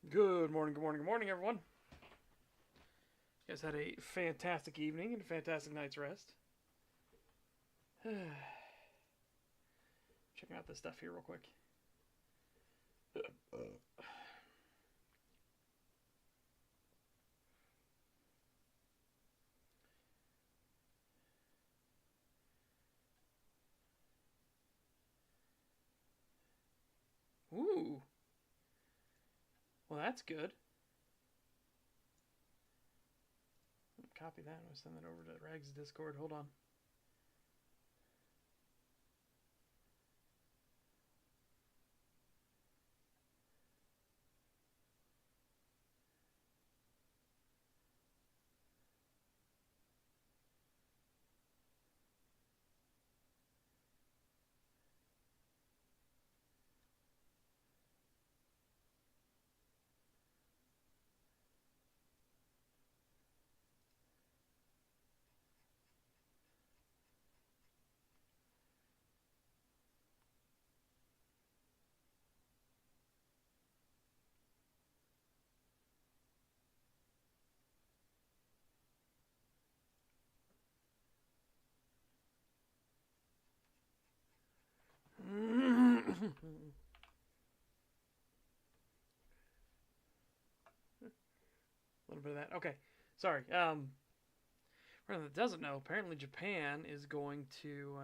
Good morning, good morning, good morning, everyone. You guys had a fantastic evening and a fantastic night's rest. Checking out this stuff here real quick. Ooh. Well, that's good. Copy that. I'll send that over to Rags Discord. Hold on. A little bit of that. Okay. Sorry. For anyone that doesn't know, apparently Japan is going to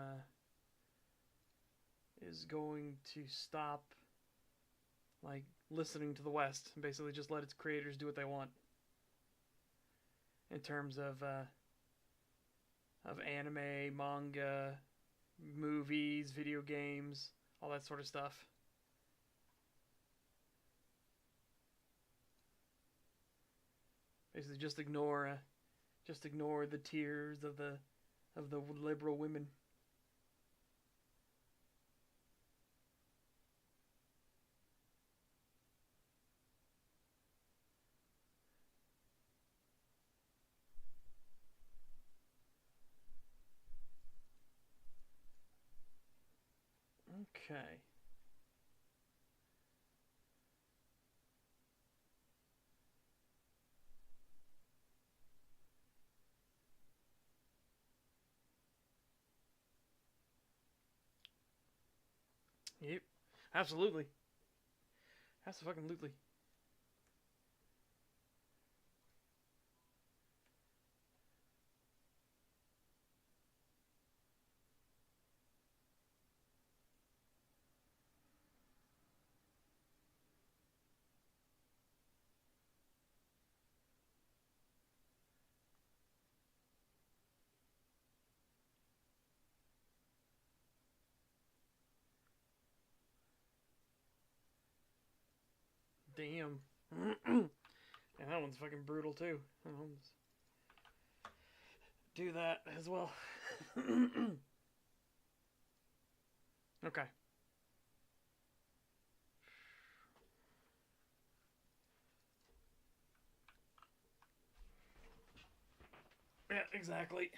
stop like listening to the West and basically just let its creators do what they want in terms of anime, manga, movies, video games, all that sort of stuff. Basically, just ignore the tears of the liberal women. Okay. Yep. Absolutely. Absolutely. Damn. And that one's fucking brutal too. I'll do that as well. Okay. Yeah, exactly.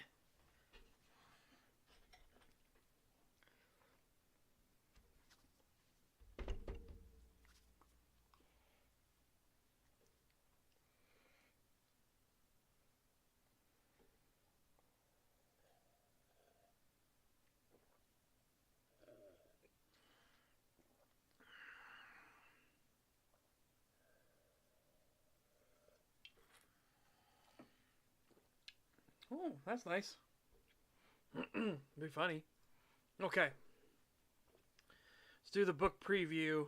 Oh, that's nice. Be funny. Okay. Let's do the book preview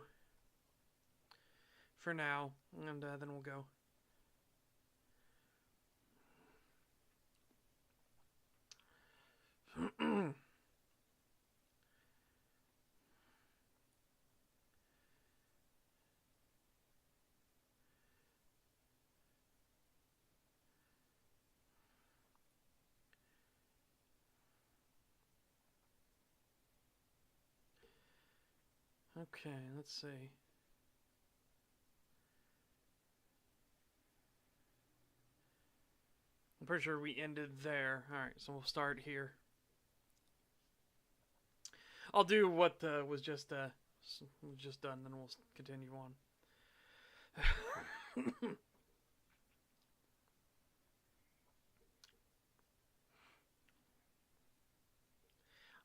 for now, and then we'll go. Okay, let's see. I'm pretty sure we ended there. Alright, so we'll start here. I'll do what was just done, then we'll continue on.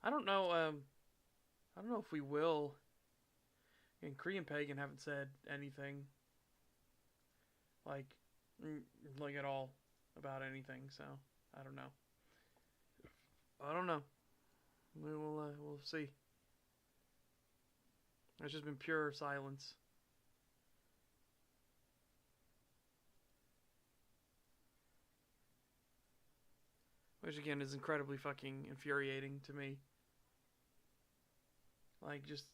I don't know. I don't know if we will. And Korean Pagan haven't said anything like, like at all about anything. So I don't know. I don't know. We'll see. It's just been pure silence. Which again is incredibly fucking infuriating to me. Like, just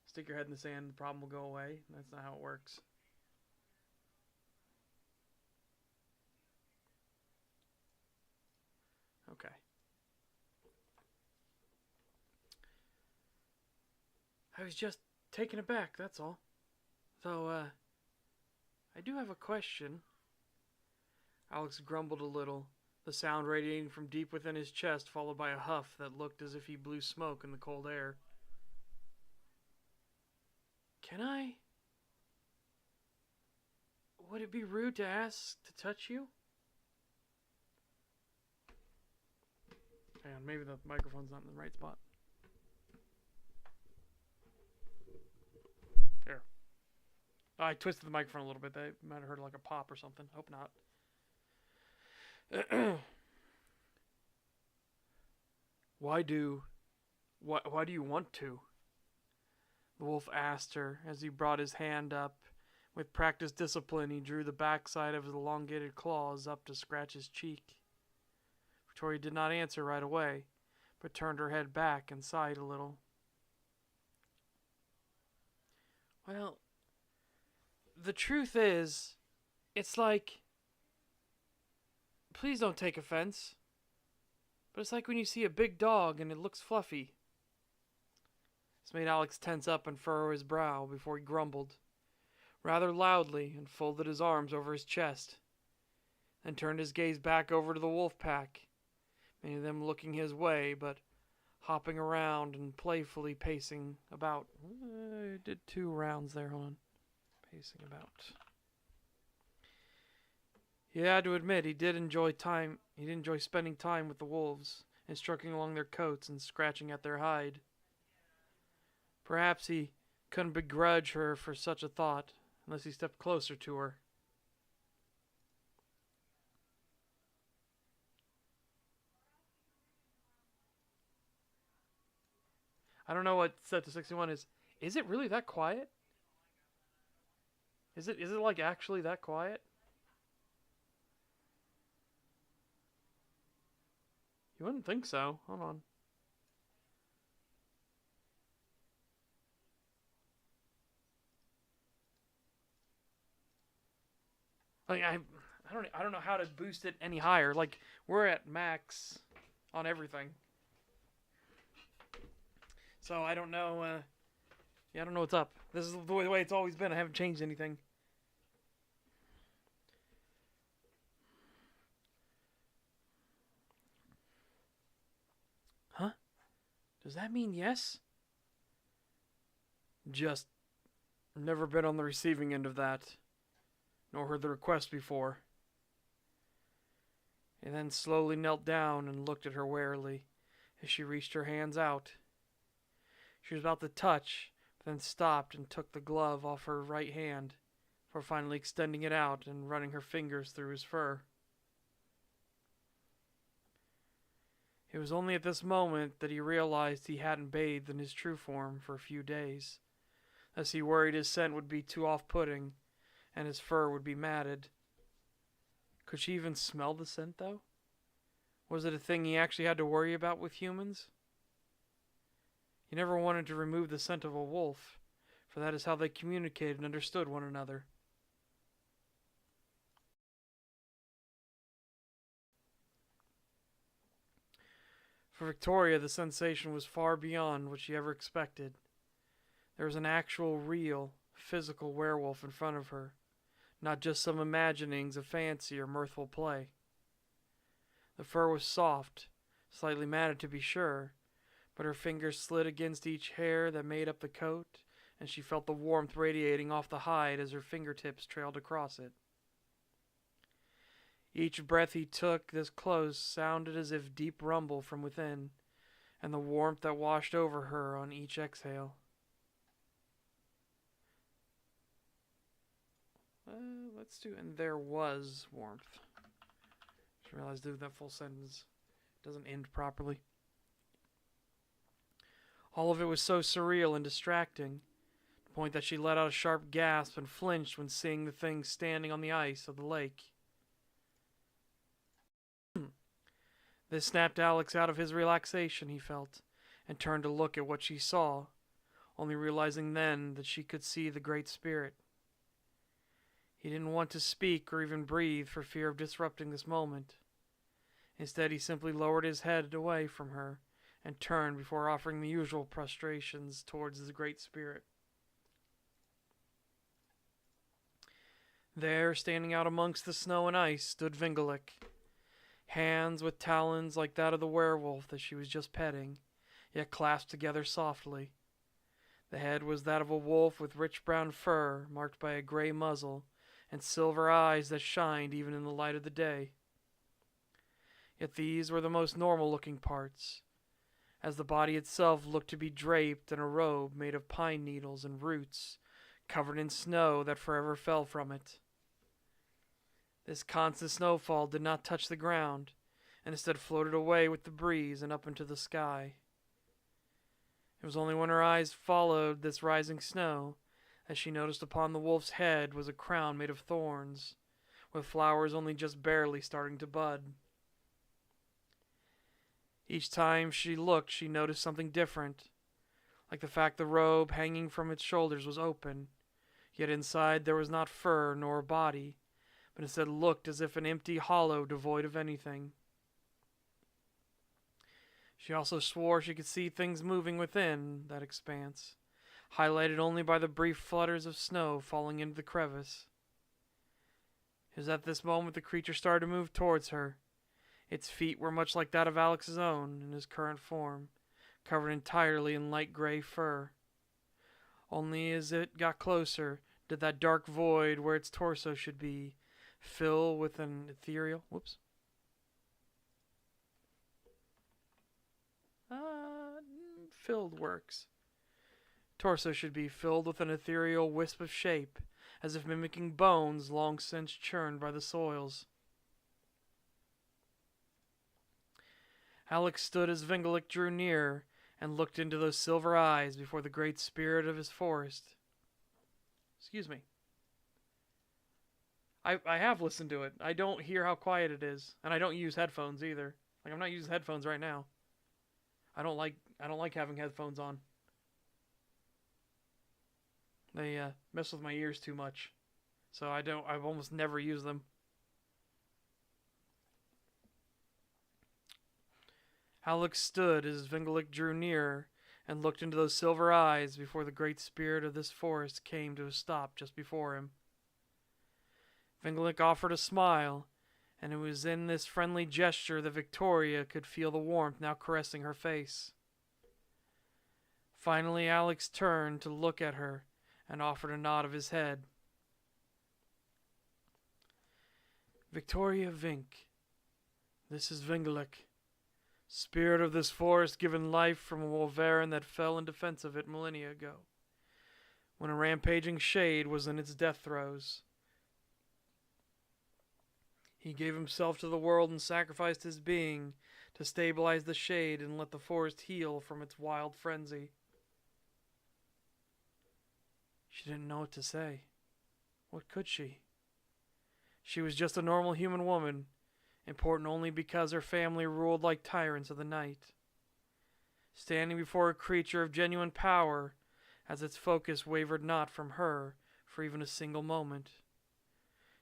stick your head in the sand, the problem will go away. That's not how it works. Okay. I was just taken aback, that's all. Though, I do have a question. Alex grumbled a little, the sound radiating from deep within his chest, followed by a huff that looked as if he blew smoke in the cold air. Can I? Would it be rude to ask to touch you? Hang on, maybe the microphone's not in the right spot. There. Oh, I twisted the microphone a little bit. They might have heard like a pop or something. Hope not. Why do you want to? The wolf asked her as he brought his hand up. With practiced discipline, he drew the backside of his elongated claws up to scratch his cheek. Victoria did not answer right away, but turned her head back and sighed a little. Well, the truth is, it's like... Please don't take offense, but it's like when you see a big dog and it looks fluffy. This made Alex tense up and furrow his brow before he grumbled, rather loudly, and folded his arms over his chest, then turned his gaze back over to the wolf pack, many of them looking his way, but hopping around and playfully pacing about. I did 2 rounds there, hold on. Pacing about. He had to admit he did enjoy spending time with the wolves, and stroking along their coats and scratching at their hide. Perhaps he couldn't begrudge her for such a thought, unless he stepped closer to her. I don't know what set to 61 is. Is it really that quiet? Is it like actually that quiet? You wouldn't think so. Hold on. Like I don't know how to boost it any higher. Like we're at max on everything. So I don't know. I don't know what's up. This is the way it's always been. I haven't changed anything. Huh? Does that mean yes? Just never been on the receiving end of that, nor heard the request before. He then slowly knelt down and looked at her warily as she reached her hands out. She was about to touch, but then stopped and took the glove off her right hand, before finally extending it out and running her fingers through his fur. It was only at this moment that he realized he hadn't bathed in his true form for a few days, as he worried his scent would be too off-putting and his fur would be matted. Could she even smell the scent, though? Was it a thing he actually had to worry about with humans? He never wanted to remove the scent of a wolf, for that is how they communicated and understood one another. For Victoria, the sensation was far beyond what she ever expected. There was an actual, real, physical werewolf in front of her, not just some imaginings of fancy or mirthful play. The fur was soft, slightly matted to be sure, but her fingers slid against each hair that made up the coat and she felt the warmth radiating off the hide as her fingertips trailed across it. Each breath he took this close sounded as if deep rumble from within, and the warmth that washed over her on each exhale. Let's do, and there was warmth. Just realized that full sentence doesn't end properly. All of it was so surreal and distracting, to the point that she let out a sharp gasp and flinched when seeing the thing standing on the ice of the lake. This snapped Alex out of his relaxation, he felt, and turned to look at what she saw, only realizing then that she could see the Great Spirit. He didn't want to speak or even breathe for fear of disrupting this moment. Instead, he simply lowered his head away from her and turned before offering the usual prostrations towards the Great Spirit. There, standing out amongst the snow and ice, stood Vingelik, hands with talons like that of the werewolf that she was just petting, yet clasped together softly. The head was that of a wolf with rich brown fur, marked by a gray muzzle, and silver eyes that shined even in the light of the day. Yet these were the most normal-looking parts, as the body itself looked to be draped in a robe made of pine needles and roots, covered in snow that forever fell from it. This constant snowfall did not touch the ground, and instead floated away with the breeze and up into the sky. It was only when her eyes followed this rising snow that she noticed upon the wolf's head was a crown made of thorns, with flowers only just barely starting to bud. Each time she looked, she noticed something different, like the fact the robe hanging from its shoulders was open, yet inside there was not fur nor a body, but instead looked as if an empty hollow devoid of anything. She also swore she could see things moving within that expanse, highlighted only by the brief flutters of snow falling into the crevice. It was at this moment the creature started to move towards her. Its feet were much like that of Alex's own in his current form, covered entirely in light gray fur. Only as it got closer did that dark void where its torso should be fill with an ethereal... Filled works. Torso should be filled with an ethereal wisp of shape, as if mimicking bones long since churned by the soils. Alex stood as Vingelik drew near and looked into those silver eyes before the great spirit of his forest. Excuse me. I have listened to it. I don't hear how quiet it is, and I don't use headphones either. Like, I'm not using headphones right now. I don't like having headphones on. They mess with my ears too much. So I've almost never used them. Alex stood as Vingelik drew nearer and looked into those silver eyes before the great spirit of this forest came to a stop just before him. Vingelik offered a smile, and it was in this friendly gesture that Victoria could feel the warmth now caressing her face. Finally, Alex turned to look at her and offered a nod of his head. Victoria Vink, this is Vingelik, spirit of this forest given life from a wolverin that fell in defense of it millennia ago, when a rampaging shade was in its death throes. He gave himself to the world and sacrificed his being to stabilize the shade and let the forest heal from its wild frenzy. She didn't know what to say. What could she? She was just a normal human woman, important only because her family ruled like tyrants of the night. Standing before a creature of genuine power, as its focus wavered not from her for even a single moment.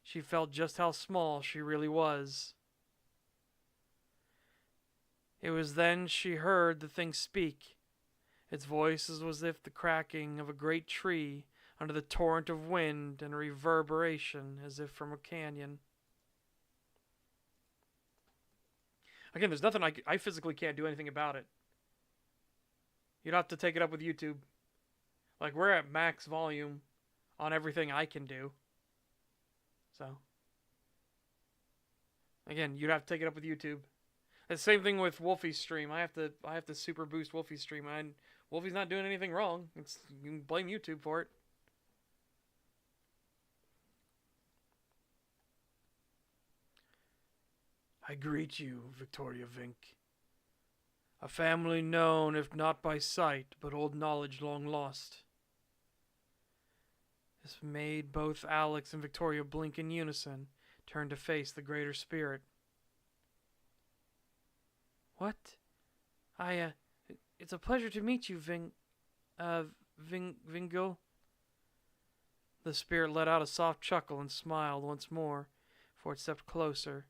She felt just how small she really was. It was then she heard the thing speak. Its voice was as if the cracking of a great tree under the torrent of wind and a reverberation as if from a canyon. Again, there's nothing I physically can't do anything about it. You'd have to take it up with YouTube. Like, we're at max volume on everything I can do. So, again, you'd have to take it up with YouTube. The same thing with Wolfie's stream. I have to super boost Wolfie's stream. And Wolfie's not doing anything wrong. You can blame YouTube for it. I greet you, Victoria Vink. A family known, if not by sight, but old knowledge long lost. This made both Alex and Victoria blink in unison, turn to face the greater spirit. What? It's a pleasure to meet you, Vingo. The spirit let out a soft chuckle and smiled once more, before it stepped closer.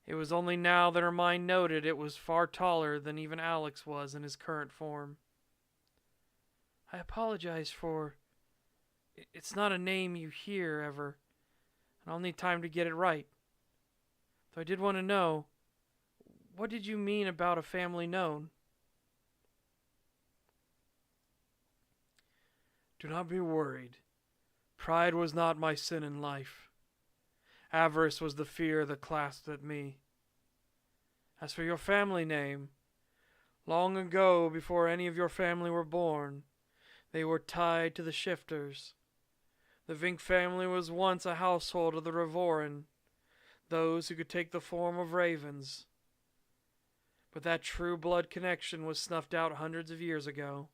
It was only now that her mind noted it was far taller than even Alex was in his current form. I apologize for... It's not a name you hear ever, and I'll need time to get it right. Though I did want to know, what did you mean about a family known? Do not be worried. Pride was not my sin in life. Avarice was the fear that clasped at me. As for your family name, long ago, before any of your family were born, they were tied to the shifters. The Vink family was once a household of the Revoran, those who could take the form of ravens. But that true blood connection was snuffed out hundreds of years ago,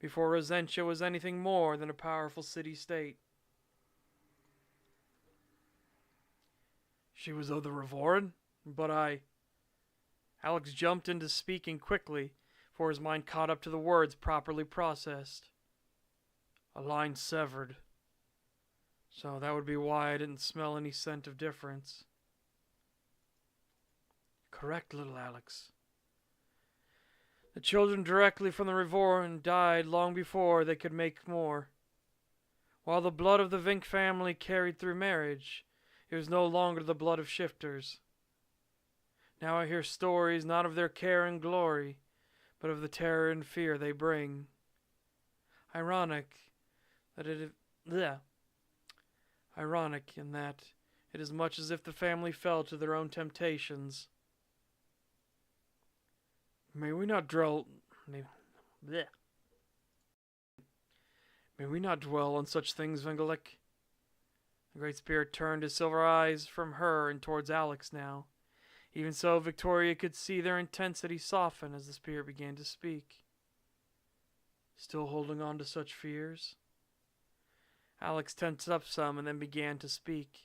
before Rosentia was anything more than a powerful city-state. She was of the Revoran, but Alex jumped into speaking quickly, for his mind caught up to the words properly processed. A line severed. So that would be why I didn't smell any scent of difference. Correct, little Alex. The children directly from the Revoran died long before they could make more. While the blood of the Vink family carried through marriage, it was no longer the blood of shifters. Now I hear stories not of their care and glory, but of the terror and fear they bring. Ironic in that it is much as if the family fell to their own temptations. May we not dwell on such things, Vengelik? The Great Spirit turned his silver eyes from her and towards Alex now. Even so, Victoria could see their intensity soften as the Spirit began to speak. Still holding on to such fears? Alex tensed up some and then began to speak.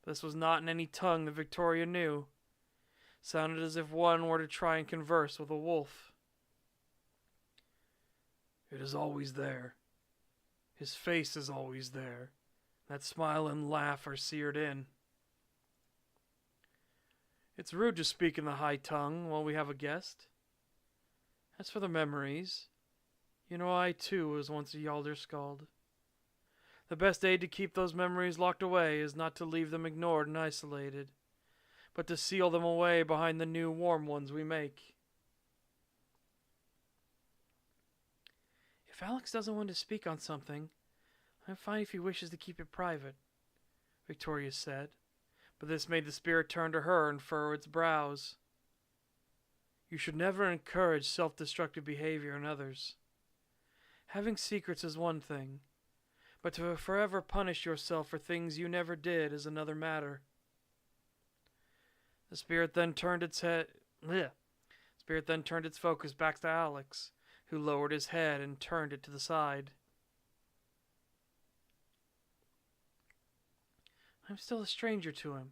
But this was not in any tongue that Victoria knew. It sounded as if one were to try and converse with a wolf. It is always there. His face is always there. That smile and laugh are seared in. It's rude to speak in the high tongue while we have a guest. As for the memories, you know I too was once a Yalder Skald. The best aid to keep those memories locked away is not to leave them ignored and isolated, but to seal them away behind the new warm ones we make. If Alex doesn't want to speak on something, I'm fine if he wishes to keep it private, Victoria said, but this made the Spirit turn to her and furrow its brows. You should never encourage self-destructive behavior in others. Having secrets is one thing, but to forever punish yourself for things you never did is another matter. The Spirit then turned its focus back to Alex, who lowered his head and turned it to the side. I'm still a stranger to him.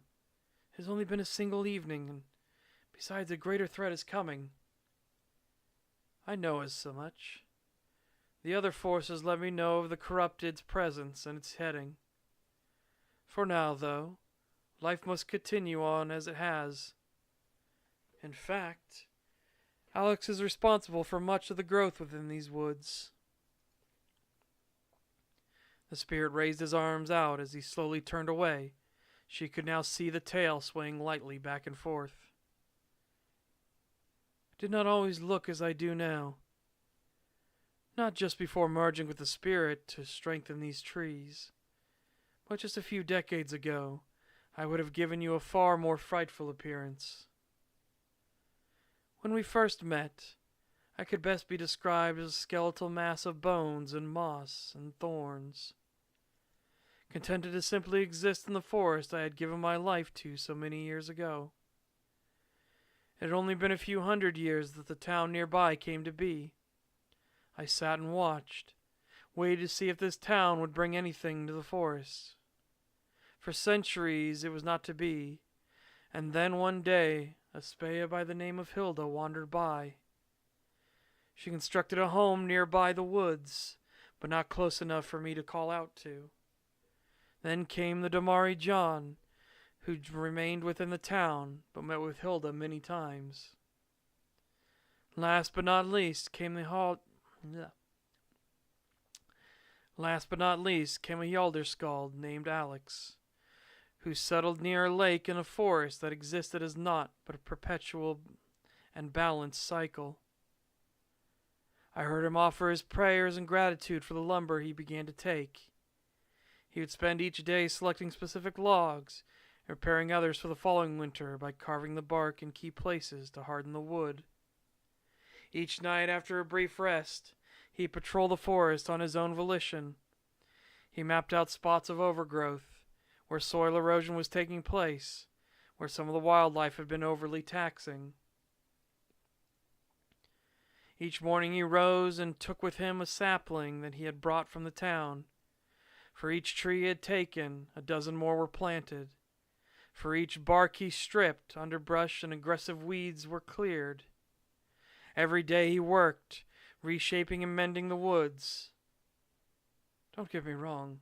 It has only been a single evening, and besides, a greater threat is coming. I know as so much. The other forces let me know of the corrupted's presence and its heading. For now, though, life must continue on as it has. In fact, Alex is responsible for much of the growth within these woods. The Spirit raised his arms out as he slowly turned away. She could now see the tail swaying lightly back and forth. I did not always look as I do now. Not just before merging with the spirit to strengthen these trees, but just a few decades ago, I would have given you a far more frightful appearance. When we first met, I could best be described as a skeletal mass of bones and moss and thorns, contented to simply exist in the forest I had given my life to so many years ago. It had only been a few hundred years that the town nearby came to be. I sat and watched, waited to see if this town would bring anything to the forest. For centuries it was not to be, and then one day a Spaya by the name of Hilda wandered by. She constructed a home nearby the woods, but not close enough for me to call out to. Then came the Damari John, who remained within the town, but met with Hilda many times. Last but not least came a Yalderskald named Alex, who settled near a lake in a forest that existed as naught but a perpetual and balanced cycle. I heard him offer his prayers and gratitude for the lumber he began to take. He would spend each day selecting specific logs and preparing others for the following winter by carving the bark in key places to harden the wood. Each night, after a brief rest, he patrolled the forest on his own volition. He mapped out spots of overgrowth, where soil erosion was taking place, where some of the wildlife had been overly taxing. Each morning he rose and took with him a sapling that he had brought from the town. For each tree he had taken, a dozen more were planted. For each bark he stripped, underbrush and aggressive weeds were cleared. Every day he worked, reshaping and mending the woods. Don't get me wrong.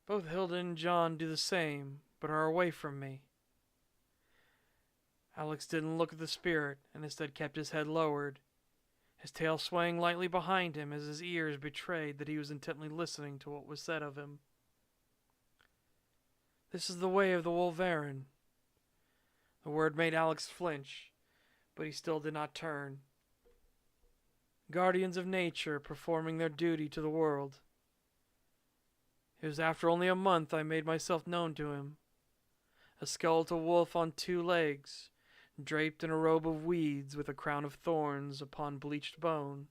Both Hilda and John do the same, but are away from me. Alex didn't look at the spirit, and instead kept his head lowered, his tail swaying lightly behind him as his ears betrayed that he was intently listening to what was said of him. This is the way of the Wolverine. The word made Alex flinch, but he still did not turn. Guardians of nature performing their duty to the world. It was after only a month I made myself known to him. A skeletal wolf on 2 legs, draped in a robe of weeds with a crown of thorns upon bleached bone.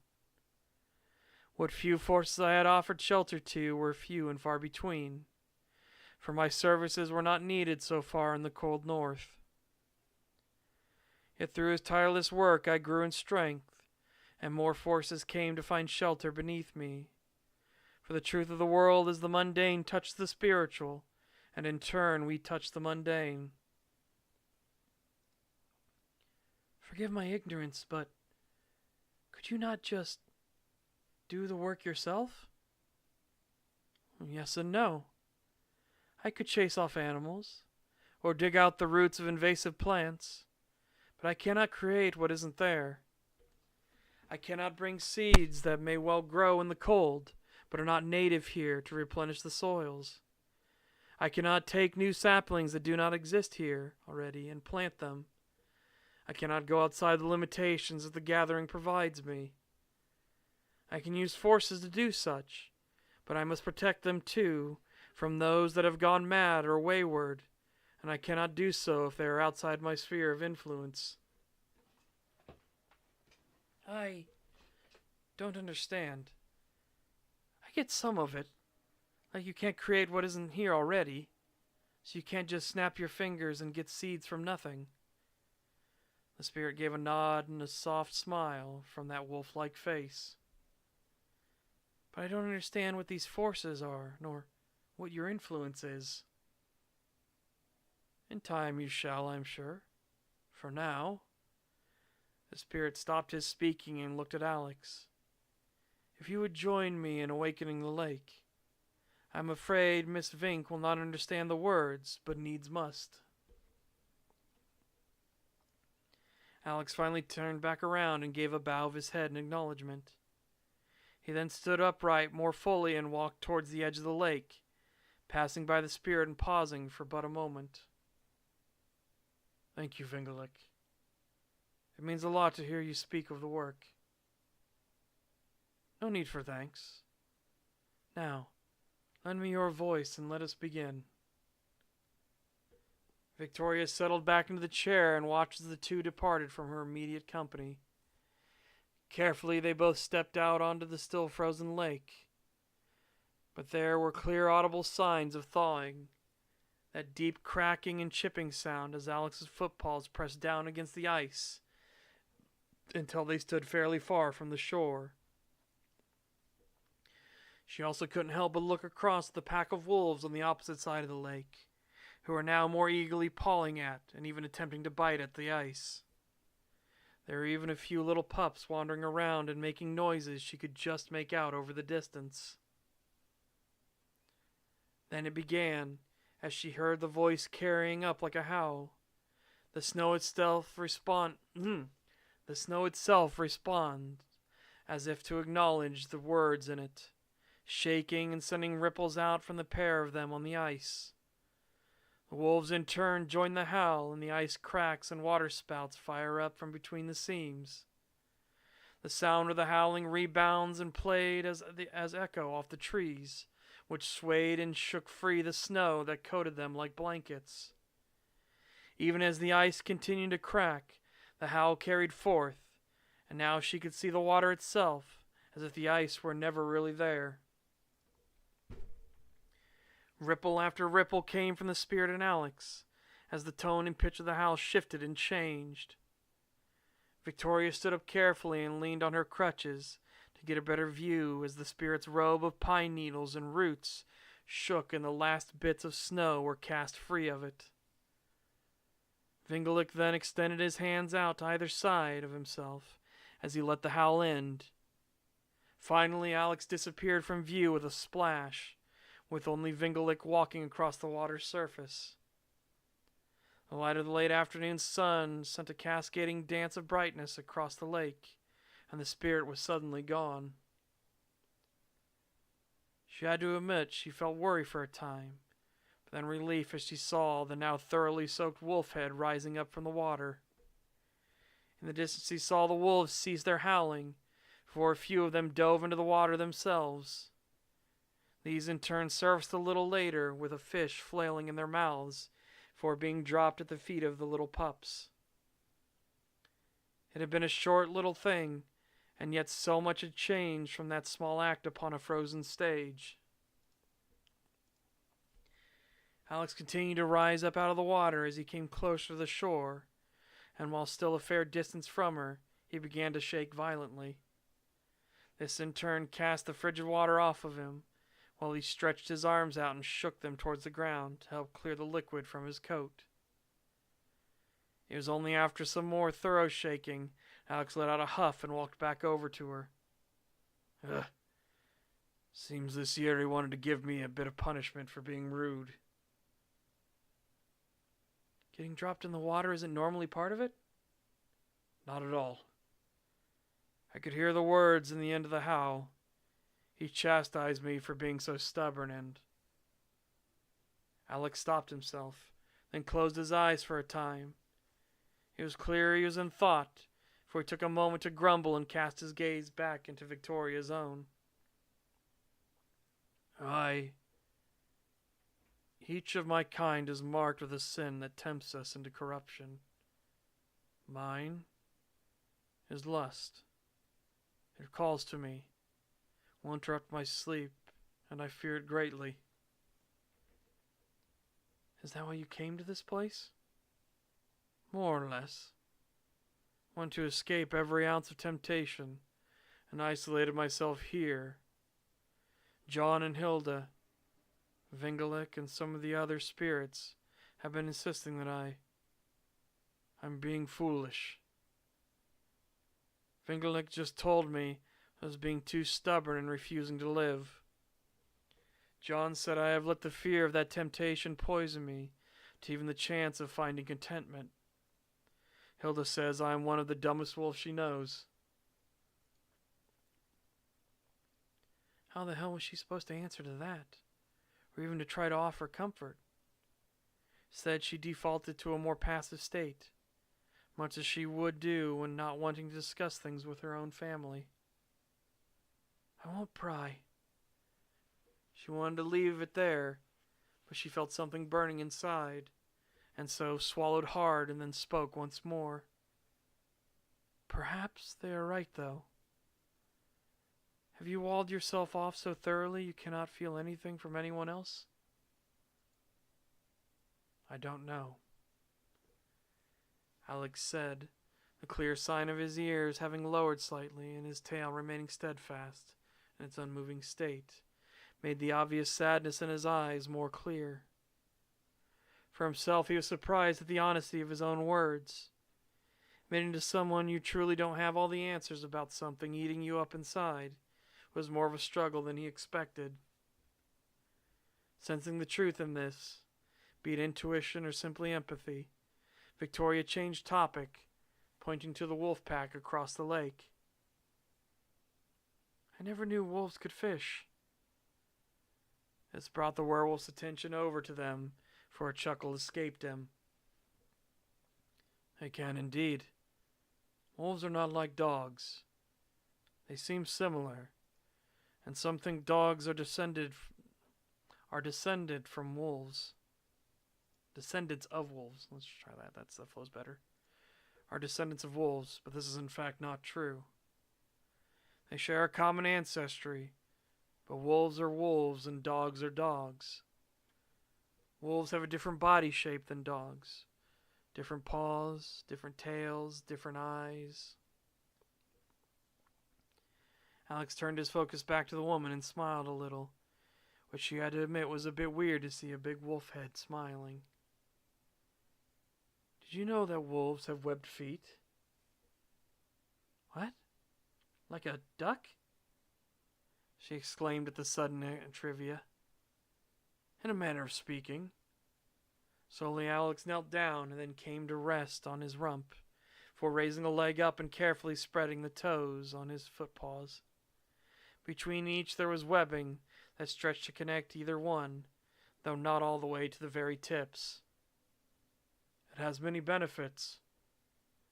What few forces I had offered shelter to were few and far between, for my services were not needed so far in the cold north. Yet through his tireless work I grew in strength, and more forces came to find shelter beneath me. For the truth of the world is the mundane touch the spiritual, and in turn we touch the mundane. Forgive my ignorance, but could you not just do the work yourself? Yes and no. I could chase off animals, or dig out the roots of invasive plants, but I cannot create what isn't there. I cannot bring seeds that may well grow in the cold, but are not native here to replenish the soils. I cannot take new saplings that do not exist here already and plant them. I cannot go outside the limitations that the gathering provides me. I can use forces to do such, but I must protect them too from those that have gone mad or wayward, and I cannot do so if they are outside my sphere of influence. I don't understand. I get some of it. Like you can't create what isn't here already, so you can't just snap your fingers and get seeds from nothing. The spirit gave a nod and a soft smile from that wolf-like face. But I don't understand what these forces are, nor what your influence is. In time you shall, I'm sure. For now. The spirit stopped his speaking and looked at Alex. If you would join me in awakening the lake, I'm afraid Miss Vink will not understand the words, but needs must. Alex finally turned back around and gave a bow of his head in acknowledgement. He then stood upright more fully and walked towards the edge of the lake, passing by the spirit and pausing for but a moment. Thank you, Vingelik. It means a lot to hear you speak of the work. No need for thanks. Now, lend me your voice and let us begin. Victoria settled back into the chair and watched as the two departed from her immediate company. Carefully, they both stepped out onto the still frozen lake. But there were clear audible signs of thawing. That deep cracking and chipping sound as Alex's footpaws pressed down against the ice until they stood fairly far from the shore. She also couldn't help but look across the pack of wolves on the opposite side of the lake, who were now more eagerly pawing at and even attempting to bite at the ice. There were even a few little pups wandering around and making noises she could just make out over the distance. Then it began, as she heard the voice carrying up like a howl. The snow itself respond, as if to acknowledge the words in it, shaking and sending ripples out from the pair of them on the ice. The wolves in turn join the howl, and the ice cracks and water spouts fire up from between the seams. The sound of the howling rebounds and played as echo off the trees, which swayed and shook free the snow that coated them like blankets. Even as the ice continued to crack, the howl carried forth, and now she could see the water itself, as if the ice were never really there. Ripple after ripple came from the spirit in Alex, as the tone and pitch of the howl shifted and changed. Victoria stood up carefully and leaned on her crutches to get a better view as the spirit's robe of pine needles and roots shook and the last bits of snow were cast free of it. Vingalik then extended his hands out to either side of himself as he let the howl end. Finally, Alex disappeared from view with a splash, with only Vingalik walking across the water's surface. The light of the late afternoon sun sent a cascading dance of brightness across the lake, and the spirit was suddenly gone. She had to admit she felt worry for a time, but then relief as she saw the now thoroughly soaked wolf head rising up from the water. In the distance she saw the wolves cease their howling, before a few of them dove into the water themselves. These in turn surfaced a little later with a fish flailing in their mouths before being dropped at the feet of the little pups. It had been a short little thing, and yet so much had changed from that small act upon a frozen stage. Alex continued to rise up out of the water as he came closer to the shore, and while still a fair distance from her, he began to shake violently. This in turn cast the frigid water off of him, while he stretched his arms out and shook them towards the ground to help clear the liquid from his coat. It was only after some more thorough shaking Alex let out a huff and walked back over to her. Ugh. Seems this year he wanted to give me a bit of punishment for being rude. Getting dropped in the water isn't normally part of it? Not at all. I could hear the words in the end of the howl. He chastised me for being so stubborn and... Alex stopped himself, then closed his eyes for a time. It was clear he was in thought, for he took a moment to grumble and cast his gaze back into Victoria's own. Each of my kind is marked with a sin that tempts us into corruption. Mine is lust. It calls to me, will interrupt my sleep, and I fear it greatly. Is that why you came to this place? More or less. Want to escape every ounce of temptation, and isolated myself here. John and Hilda, Vingalik, and some of the other spirits have been insisting that I'm being foolish. Vingalik just told me I was being too stubborn and refusing to live. John said I have let the fear of that temptation poison me to even the chance of finding contentment. Hilda says I am one of the dumbest wolves she knows. How the hell was she supposed to answer to that? Or even to try to offer comfort? Said she defaulted to a more passive state, much as she would do when not wanting to discuss things with her own family. I won't pry. She wanted to leave it there, but she felt something burning inside, and so swallowed hard and then spoke once more. Perhaps they are right, though. Have you walled yourself off so thoroughly you cannot feel anything from anyone else? I don't know, Alex said, the clear sign of his ears having lowered slightly and his tail remaining steadfast in its unmoving state, made the obvious sadness in his eyes more clear. For himself, he was surprised at the honesty of his own words. Admitting to someone you truly don't have all the answers about something eating you up inside was more of a struggle than he expected. Sensing the truth in this, be it intuition or simply empathy, Victoria changed topic, pointing to the wolf pack across the lake. I never knew wolves could fish. This brought the werewolf's attention over to them, for a chuckle escaped him. They can indeed. Wolves are not like dogs. They seem similar, and some think dogs are descended from wolves. Descendants of wolves. Let's try that. That flows better. Are descendants of wolves, but this is in fact not true. They share a common ancestry, but wolves are wolves and dogs are dogs. Wolves have a different body shape than dogs. Different paws, different tails, different eyes. Alex turned his focus back to the woman and smiled a little, which she had to admit was a bit weird to see a big wolf head smiling. Did you know that wolves have webbed feet? What? Like a duck? She exclaimed at the sudden trivia. In a manner of speaking. Slowly Alex knelt down and then came to rest on his rump, before raising a leg up and carefully spreading the toes on his footpaws. Between each there was webbing that stretched to connect either one, though not all the way to the very tips. It has many benefits.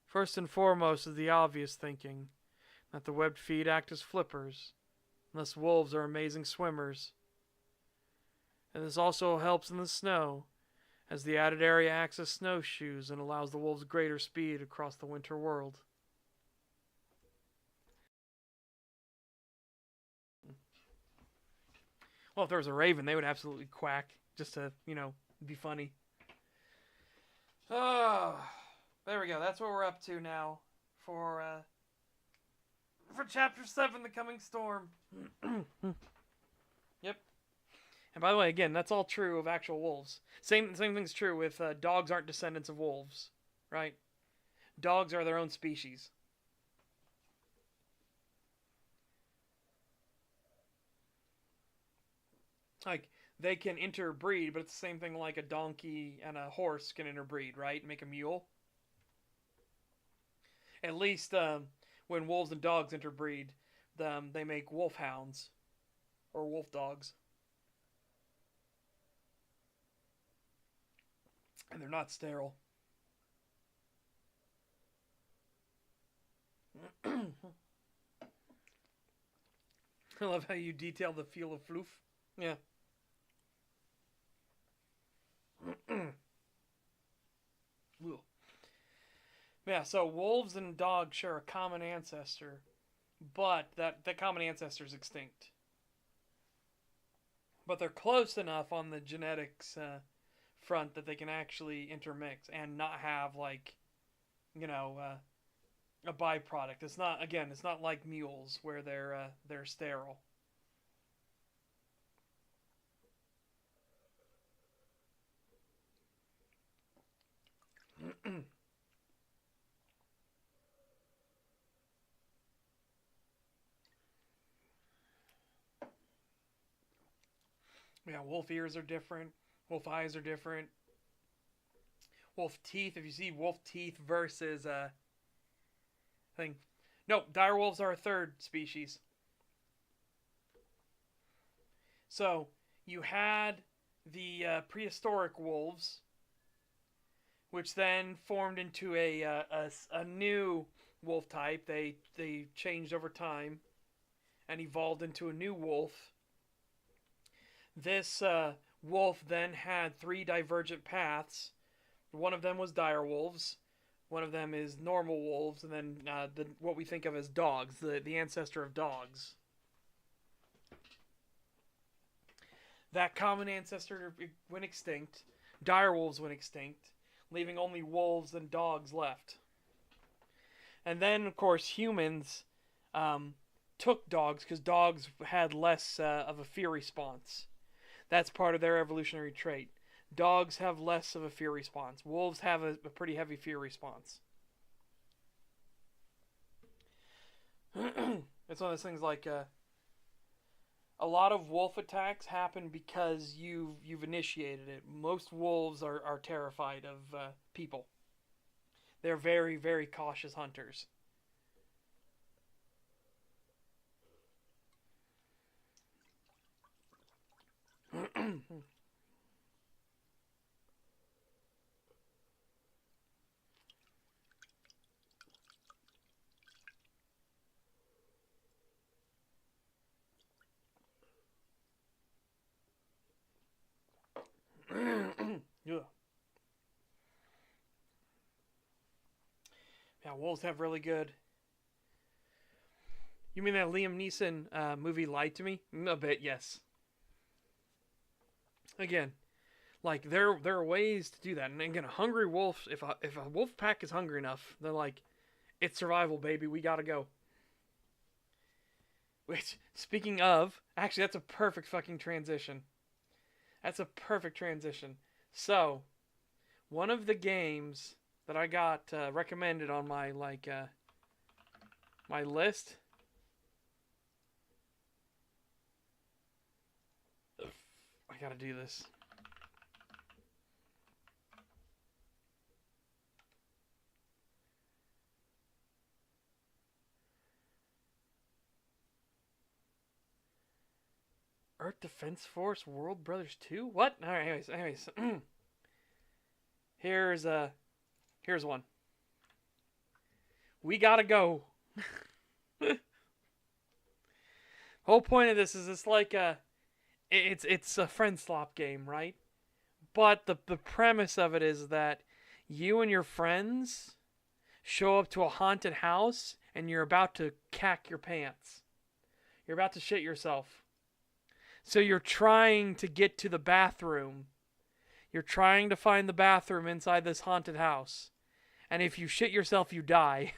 First and foremost is the obvious thinking, that the webbed feet act as flippers, and thus wolves are amazing swimmers. And this also helps in the snow, as the added area acts as snowshoes and allows the wolves greater speed across the winter world. Well, if there was a raven, they would absolutely quack, just to, be funny. Oh, there we go. That's what we're up to now for Chapter 7, The Coming Storm. Yep. And by the way, again, that's all true of actual wolves. Same thing's true with dogs aren't descendants of wolves, right? Dogs are their own species. Like, they can interbreed, but it's the same thing like a donkey and a horse can interbreed, right? Make a mule. At least when wolves and dogs interbreed, they make wolfhounds or wolf dogs. And they're not sterile. I love how you detail the feel of floof. Yeah. Yeah, so wolves and dogs share a common ancestor, but that common ancestor is extinct. But they're close enough on the genetics front that they can actually intermix and not have, like, a byproduct. It's not like mules where they're sterile. Yeah, wolf ears are different. Wolf eyes are different. Wolf teeth. If you see wolf teeth versus thing, no, dire wolves are a third species. So you had the prehistoric wolves, which then formed into a new wolf type. They changed over time, and evolved into a new wolf. This wolf then had 3 divergent paths. One of them was dire wolves. One of them is normal wolves, and then what we think of as dogs, the ancestor of dogs. That common ancestor went extinct. Dire wolves went extinct, leaving only wolves and dogs left. And then, of course, humans took dogs because dogs had less of a fear response. That's part of their evolutionary trait. Dogs have less of a fear response. Wolves have a pretty heavy fear response. It's one of those things like a lot of wolf attacks happen because you've initiated it. Most wolves are terrified of people. They're very, very cautious hunters. Yeah, wolves have really good. You mean that Liam Neeson movie Lied to Me? A bit, yes. Again, like there are ways to do that, and again, a hungry wolf. If a wolf pack is hungry enough, they're like, it's survival, baby. We gotta go. Which, speaking of, actually, that's a perfect fucking transition. That's a perfect transition. So, one of the games that I got recommended on my my list. I gotta do this. Earth Defense Force World Brothers 2? What? Alright, anyways. Here's one. We gotta go. Whole point of this is it's like it's a friend slop game, right? But the premise of it is that you and your friends show up to a haunted house and you're about to cack your pants. You're about to shit yourself. So you're trying to get to the bathroom. You're trying to find the bathroom inside this haunted house. And if you shit yourself, you die.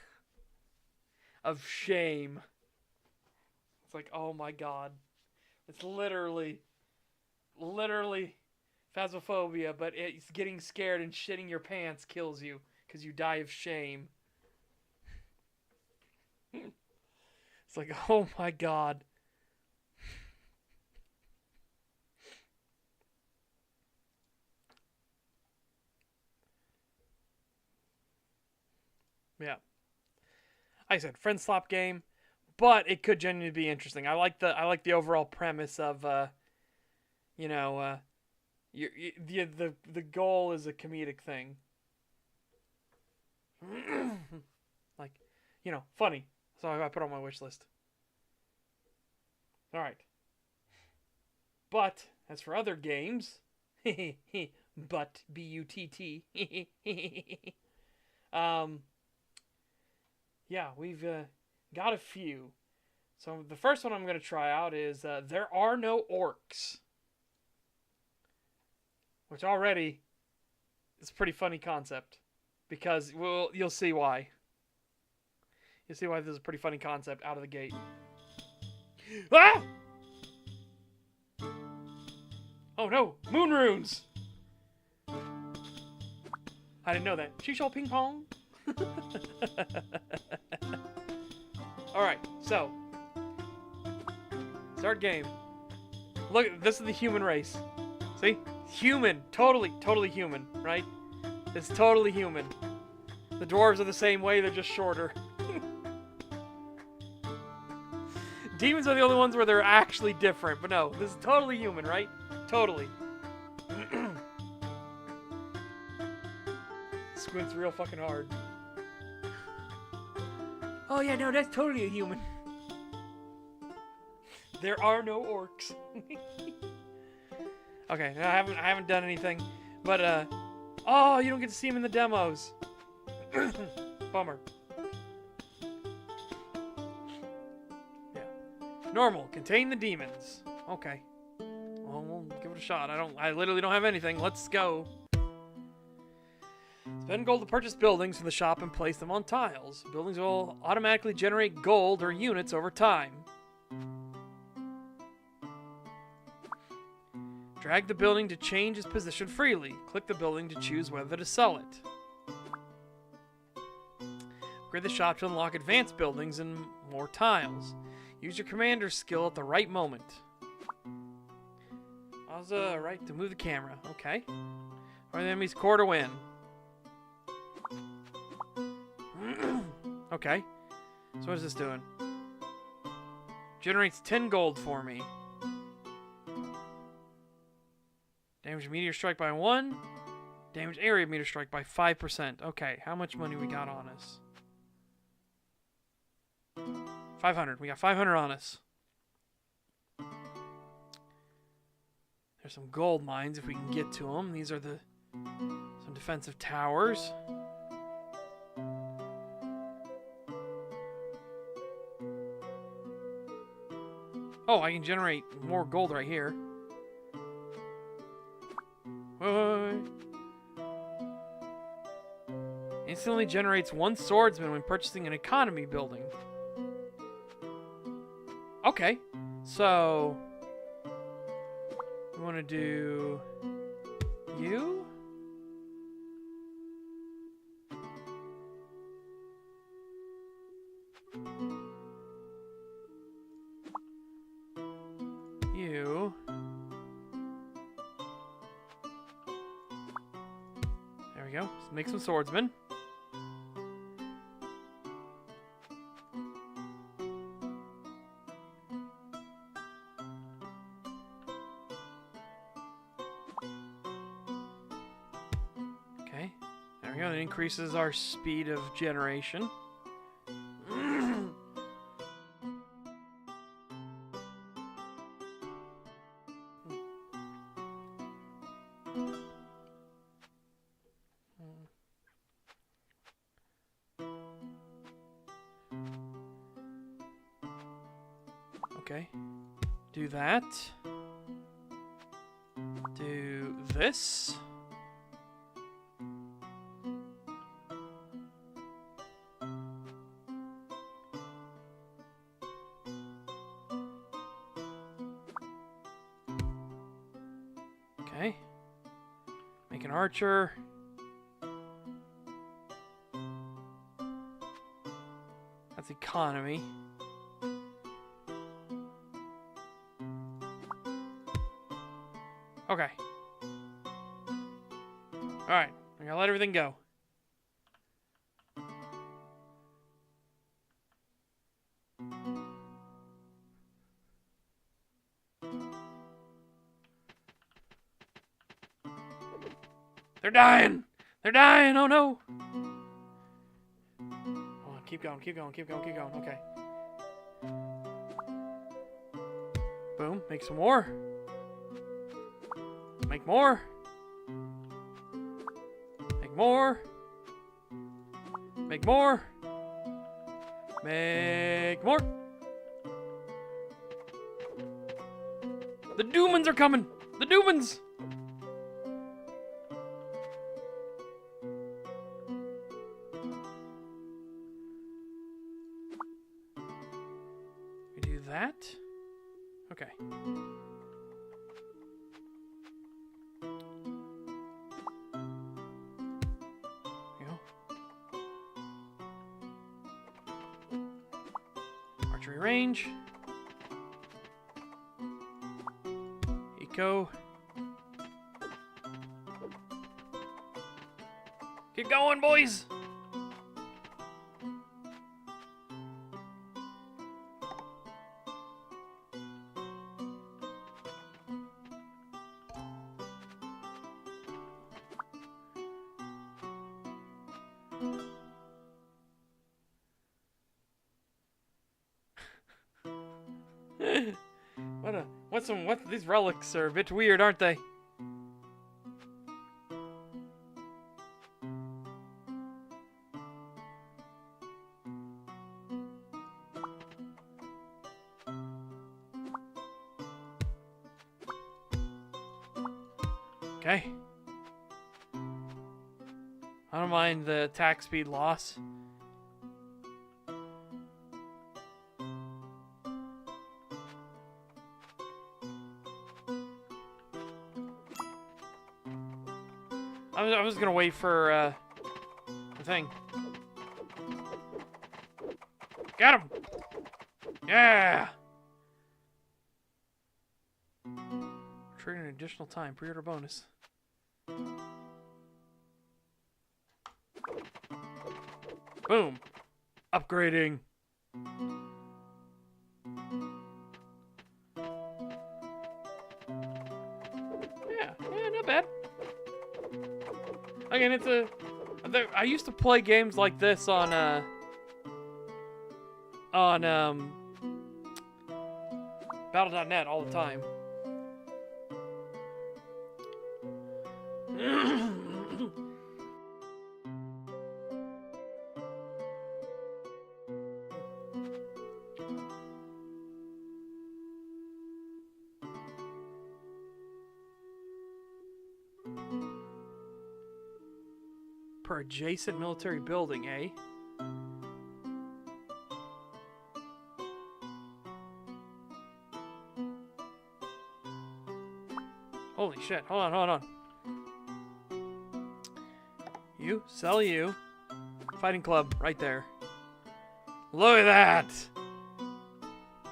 Of shame. It's like, oh my god. It's literally phasmophobia, but it's getting scared and shitting your pants kills you because you die of shame. It's like, oh my god. Yeah. Like I said, friend slop game, but it could genuinely be interesting. I like the overall premise of the goal is a comedic thing. Like, funny. So I put it on my wish list. All right. But as for other games, but butt. Yeah, we've got a few. So the first one I'm going to try out is There Are No Orcs. Which already is a pretty funny concept. Because you'll see why. You'll see why this is a pretty funny concept out of the gate. Ah! Oh no! Moon runes! I didn't know that. Shisha ping pong? Alright, so. Start game. Look, this is the human race. See? Human. Totally human, right? It's totally human. The dwarves are the same way, they're just shorter. Demons are the only ones where they're actually different, but no, this is totally human, right? Totally. Squints real fucking hard. Oh yeah, no, that's totally a human. There are no orcs. Okay, no, I haven't done anything, but oh, you don't get to see him in the demos. Bummer. Yeah. Normal. Contain the demons. Okay. Well, we'll give it a shot. I literally don't have anything. Let's go. Spend gold to purchase buildings from the shop and place them on tiles. Buildings will automatically generate gold or units over time. Drag the building to change its position freely. Click the building to choose whether to sell it. Upgrade the shop to unlock advanced buildings and more tiles. Use your commander's skill at the right moment. Pause right to move the camera. Okay. Or the enemy's core to win. Okay. So what is this doing? Generates 10 gold for me. Damage meteor strike by 1. Damage area meteor strike by 5%. Okay, how much money we got on us? 500. We got 500 on us. There's some gold mines if we can get to them. These are some defensive towers. Oh, I can generate more gold right here. Wait. Instantly generates 1 swordsman when purchasing an economy building. Okay, so we want to do you. You. There we go. Let's make some swordsmen. Okay. There we go. It increases our speed of generation. Okay. Do that. Do this. Okay. Make an archer. That's economy. Okay. Alright. I'm gonna let everything go. They're dying! They're dying! Oh no! Hold on, keep going, keep going, keep going, keep going. Okay. Boom. Make some more. Make more. Make more. Make more. Make more. The Doomans are coming! The Doomans! We do that. Okay. Archery range. Eco. Keep going, boys! listen, what? These relics are a bit weird, aren't they? Okay. I don't mind the attack speed loss. I was gonna wait for the thing. Got him! Yeah! Trigger an additional time. Pre-order bonus. Boom! Upgrading. Yeah, not bad. Again, it's a... I used to play games like this on Battle.net all the time. Per adjacent military building, eh? Holy shit. Hold on. You, sell you. Fighting club, right there. Look at that!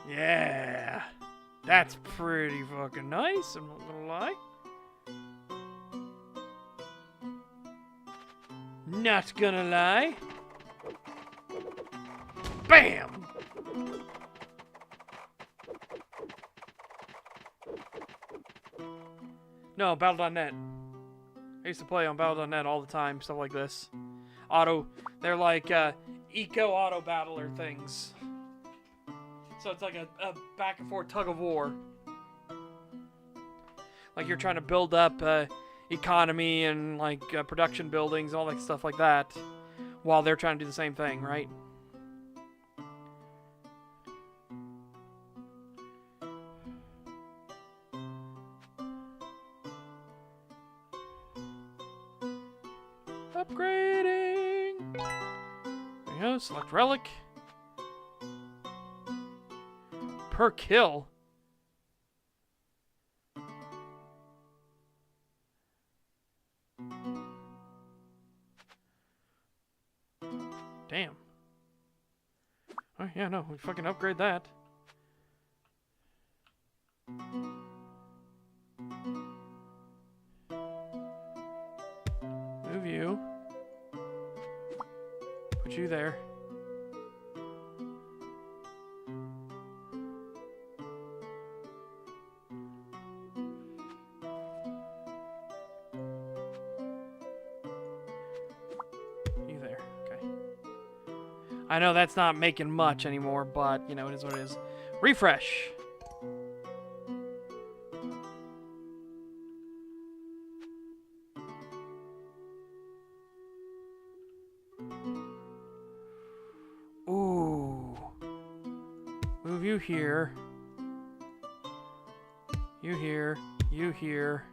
Yeah! That's pretty fucking nice, I'm not gonna lie. Not gonna lie. Bam! No, Battle.net. I used to play on Battle.net all the time, stuff like this. They're like eco-auto battler things. So it's like a back and forth tug of war. Like you're trying to build up economy and like production buildings, all that stuff like that, while they're trying to do the same thing, right? Upgrading! There you go, select relic. Per kill. Damn. Oh, yeah, no, we fucking upgrade that. Move you. Put you there. You there. Okay. I know that's not making much anymore, but, you know, it is what it is. Refresh. Ooh. Move you here. You here. You here.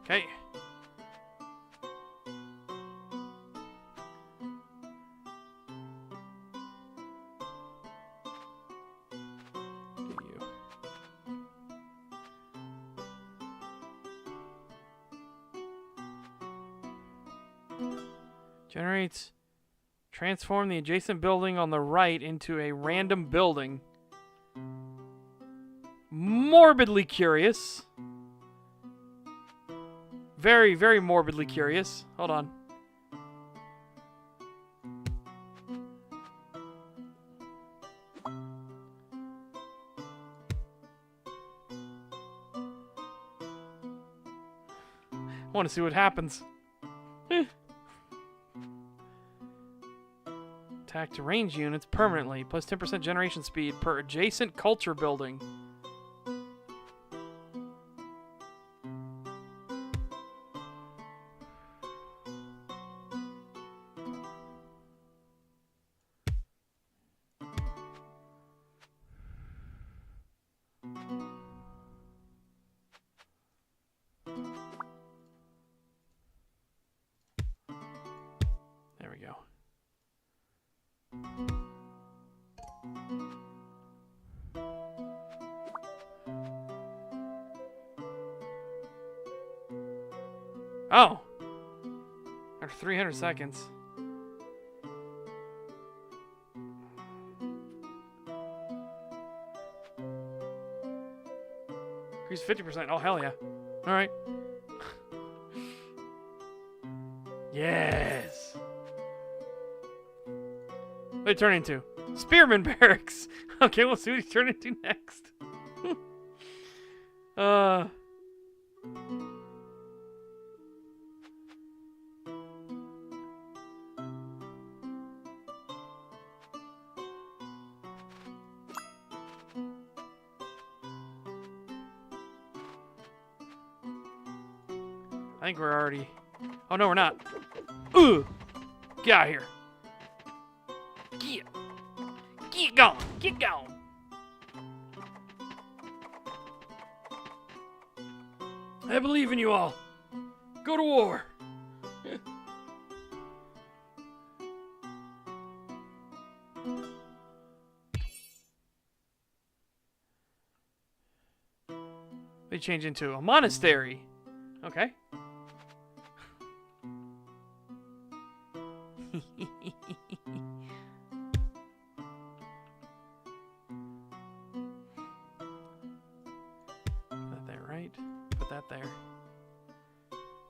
Okay. Get you. Generates. Transform the adjacent building on the right into a random building. Morbidly curious. Very, very morbidly curious. Hold on. I want to see what happens. Attack to range units permanently. Plus 10% generation speed per adjacent culture building. There we go. Oh! After 300 seconds. Increase 50%. Oh, hell yeah. Alright. Yes! What did he turn into? Spearman Barracks! Okay, we'll see what he turned into next. I think we're already... Oh, no, we're not. Ugh! Get out of here. Get going. Get going. I believe in you all. Go to war. They change into a monastery. Okay. Put that there, right? Put that there.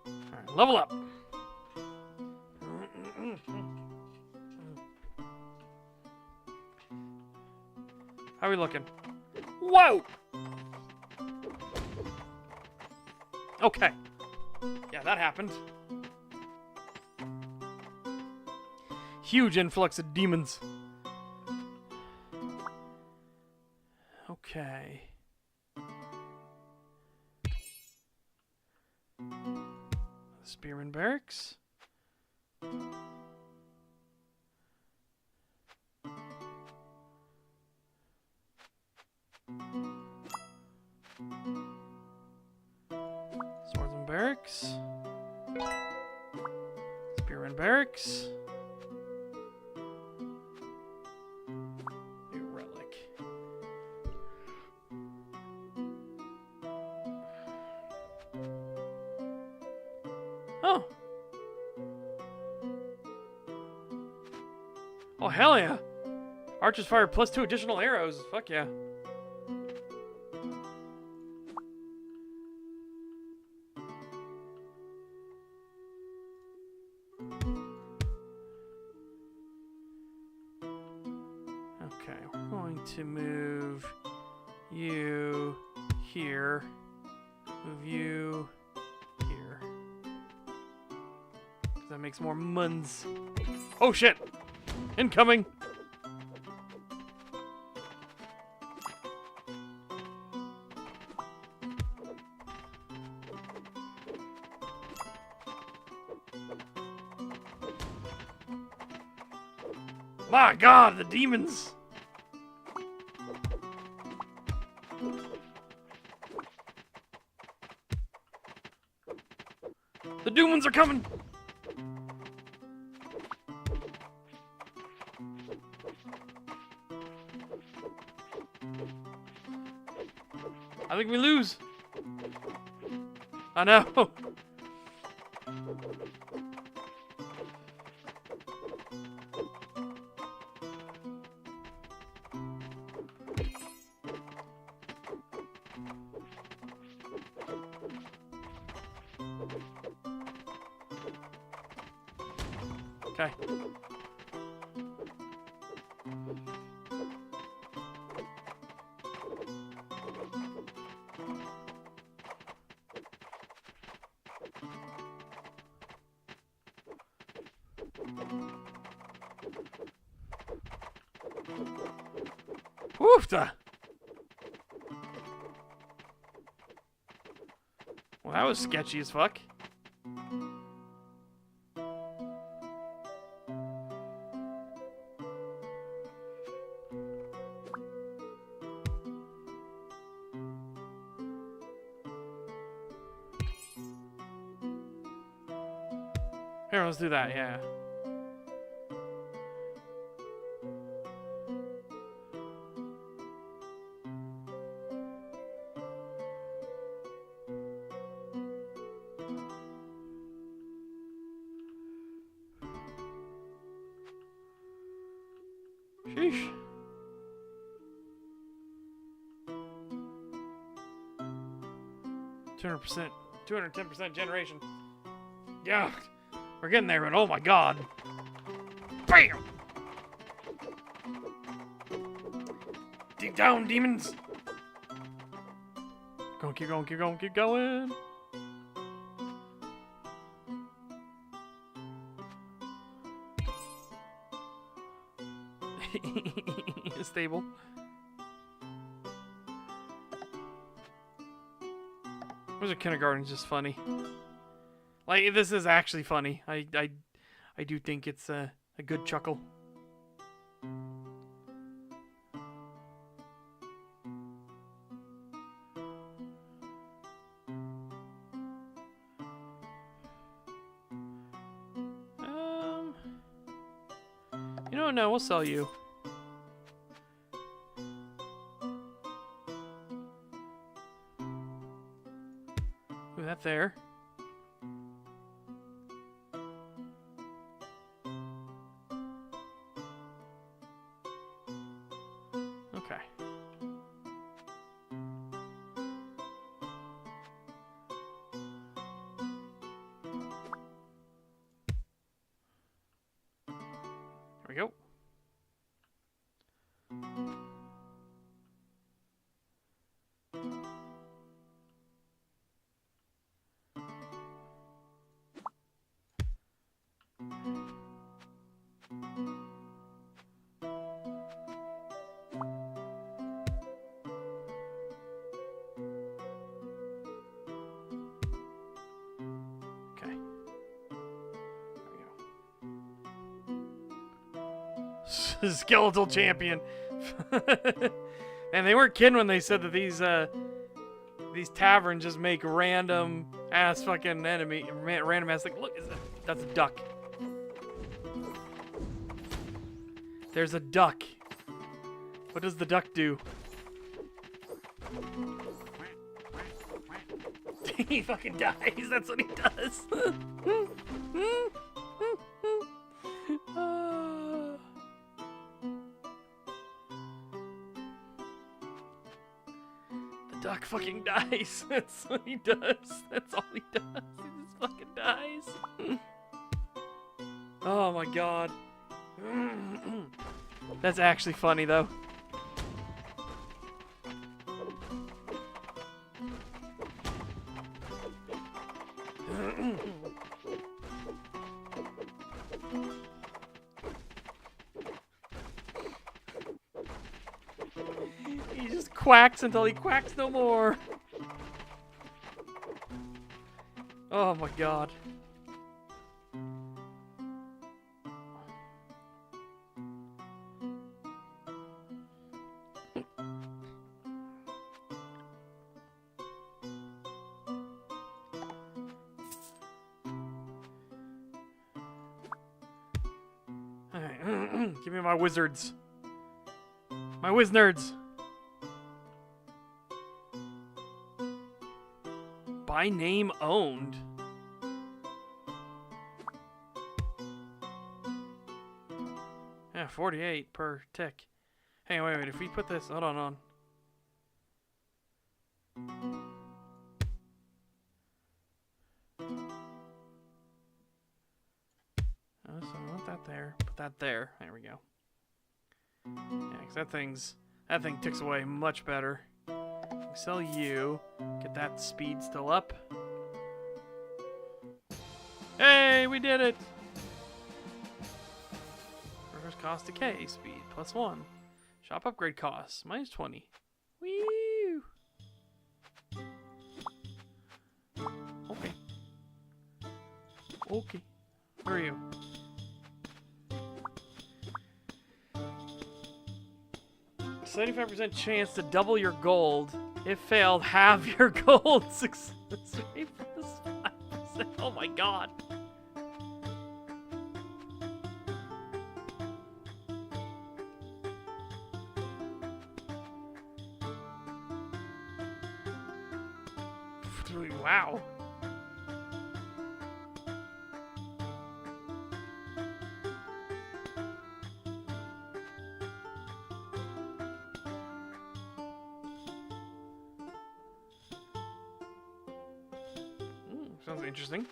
Alright, level up. How are we looking? Whoa! Okay. Yeah, that happened. Huge influx of demons. Okay. Spearman Barracks. Swordsman Barracks. Spearman Barracks. New relic. Oh. Oh, hell yeah. Archers fire plus 2 additional arrows. Fuck yeah. Okay, we're going to move you here. Move you here. 'Cause that makes more muns. Oh shit! Incoming! My god, the demons! The demons are coming! I think we lose. I know. Okay. Woofta! Well, that was sketchy as fuck. Here, let's do that, yeah. Sheesh. %, 210% generation. Yeah, we're getting there, but oh my god. Bam! Dig down, demons! Go, keep going, keep going, keep going! Stable. Wizard Kindergarten's just funny. Like, this is actually funny. I do think it's a good chuckle. You know what? No, we'll sell you. Move that there. Okay. There we go. Skeletal champion. And they weren't kidding when they said that these taverns just make random ass fucking enemy, random ass, like, look, that's a duck. There's a duck. What does the duck do? He fucking dies. That's what he does. The duck fucking dies. That's what he does. That's all he does. He just fucking dies. Oh my god. That's actually funny though. He just quacks until he quacks no more. Oh my god. Give me my wizards. My wiz-nerds. By name owned. Yeah, 48 per tick. Hey, wait. If we put this... Hold on. So I want that there. Put that there. There we go. Yeah, because that thing ticks away much better. Sell you. Get that speed still up. Hey, we did it! Reverse cost decay speed +1. Shop upgrade costs. Minus 20. Woo! Okay. Okay. Where are you? "75% chance to double your gold. If failed, halve your gold success rate plus 5%. Oh my god. Wow. Sounds interesting.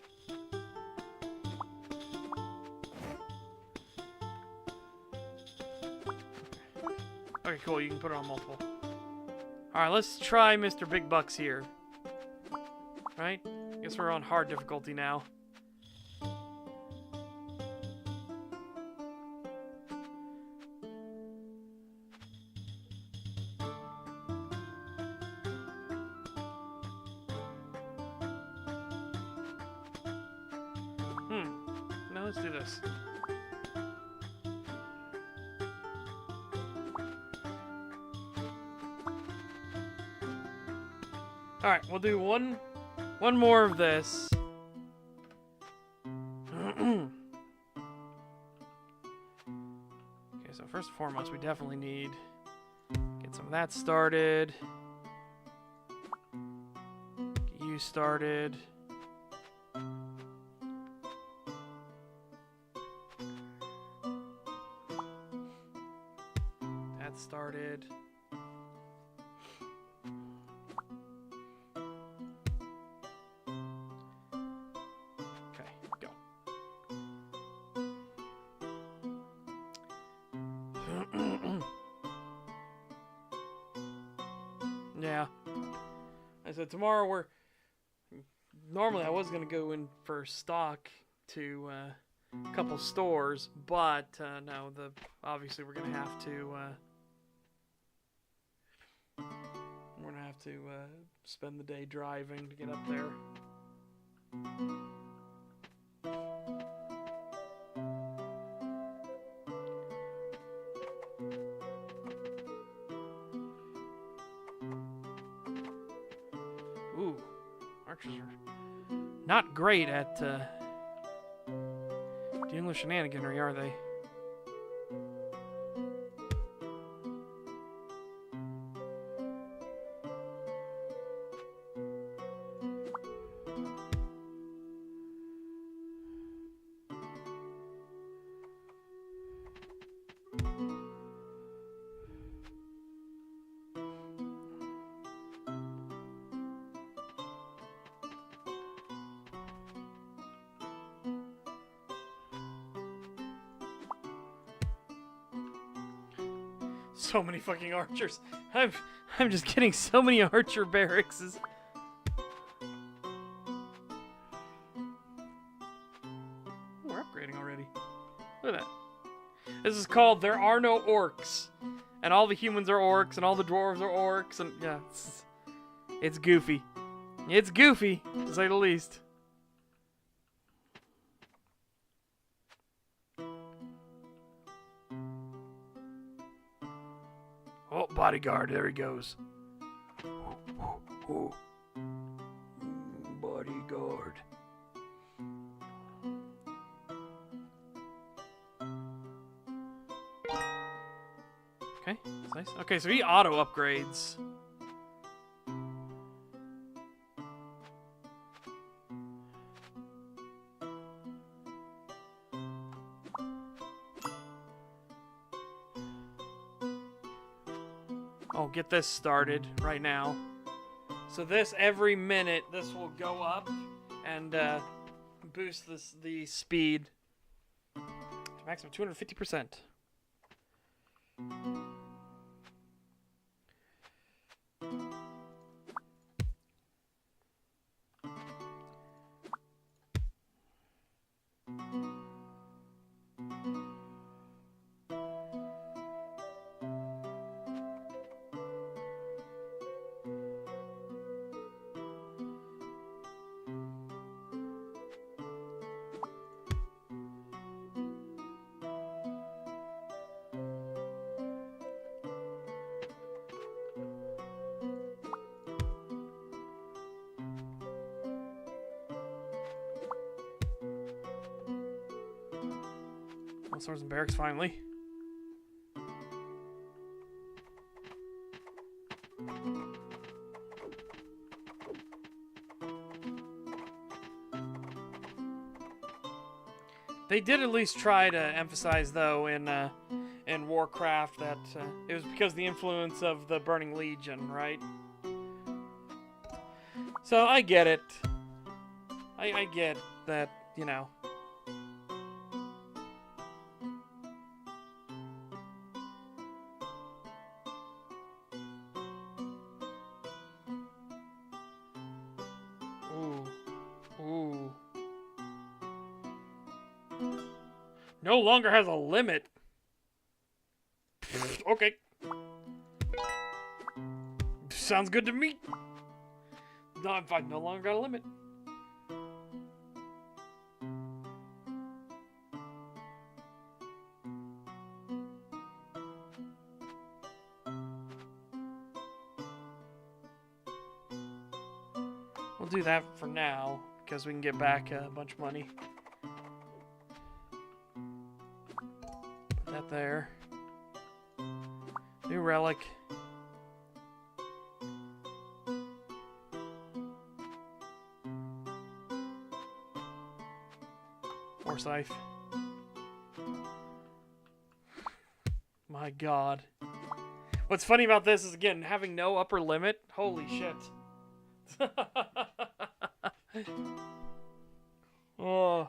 Okay, cool. You can put it on multiple. Alright, let's try Mr. Big Bucks here. Right? Guess we're on hard difficulty now. Now let's do this. Alright, we'll do one more of this. Okay, so first and foremost, we definitely need get some of that started. Get you started. That started. Yeah. I said tomorrow normally I was going to go in for stock to a couple stores, but no, obviously we're going to have to spend the day driving to get up there. Ooh, archers are not great at dealing with shenaniganry, are they? So many fucking archers. I'm just getting so many archer barracks. We're upgrading already. Look at that. This is called There Are No Orcs. And all the humans are orcs, and all the dwarves are orcs, and yeah, it's goofy. It's goofy, to say the least. Oh, bodyguard, there he goes. Oh. Bodyguard. Okay, that's nice. Okay, so he auto upgrades. Oh, get this started right now. So this, every minute, this will go up and boost the speed to a maximum 250%. Swords and barracks, finally. They did at least try to emphasize, though, in Warcraft that it was because of the influence of the Burning Legion, right? So I get it. I get that, you know. Ooh. No longer has a limit. Okay. Sounds good to me. No, I've no longer got a limit. We'll do that for now, because we can get back a bunch of money. Put that there. New relic. Forsyth. My God. What's funny about this is, again, having no upper limit. Holy shit. Oh.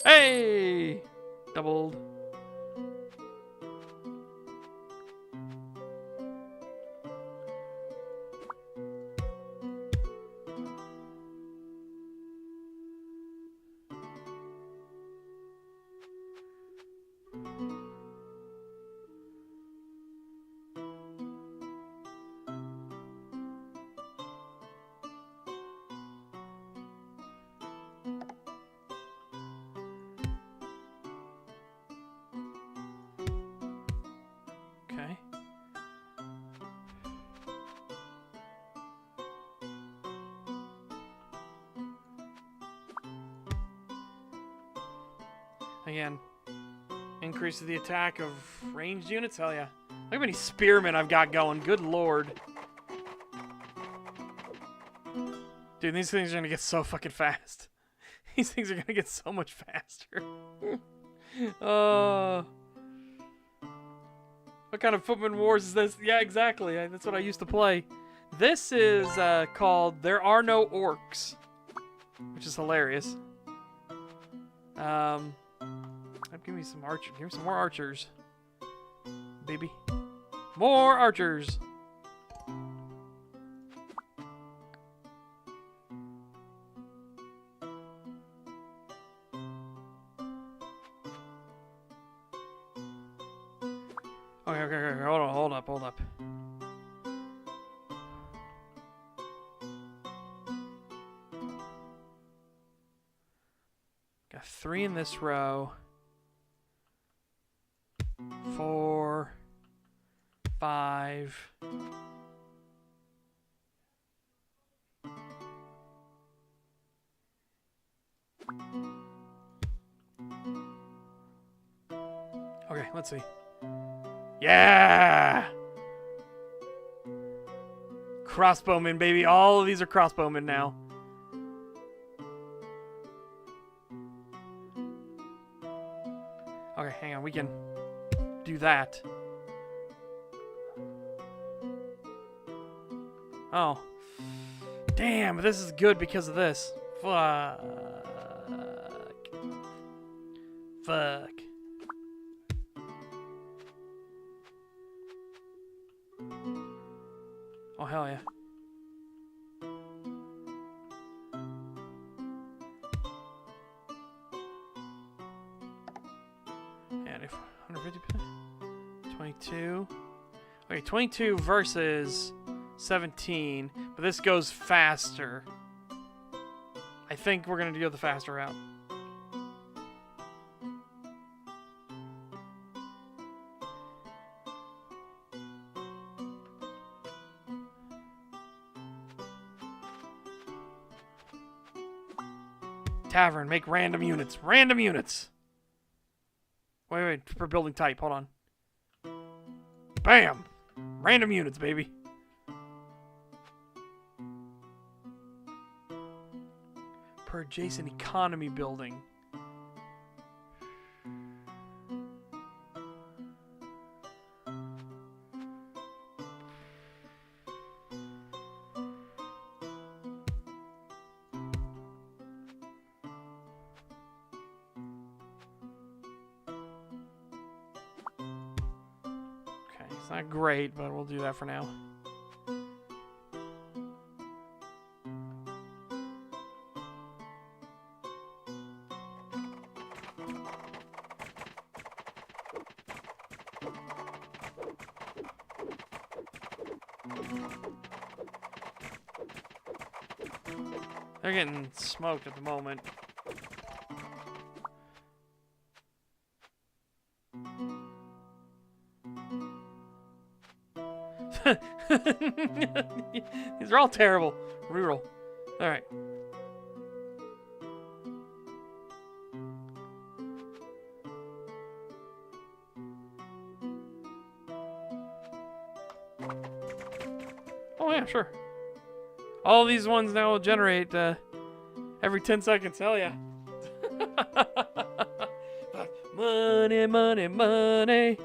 Hey! Doubled. Okay. Again, increases the attack of ranged units? Hell yeah. Look how many spearmen I've got going. Good lord. Dude, these things are gonna get so fucking fast. These things are gonna get so much faster. What kind of Footman Wars is this? Yeah, exactly. That's what I used to play. This is called There Are No Orcs, which is hilarious. Give me some archers. Give me some more archers, baby. More archers. Okay. Hold up. Got 3 in this row. 4, 5. Okay, let's see. Yeah! Crossbowmen, baby. All of these are crossbowmen now. Okay, hang on. We can do that. Oh. Damn, this is good because of this. Fuck. Oh, hell yeah. And if 150%, 22. Okay, 22 versus 17. But this goes faster. I think we're going to go the faster route. Tavern, make random units. Random units! Wait, for building type, hold on. Bam! Random units, baby. Per adjacent economy building. It's not great, but we'll do that for now. They're getting smoked at the moment. These are all terrible. Reroll. Alright. Oh yeah, sure. All these ones now will generate every 10 seconds. Hell yeah. Money, money, money.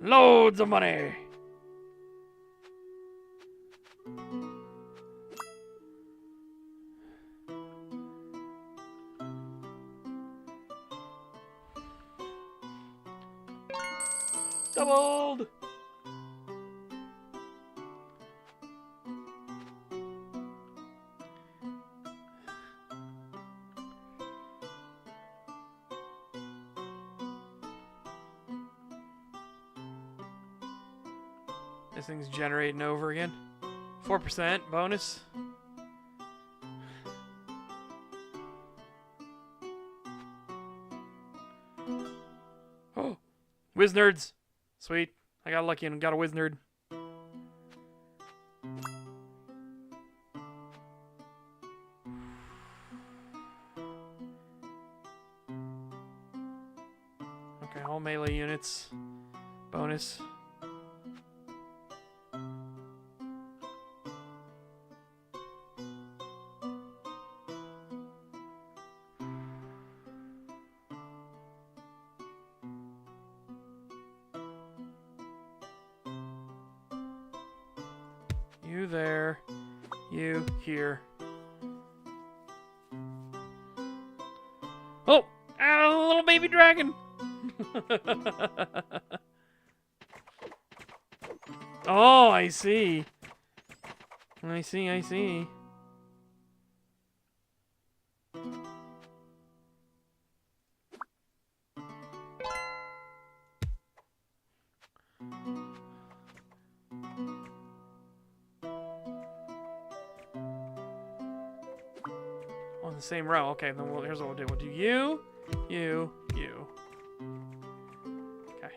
Loads of money. Doubled. This thing's generating over again. 4% bonus. Oh, whiz nerds. Sweet. I got lucky and got a whiz nerd. Okay, all melee units. Bonus. You there. You here. Oh! Ah, little baby dragon! Oh, I see. I see, I see. On the same row. Okay, then here's what we'll do. We'll do you, you, you. Okay.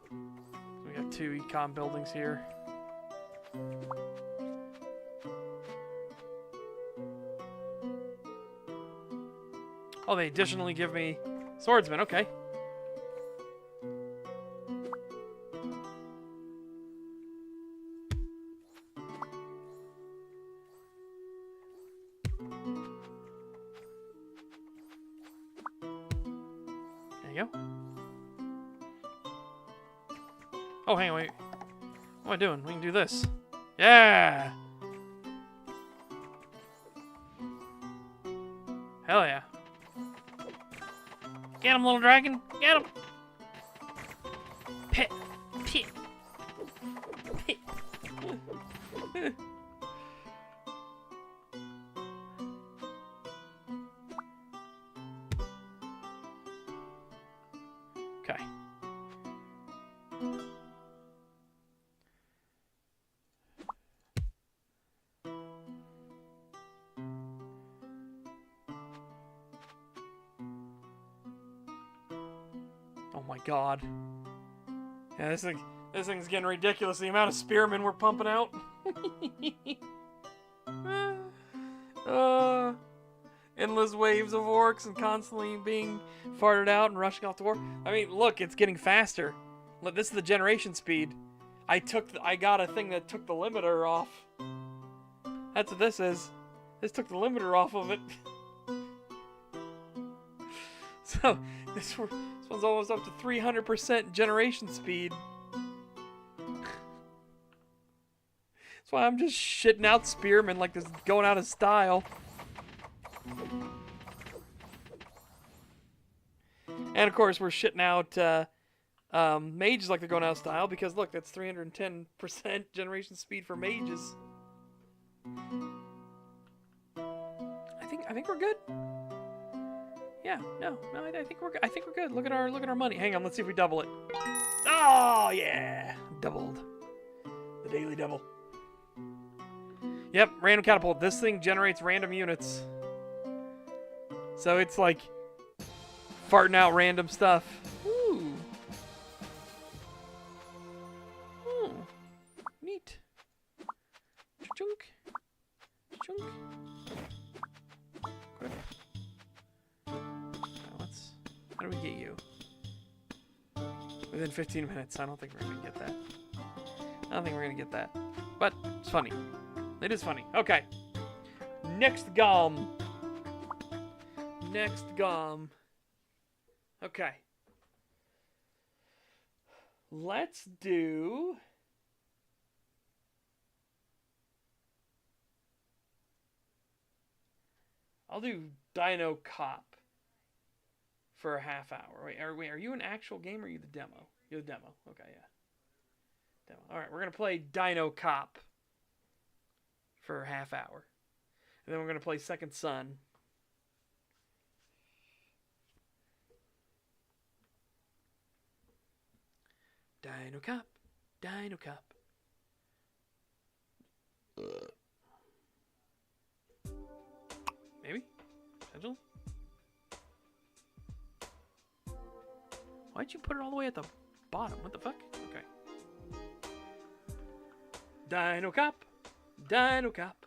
So we got 2 econ buildings here. Oh, they additionally give me swordsman. Okay. There you go. Oh, hang on, wait. What am I doing? We can do this. Yeah! Hell yeah. Get him, little dragon! Get him! Pit! Pit! Pit! Okay. Oh my god. Yeah, this thing's getting ridiculous. The amount of spearmen we're pumping out. Endless waves of orcs and constantly being farted out and rushing off to war. I mean, look, it's getting faster. Look, this is the generation speed. I got a thing that took the limiter off. That's what this is. This took the limiter off of it. So, this one's almost up to 300% generation speed. That's why I'm just shitting out spearmen like this is going out of style. And of course, we're shitting out mages like they're going out of style because look, that's 310% generation speed for mages. I think we're good. Yeah, no, I think we're good. Look at our money. Hang on, let's see if we double it. Oh yeah, doubled. The daily double. Yep, random catapult. This thing generates random units. So it's like farting out random stuff. Ooh. Oh, neat. Chunk. Chunk. Quick. How do we get you? Within 15 minutes. I don't think we're going to get that. I don't think we're going to get that. But it's funny. It is funny. Okay. Next gum. Next gum. Okay. Let's do... I'll do Dino Cop for a half hour. Wait, are you an actual game or are you the demo? You're the demo. Okay, yeah. Demo. All right, we're going to play Dino Cop for a half hour. And then we're going to play Second Son. Dino Cop. Dino Cop. Maybe? Potentially? Why'd you put it all the way at the bottom? What the fuck? Okay. Dino Cop. Dino Cop.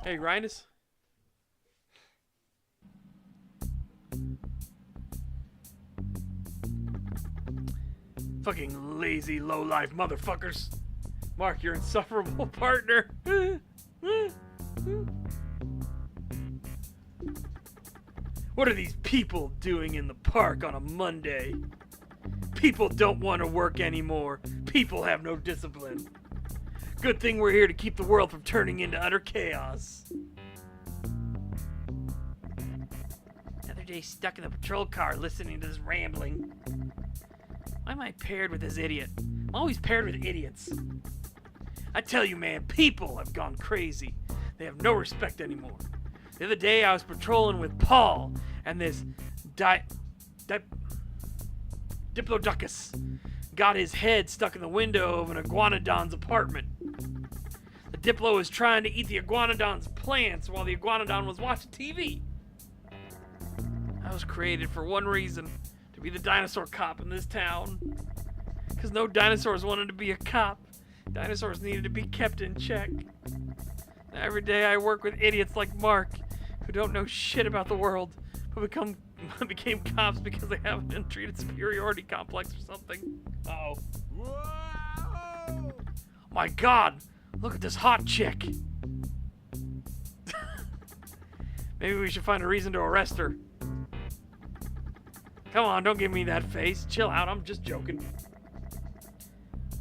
Hey, Grindus. Fucking lazy, low-life motherfuckers. Mark, your insufferable partner. What are these people doing in the park on a Monday? People don't want to work anymore. People have no discipline. Good thing we're here to keep the world from turning into utter chaos. Another day stuck in the patrol car listening to this rambling. Why am I paired with this idiot? I'm always paired with idiots. I tell you, man, people have gone crazy. They have no respect anymore. The other day I was patrolling with Paul and this Diplodocus got his head stuck in the window of an iguanodon's apartment. The Diplo was trying to eat the iguanodon's plants while the iguanodon was watching TV. I was created for one reason, to be the dinosaur cop in this town. Because no dinosaurs wanted to be a cop. Dinosaurs needed to be kept in check. Now, every day I work with idiots like Mark, who don't know shit about the world, who became cops because they have an untreated superiority complex or something. Uh-oh. Whoa! My God! Look at this hot chick! Maybe we should find a reason to arrest her. Come on, don't give me that face. Chill out, I'm just joking.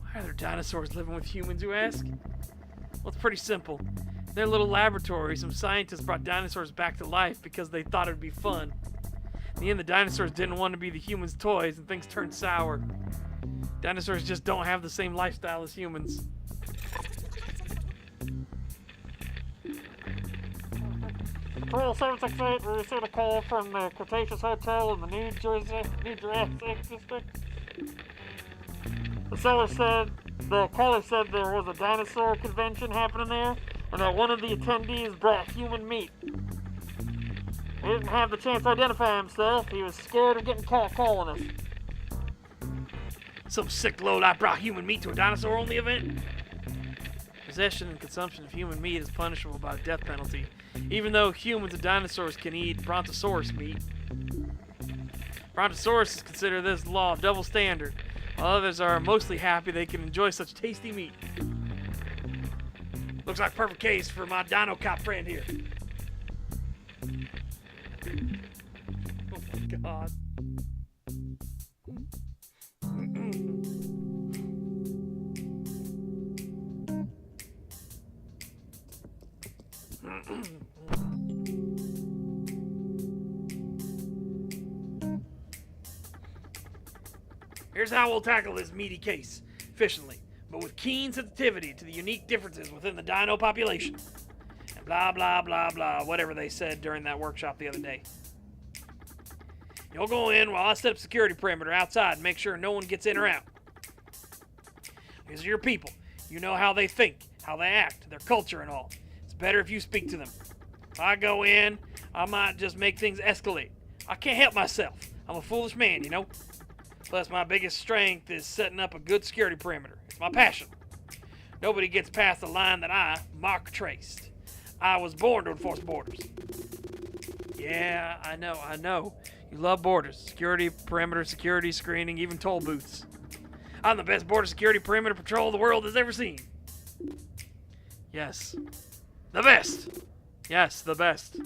Why are there dinosaurs living with humans, you ask? Well, it's pretty simple. In their little laboratory, some scientists brought dinosaurs back to life because they thought it'd be fun. In the end, the dinosaurs didn't want to be the humans' toys, and things turned sour. Dinosaurs just don't have the same lifestyle as humans. Patrol 768, we received a call from the Cretaceous Hotel in the New Jurassic District. The caller said there was a dinosaur convention happening there, and that one of the attendees brought human meat. He didn't have the chance to identify himself. He was scared of getting caught calling us. Some sick lowlife brought human meat to a dinosaur-only event? Possession and consumption of human meat is punishable by the death penalty, even though humans and dinosaurs can eat brontosaurus meat. Brontosaurus consider this law of double standard, while others are mostly happy they can enjoy such tasty meat. Looks like a perfect case for my dino cop friend here. Oh my god. Here's how we'll tackle this meaty case, efficiently, but with keen sensitivity to the unique differences within the dino population. And blah, blah, blah, blah, whatever they said during that workshop the other day. You'll go in while I set up security perimeter outside and make sure no one gets in or out. These are your people. You know how they think, how they act, their culture and all. It's better if you speak to them. If I go in, I might just make things escalate. I can't help myself. I'm a foolish man, you know? Plus, my biggest strength is setting up a good security perimeter. It's my passion. Nobody gets past the line that I, Mark, traced. I was born to enforce borders. Yeah, I know. You love borders. Security, perimeter, security, screening, even toll booths. I'm the best border security perimeter patrol the world has ever seen. Yes. The best. Yes, the best.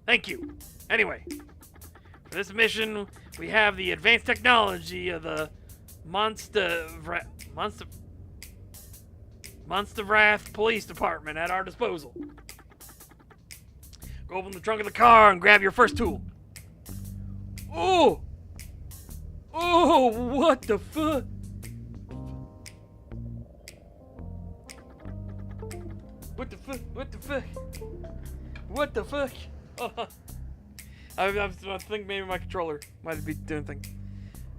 Thank you. Anyway, for this mission, we have the advanced technology of the Monster Wrath Police Department at our disposal. Go open the trunk of the car and grab your first tool. Oh! Oh, what the fuck? What the fuck? What the fuck? What the fuck? Oh. I think maybe my controller might be doing things.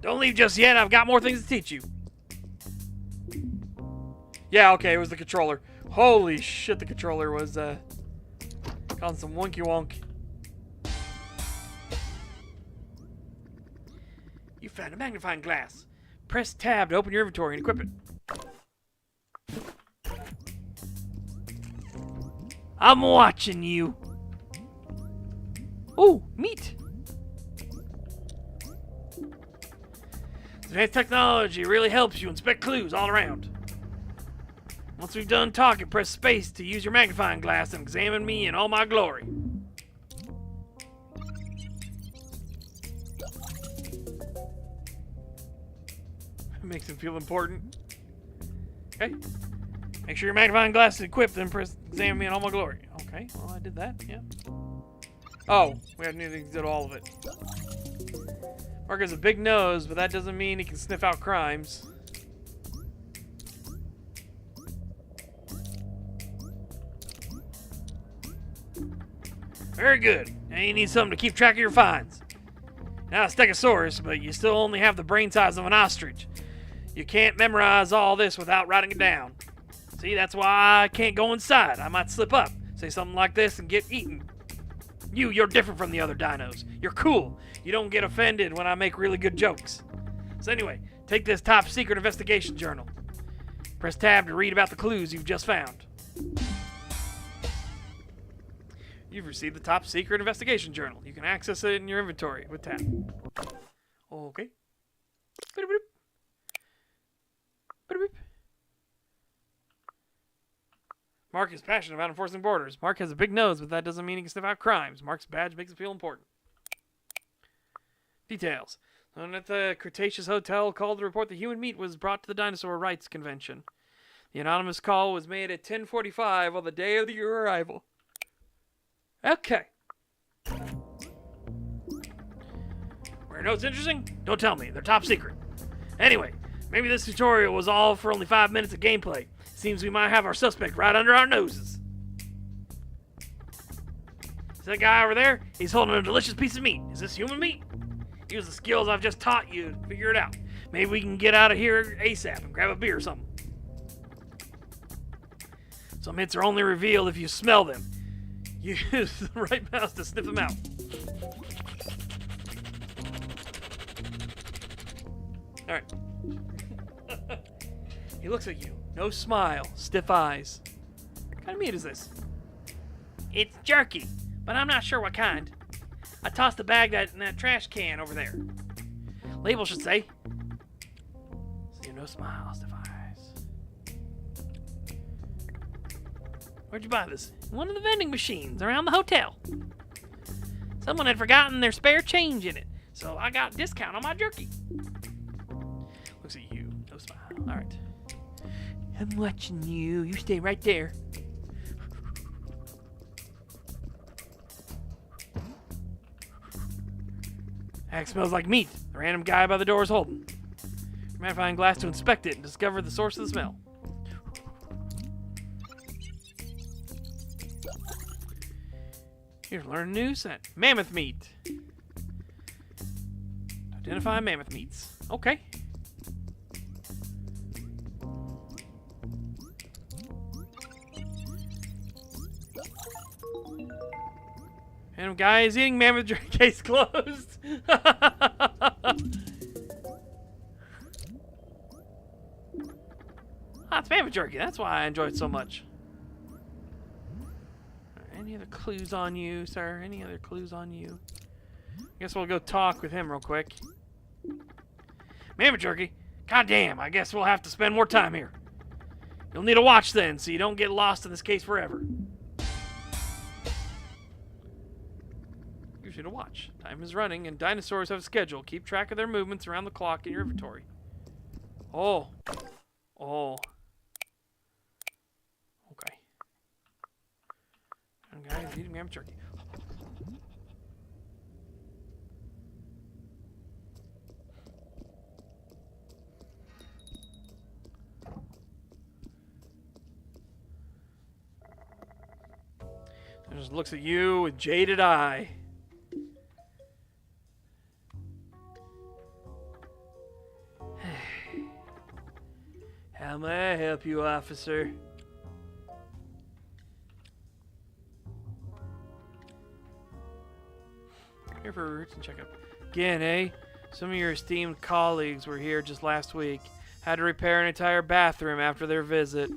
Don't leave just yet. I've got more things to teach you. Yeah, okay, it was the controller. Holy shit, the controller was causing some wonky wonk. You found a magnifying glass. Press tab to open your inventory and equip it. I'm watching you. Ooh, meat. Advanced technology really helps you inspect clues all around. Once we've done talking, press space to use your magnifying glass and examine me in all my glory. Makes him feel important. Okay. Make sure your magnifying glass is equipped, then press examine me in all my glory. Okay, well, I did that, yeah. Oh, we had to do all of it. Mark has a big nose, but that doesn't mean he can sniff out crimes. Very good. Now you need something to keep track of your finds. Now a Stegosaurus, but you still only have the brain size of an ostrich. You can't memorize all this without writing it down. See, that's why I can't go inside. I might slip up, say something like this, and get eaten. You're different from the other dinos. You're cool. You don't get offended when I make really good jokes. So anyway, take this top secret investigation journal. Press tab to read about the clues you've just found. You've received the top secret investigation journal. You can access it in your inventory with tab. Okay. Mark is passionate about enforcing borders. Mark has a big nose, but that doesn't mean he can sniff out crimes. Mark's badge makes him feel important. Details. Someone at the Cretaceous Hotel called to report that human meat was brought to the Dinosaur Rights Convention. The anonymous call was made at 10:45 on the day of your arrival. Okay. Were notes interesting? Don't tell me. They're top secret. Anyway, maybe this tutorial was all for only 5 minutes of gameplay. Seems we might have our suspect right under our noses. See that guy over there? He's holding a delicious piece of meat. Is this human meat? Use the skills I've just taught you to figure it out. Maybe we can get out of here ASAP and grab a beer or something. Some hits are only revealed if you smell them. Use the right mouse to sniff him out. Alright. He looks at you. No smile. Stiff eyes. What kind of meat is this? It's jerky, but I'm not sure what kind. I tossed the bag in that trash can over there. Label should say. See, no smile. Stiff eyes. Where'd you buy this? One of the vending machines around the hotel. Someone had forgotten their spare change in it, so I got a discount on my jerky. Looks at you. No smile. All right. I'm watching you. You stay right there. That smells like meat. The random guy by the door is holding. Magnifying glass to inspect it and discover the source of the smell. Here, learn a new scent. Mammoth meat. Identify mammoth meats. Okay. And guy is eating mammoth jerky. Case closed. It's mammoth jerky. That's why I enjoy it so much. Any other clues on you, sir? Any other clues on you? I guess we'll go talk with him real quick. Mammoth jerky? God damn, I guess we'll have to spend more time here. You'll need a watch then, so you don't get lost in this case forever. You should have watch. Time is running, and dinosaurs have a schedule. Keep track of their movements around the clock in your inventory. Oh. Oh. Okay. And guys eating mammoth jerky. And just looks at you with jaded eye. How may I help you, officer? Here for a routine checkup. Again, eh? Some of your esteemed colleagues were here just last week. Had to repair an entire bathroom after their visit.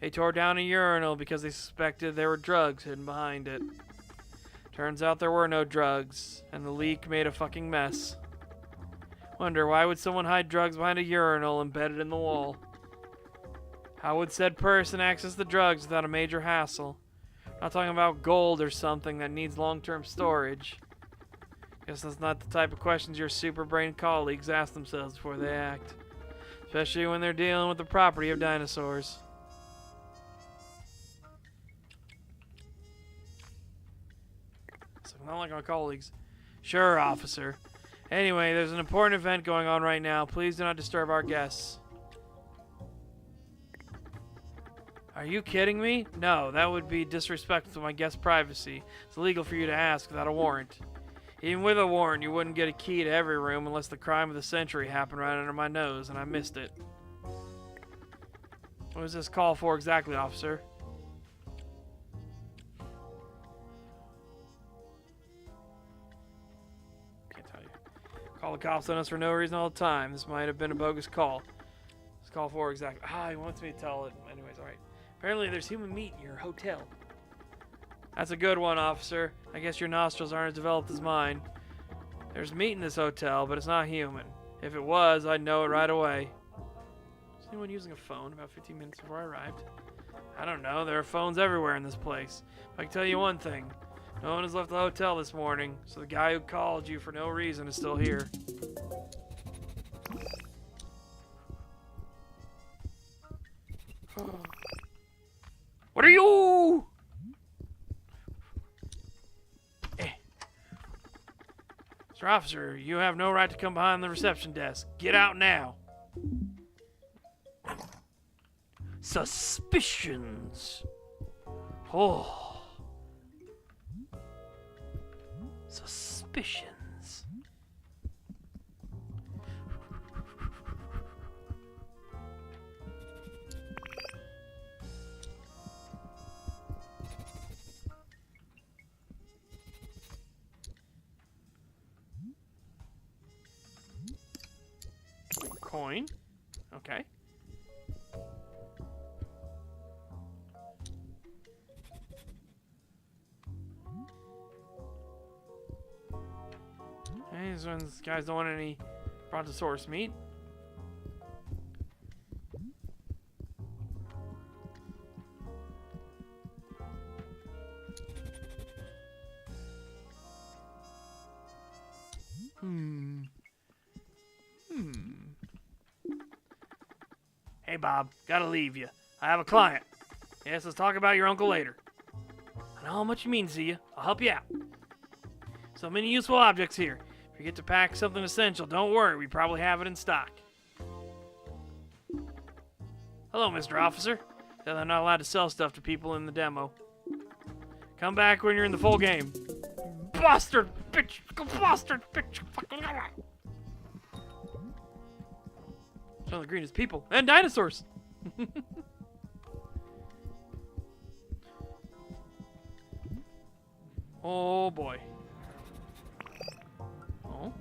They tore down a urinal because they suspected there were drugs hidden behind it. Turns out there were no drugs, and the leak made a fucking mess. Wonder, why would someone hide drugs behind a urinal embedded in the wall? How would said person access the drugs without a major hassle? Not talking about gold or something that needs long-term storage. Guess that's not the type of questions your super-brain colleagues ask themselves before they act. Especially when they're dealing with the property of dinosaurs. So not like my colleagues. Sure, officer. Anyway, there's an important event going on right now. Please do not disturb our guests. Are you kidding me? No, that would be disrespectful to my guest's privacy. It's illegal for you to ask without a warrant. Even with a warrant, you wouldn't get a key to every room unless the crime of the century happened right under my nose and I missed it. What was this call for exactly, officer? Can't tell you. Call the cops on us for no reason all the time. This might have been a bogus call. What's call for exactly? He wants me to tell it. Anyways, alright. Apparently there's human meat in your hotel. That's a good one, officer. I guess your nostrils aren't as developed as mine. There's meat in this hotel, but it's not human. If it was, I'd know it right away. Was anyone using a phone about 15 minutes before I arrived? I don't know. There are phones everywhere in this place. I can tell you one thing. No one has left the hotel this morning, so the guy who called you for no reason is still here. What are you? Mr. Officer, you have no right to come behind the reception desk. Get out now. Suspicions. Oh. Suspicions. Coin. Okay. Okay, these guys don't want any brontosaurus meat. Hey, Bob, gotta leave you. I have a client. Yes, let's talk about your uncle later. I know how much you mean to you. I'll help you out. So many useful objects here. If you get to pack something essential, don't worry, we probably have it in stock. Hello, Mr. Officer. They're not allowed to sell stuff to people in the demo. Come back when you're in the full game. Bastard bitch! Bastard bitch! Fucking Some of the green is people and dinosaurs. Oh boy. Oh.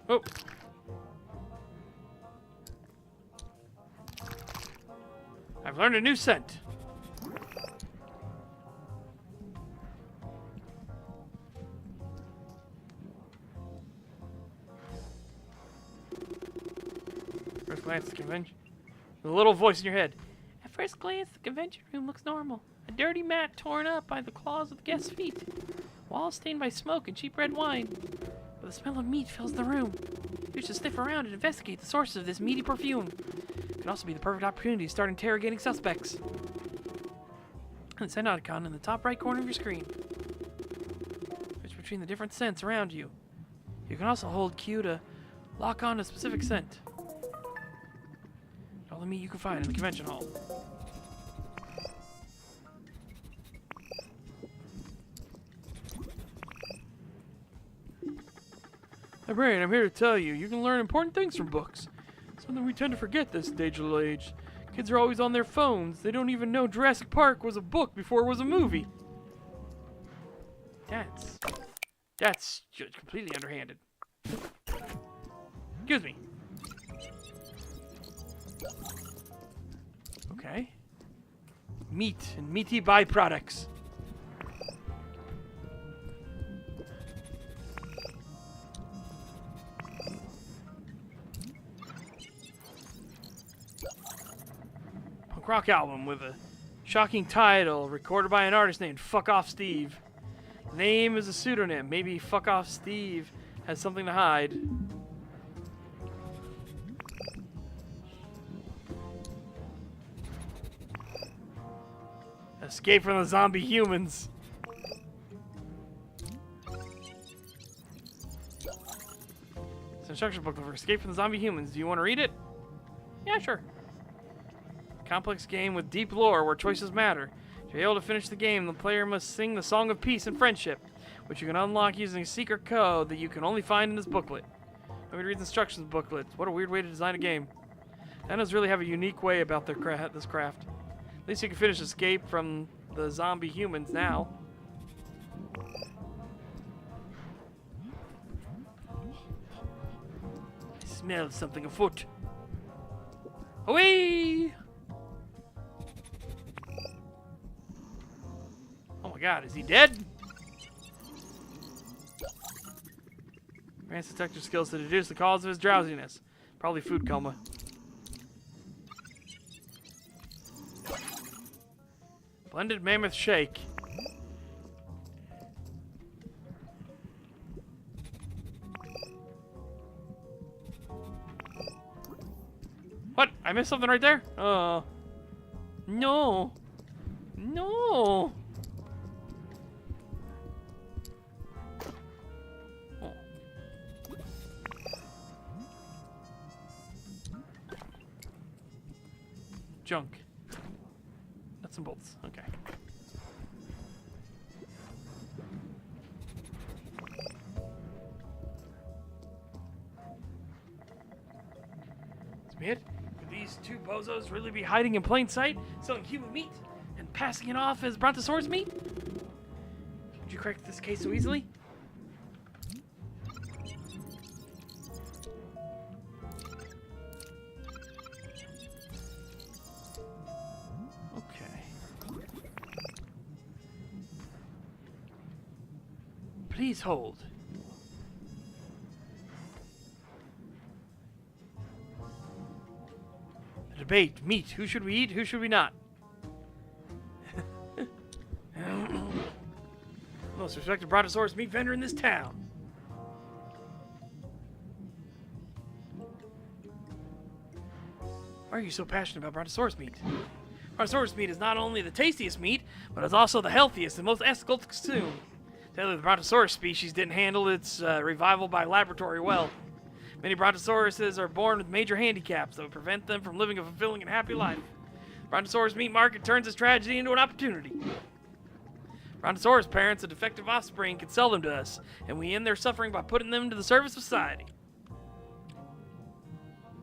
Oh. I've learned a new scent. First glance at the convention. The little voice in your head. At first glance, the convention room looks normal. A dirty mat torn up by the claws of the guests' feet. Walls stained by smoke and cheap red wine. But the smell of meat fills the room. You should sniff around and investigate the sources of this meaty perfume. It could also be the perfect opportunity to start interrogating suspects. And the scent icon in the top right corner of your screen. Switch between the different scents around you. You can also hold Q to lock on a specific scent. All the meat you can find in the convention hall. Librarian, I'm here to tell you, you can learn important things from books. Something we tend to forget this digital age. Kids are always on their phones. They don't even know Jurassic Park was a book before it was a movie. That's just completely underhanded. Excuse me. Okay. Meat and meaty byproducts. Punk rock album with a shocking title recorded by an artist named Fuck Off Steve. The name is a pseudonym. Maybe Fuck Off Steve has something to hide. Escape from the zombie humans. It's an instruction booklet for Escape from the Zombie Humans. Do you want to read it? Yeah, sure. Complex game with deep lore where choices matter. To be able to finish the game, the player must sing the Song of Peace and Friendship, which you can unlock using a secret code that you can only find in this booklet. Nobody reads instructions booklets. What a weird way to design a game. Dinos really have a unique way about their this craft. At least you can finish Escape from the zombie humans now. I smell something afoot. Away! Oh my god, is he dead? Advanced detective skills to deduce the cause of his drowsiness. Probably food coma. Blended mammoth shake. What? I missed something right there? No. No. Oh. Junk. Nuts and bolts. Okay. That's me it? Could these two bozos really be hiding in plain sight, selling human meat, and passing it off as brontosaurus meat? you crack this case so easily? Okay. Please hold. The debate. Meat. Who should we eat? Who should we not? Most respected Brontosaurus meat vendor in this town. Why are you so passionate about Brontosaurus meat? Brontosaurus meat is not only the tastiest meat, but it's also the healthiest and most ethical to consume. Sadly, the Brontosaurus species didn't handle its revival by laboratory well. Many Brontosauruses are born with major handicaps that would prevent them from living a fulfilling and happy life. The Brontosaurus meat market turns this tragedy into an opportunity. Brontosaurus parents of defective offspring can sell them to us, and we end their suffering by putting them to the service of society.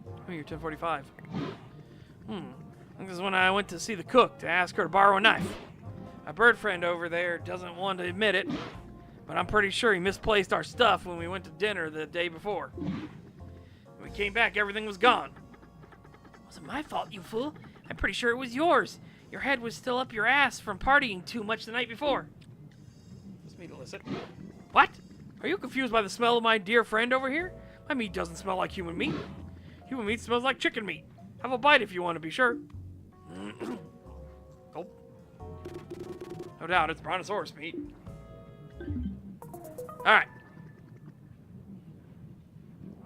Oh, you're 1045. This is when I went to see the cook to ask her to borrow a knife. My bird friend over there doesn't want to admit it, but I'm pretty sure he misplaced our stuff when we went to dinner the day before. When we came back, everything was gone. It wasn't my fault, you fool. I'm pretty sure it was yours. Your head was still up your ass from partying too much the night before. That's me to listen. What? Are you confused by the smell of my dear friend over here? My meat doesn't smell like human meat. Human meat smells like chicken meat. Have a bite if you want to be sure. Gulp. No doubt it's Brontosaurus meat. Alright.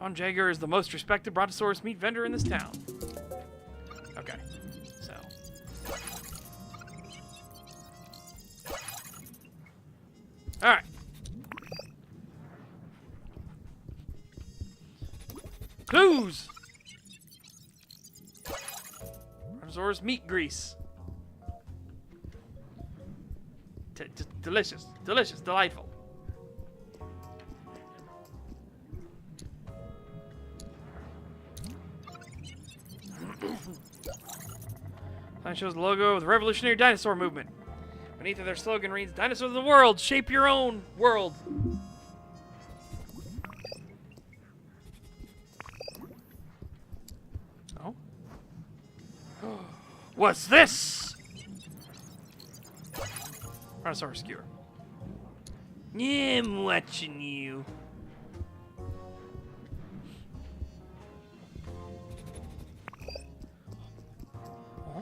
Ron Jaeger is the most respected Brontosaurus meat vendor in this town. Okay. So. Alright. Clues! Brontosaurus meat grease. Delicious. Delicious. Delightful. Sign shows the logo of the revolutionary dinosaur movement. Beneath it, their slogan reads, "Dinosaurs of the world, shape your own world." Oh? What's this? Brontosaurus skewer. Yeah, I'm watching you. Huh?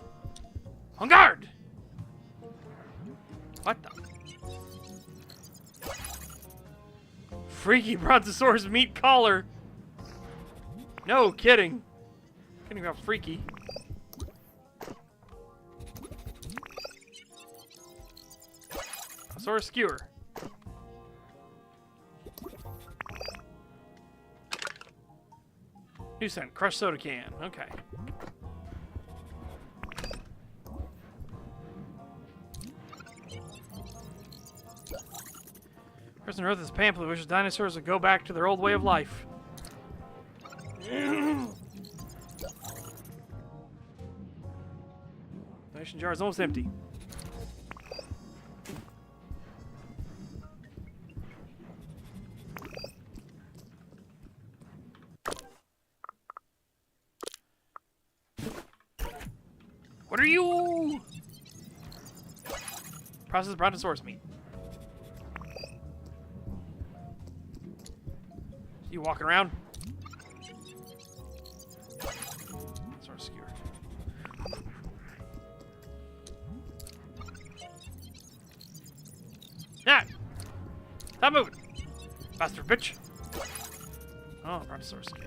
On guard! What the? Freaky Brontosaurus meat collar. No kidding. Kidding about freaky. Brontosaurus skewer. New scent, crushed soda can. Okay. Person who wrote this pamphlet wishes dinosaurs would go back to their old way of life. Donation jar is almost empty. What are you? Processed Brontosaurus meat. You walking around? Sort of skewer. Yeah! Stop moving! Bastard bitch! Oh, Brontosaurus skewer.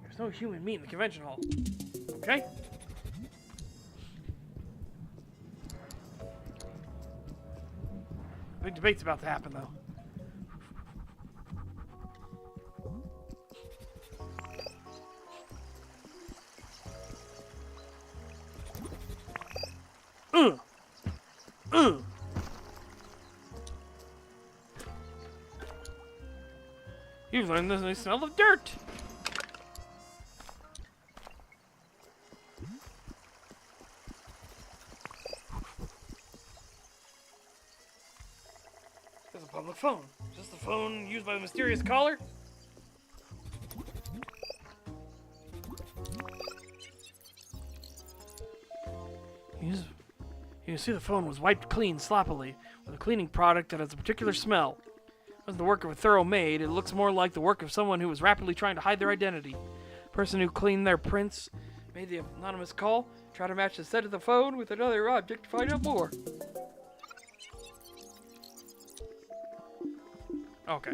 There's no human meat in the convention hall. Okay? Big debate's about to happen, though. You've learned the smell of dirt. the phone. Is this the phone used by the mysterious caller? You can see the phone was wiped clean sloppily with a cleaning product that has a particular smell. It wasn't the work of a thorough maid. It looks more like the work of someone who was rapidly trying to hide their identity. The person who cleaned their prints made the anonymous call, tried to match the set of the phone with another object to find out more. Okay.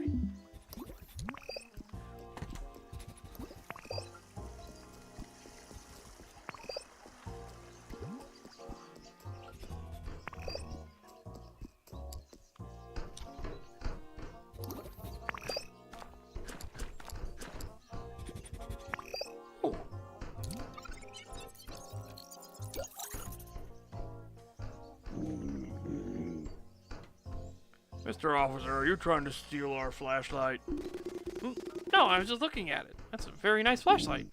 Mr. Officer, are you trying to steal our flashlight? No, I was just looking at it. That's a very nice flashlight.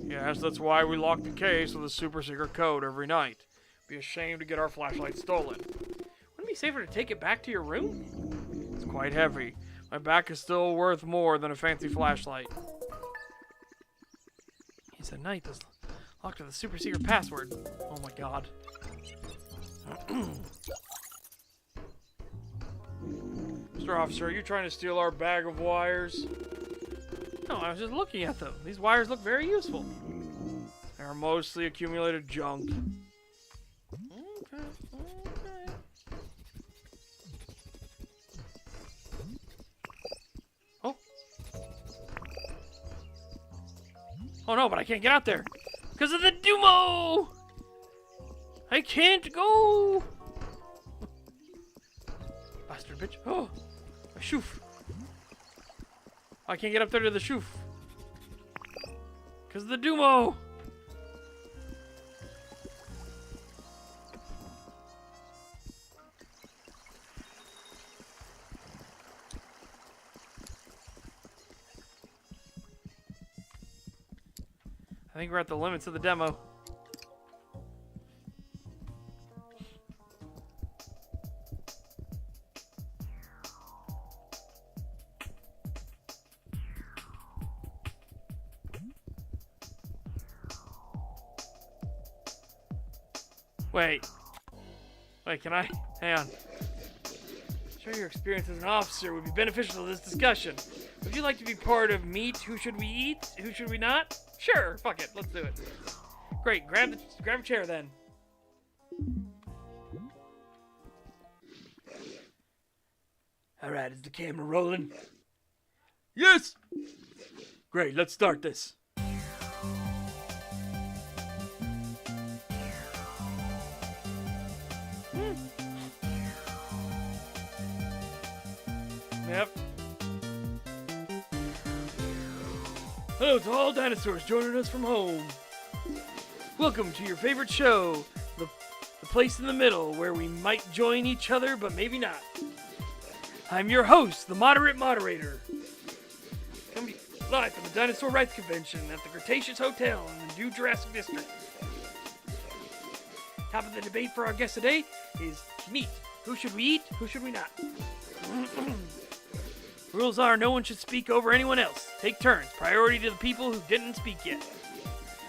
Yes, that's why we lock the case with a super secret code every night. Be ashamed to get our flashlight stolen. Wouldn't it be safer to take it back to your room? It's quite heavy. My back is still worth more than a fancy flashlight. He said night is locked with a super secret password. Oh my god. Mr. Officer, are you trying to steal our bag of wires? No, I was just looking at them. These wires look very useful. They are mostly accumulated junk. Okay. Oh. Oh no, but I can't get out there. Because of the Dumo! I can't go! Bastard bitch. Oh! A shoof. I can't get up there to the shoof. Because of the Dumo! I think we're at the limits of the demo. Wait, can I? Hang on. Sure, your experience as an officer would be beneficial to this discussion. Would you like to be part of Meet Who Should We Eat? Who Should We Not? Sure, fuck it, let's do it. Great, grab a chair then. Alright, is the camera rolling? Yes! Great, let's start this. Yep. Hello to all dinosaurs joining us from home. Welcome to your favorite show, the place in the middle where we might join each other, but maybe not. I'm your host, the moderate moderator. Coming live from the Dinosaur Rights Convention at the Cretaceous Hotel in the New Jurassic District. Top of the debate for our guest today is meat. Who should we eat? Who should we not? Rules are no one should speak over anyone else. Take turns. Priority to the people who didn't speak yet.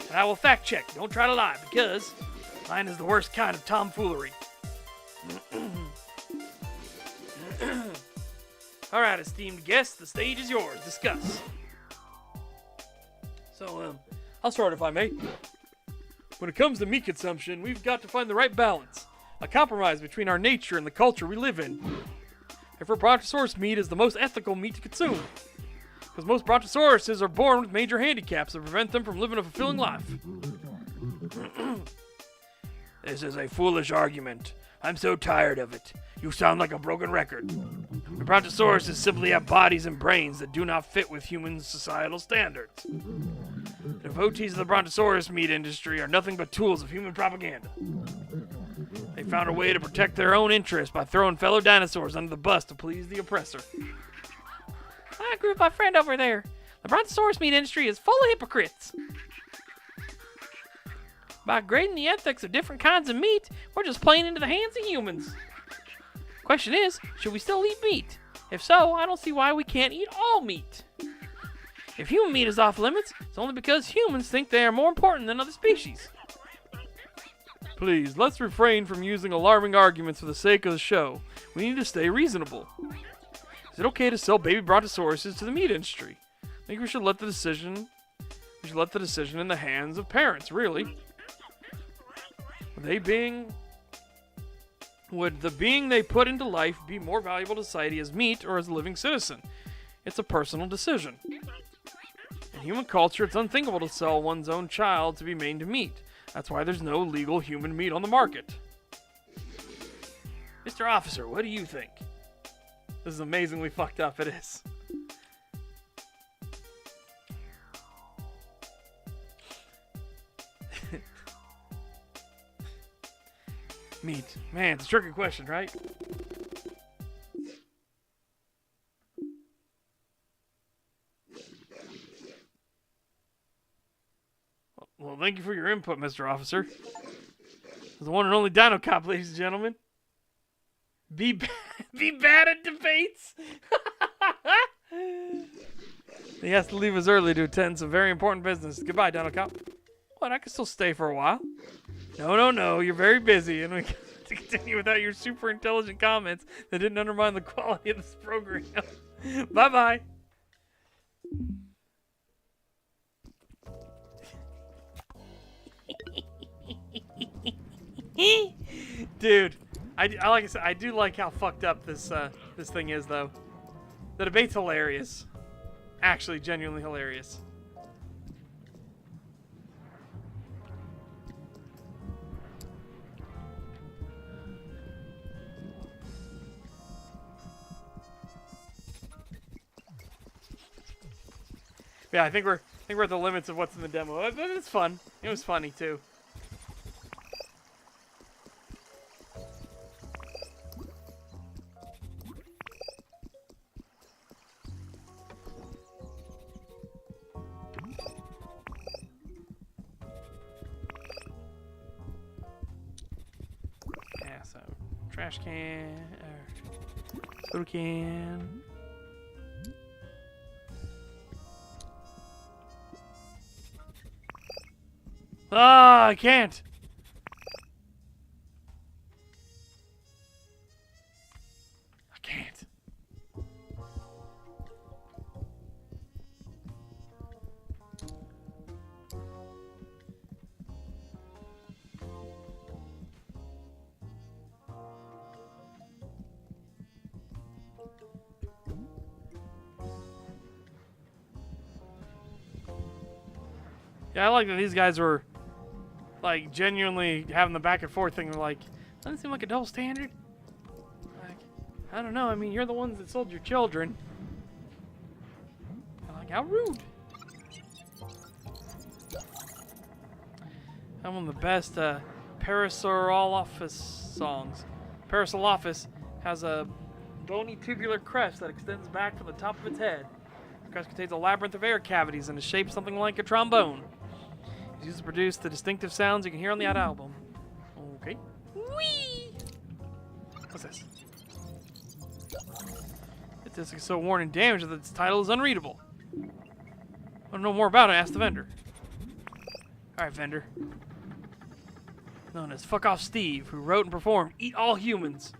And I will fact check. Don't try to lie, because lying is the worst kind of tomfoolery. Alright, esteemed guests, the stage is yours. Discuss. So, I'll start if I may. When it comes to meat consumption, we've got to find the right balance. A compromise between our nature and the culture we live in. Therefore, Brontosaurus meat is the most ethical meat to consume. Because most Brontosauruses are born with major handicaps that prevent them from living a fulfilling life. This is a foolish argument. I'm so tired of it. You sound like a broken record. The Brontosauruses simply have bodies and brains that do not fit with human societal standards. The devotees of the Brontosaurus meat industry are nothing but tools of human propaganda. They found a way to protect their own interests by throwing fellow dinosaurs under the bus to please the oppressor. I agree with my friend over there. The Brontosaurus meat industry is full of hypocrites. By grading the ethics of different kinds of meat, we're just playing into the hands of humans. Question is, should we still eat meat? If so, I don't see why we can't eat all meat. If human meat is off limits, it's only because humans think they are more important than other species. Please, let's refrain from using alarming arguments for the sake of the show. We need to stay reasonable. Is it okay to sell baby brontosauruses to the meat industry? I think we should let the decision in the hands of parents, really. Would the being they put into life be more valuable to society as meat or as a living citizen? It's a personal decision. In human culture, it's unthinkable to sell one's own child to be made into meat. That's why there's no legal human meat on the market. Mr. Officer, what do you think? This is amazingly fucked up, it is. Meat. Man, it's a tricky question, right? Well, thank you for your input, Mr. Officer. The one and only Dino Cop, ladies and gentlemen. Be bad at debates. He has to leave us early to attend some very important business. Goodbye, Dino Cop. What? I can still stay for a while. No. You're very busy, and we have to continue without your super intelligent comments that didn't undermine the quality of this program. Bye-bye. Dude, I like I said, I do like how fucked up this thing is, though. The debate's hilarious. Actually, genuinely hilarious. Yeah, I think we're at the limits of what's in the demo. But it's fun. It was funny too. Yeah, so trash can, soda can. Ah, I can't. I can't. Yeah, I like that these guys were like genuinely having the back and forth thing. They're like, doesn't seem like a double standard. Like, I don't know. I mean, you're the ones that sold your children. I'm like, how rude. I'm one of the best Parasaurolophus songs. Parasaurolophus has a bony tubular crest that extends back from the top of its head. The crest contains a labyrinth of air cavities and is shaped something like a trombone. It's used to produce the distinctive sounds you can hear on the album. Okay. Whee! What's this? This disc is so worn and damaged that its title is unreadable. Want to know more about it? Ask the vendor. Alright, vendor. Known as Fuck Off Steve, who wrote and performed Eat All Humans.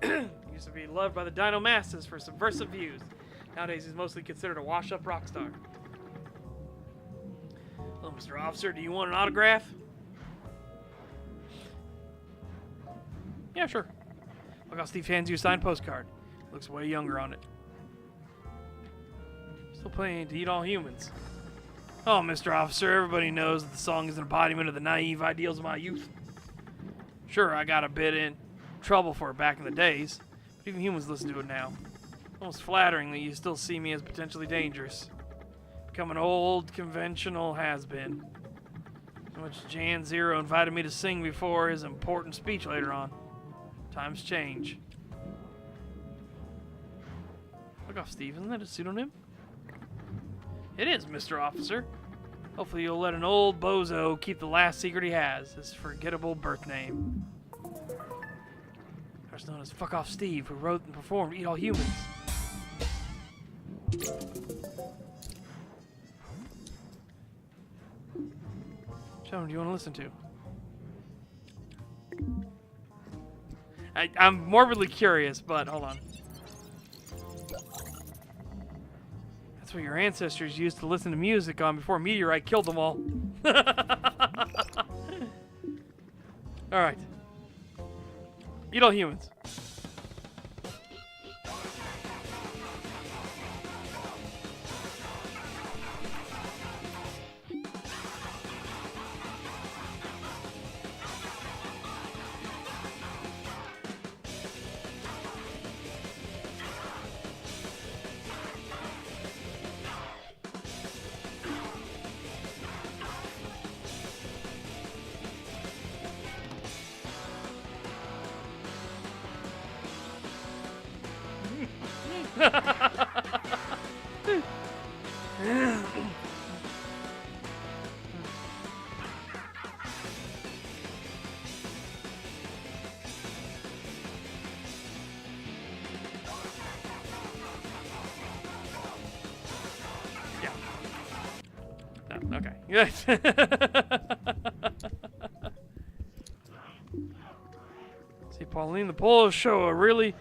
He used to be loved by the Dino masses for subversive views. Nowadays, he's mostly considered a washed-up rock star. Hello, Mr. Officer. Do you want an autograph? Yeah, sure. Look how Steve hands you a signed postcard. Looks way younger on it. Still planning to eat all humans. Oh, Mr. Officer, everybody knows that the song is an embodiment of the naive ideals of my youth. Sure, I got a bit in trouble for it back in the days, but even humans listen to it now. Almost flattering that you still see me as potentially dangerous. Become an old, conventional has-been. Which Jan Zero invited me to sing before his important speech later on. Times change. Look off, Steve. Isn't that a pseudonym? It is, Mr. Officer. Hopefully you'll let an old bozo keep the last secret he has, his forgettable birth name. First known as Fuck Off Steve, who wrote and performed Eat All Humans. Which one do you want to listen to? I'm morbidly curious, but hold on. That's what your ancestors used to listen to music on before a meteorite killed them all. Alright. Eat all humans. No, okay. See, Pauline, the polls show a really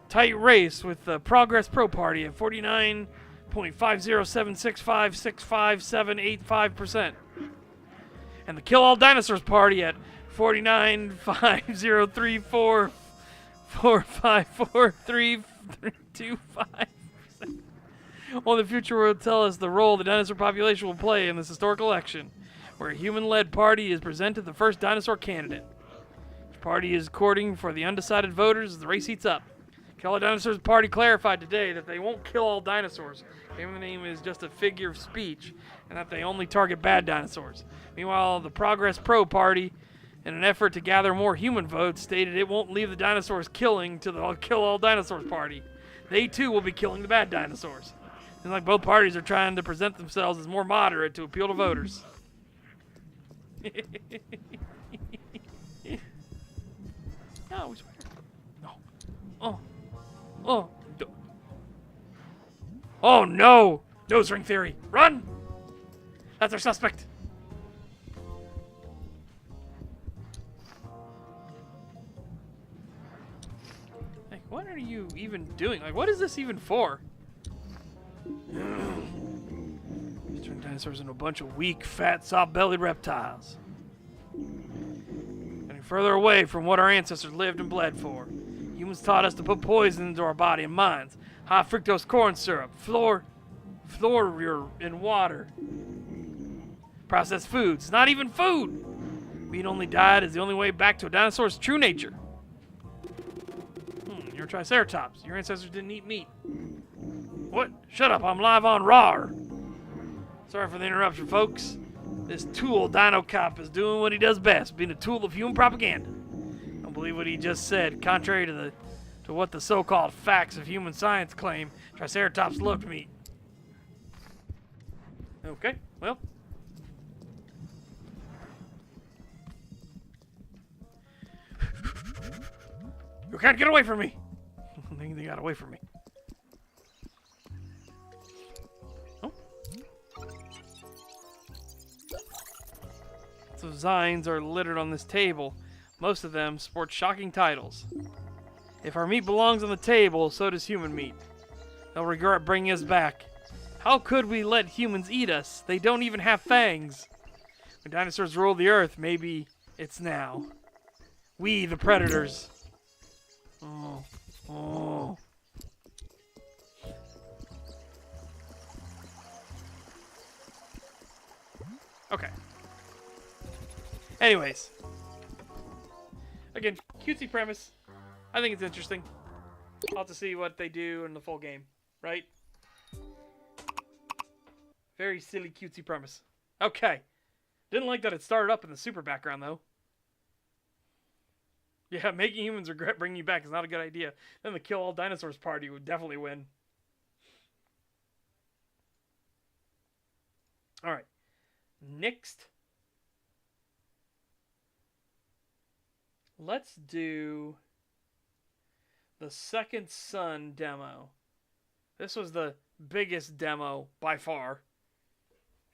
tight race with the Progress Pro Party at 49.507656578.5%. And the Kill All Dinosaurs Party at 49.503454543325%. Well, the future will tell us the role the dinosaur population will play in this historical election, where a human-led party is presented the first dinosaur candidate. The party is courting for the undecided voters as the race heats up. Kill All Dinosaurs Party clarified today that they won't kill all dinosaurs. The name is just a figure of speech, and that they only target bad dinosaurs. Meanwhile, the Progress Pro Party, in an effort to gather more human votes, stated it won't leave the dinosaurs killing to the Kill All Dinosaurs Party. They, too, will be killing the bad dinosaurs. Seems like both parties are trying to present themselves as more moderate to appeal to voters. No, we swear. No. Oh. Oh. Oh, no! Nose ring theory. Run! That's our suspect. Like, what are you even doing? Like, what is this even for? These turn dinosaurs into a bunch of weak, fat, soft-bellied reptiles. Getting further away from what our ancestors lived and bled for. Humans taught us to put poison into our body and minds. High fructose corn syrup, fluoride in water. Processed foods, not even food. Being only died is the only way back to a dinosaur's true nature. You're a triceratops. Your ancestors didn't eat meat. What? Shut up, I'm live on RAR. Sorry for the interruption, folks. This tool Dino Cop is doing what he does best, being a tool of human propaganda. Don't believe what he just said. Contrary to what the so-called facts of human science claim, Triceratops loved meat. Okay, well. You can't get away from me. They got away from me. Oh. So Zines are littered on this table. Most of them sport shocking titles. If our meat belongs on the table, so does human meat. They'll regret bringing us back. How could we let humans eat us? They don't even have fangs. When dinosaurs ruled the earth, maybe it's now. We, the predators. Oh. Oh. Okay. Anyways. Again, cutesy premise. I think it's interesting. I'll have to see what they do in the full game, right? Very silly, cutesy premise. Okay. Didn't like that it started up in the super background, though. Yeah, making humans regret bringing you back is not a good idea. Then the Kill All Dinosaurs Party would definitely win. Alright. Next. Let's do the Second Son demo. This was the biggest demo by far.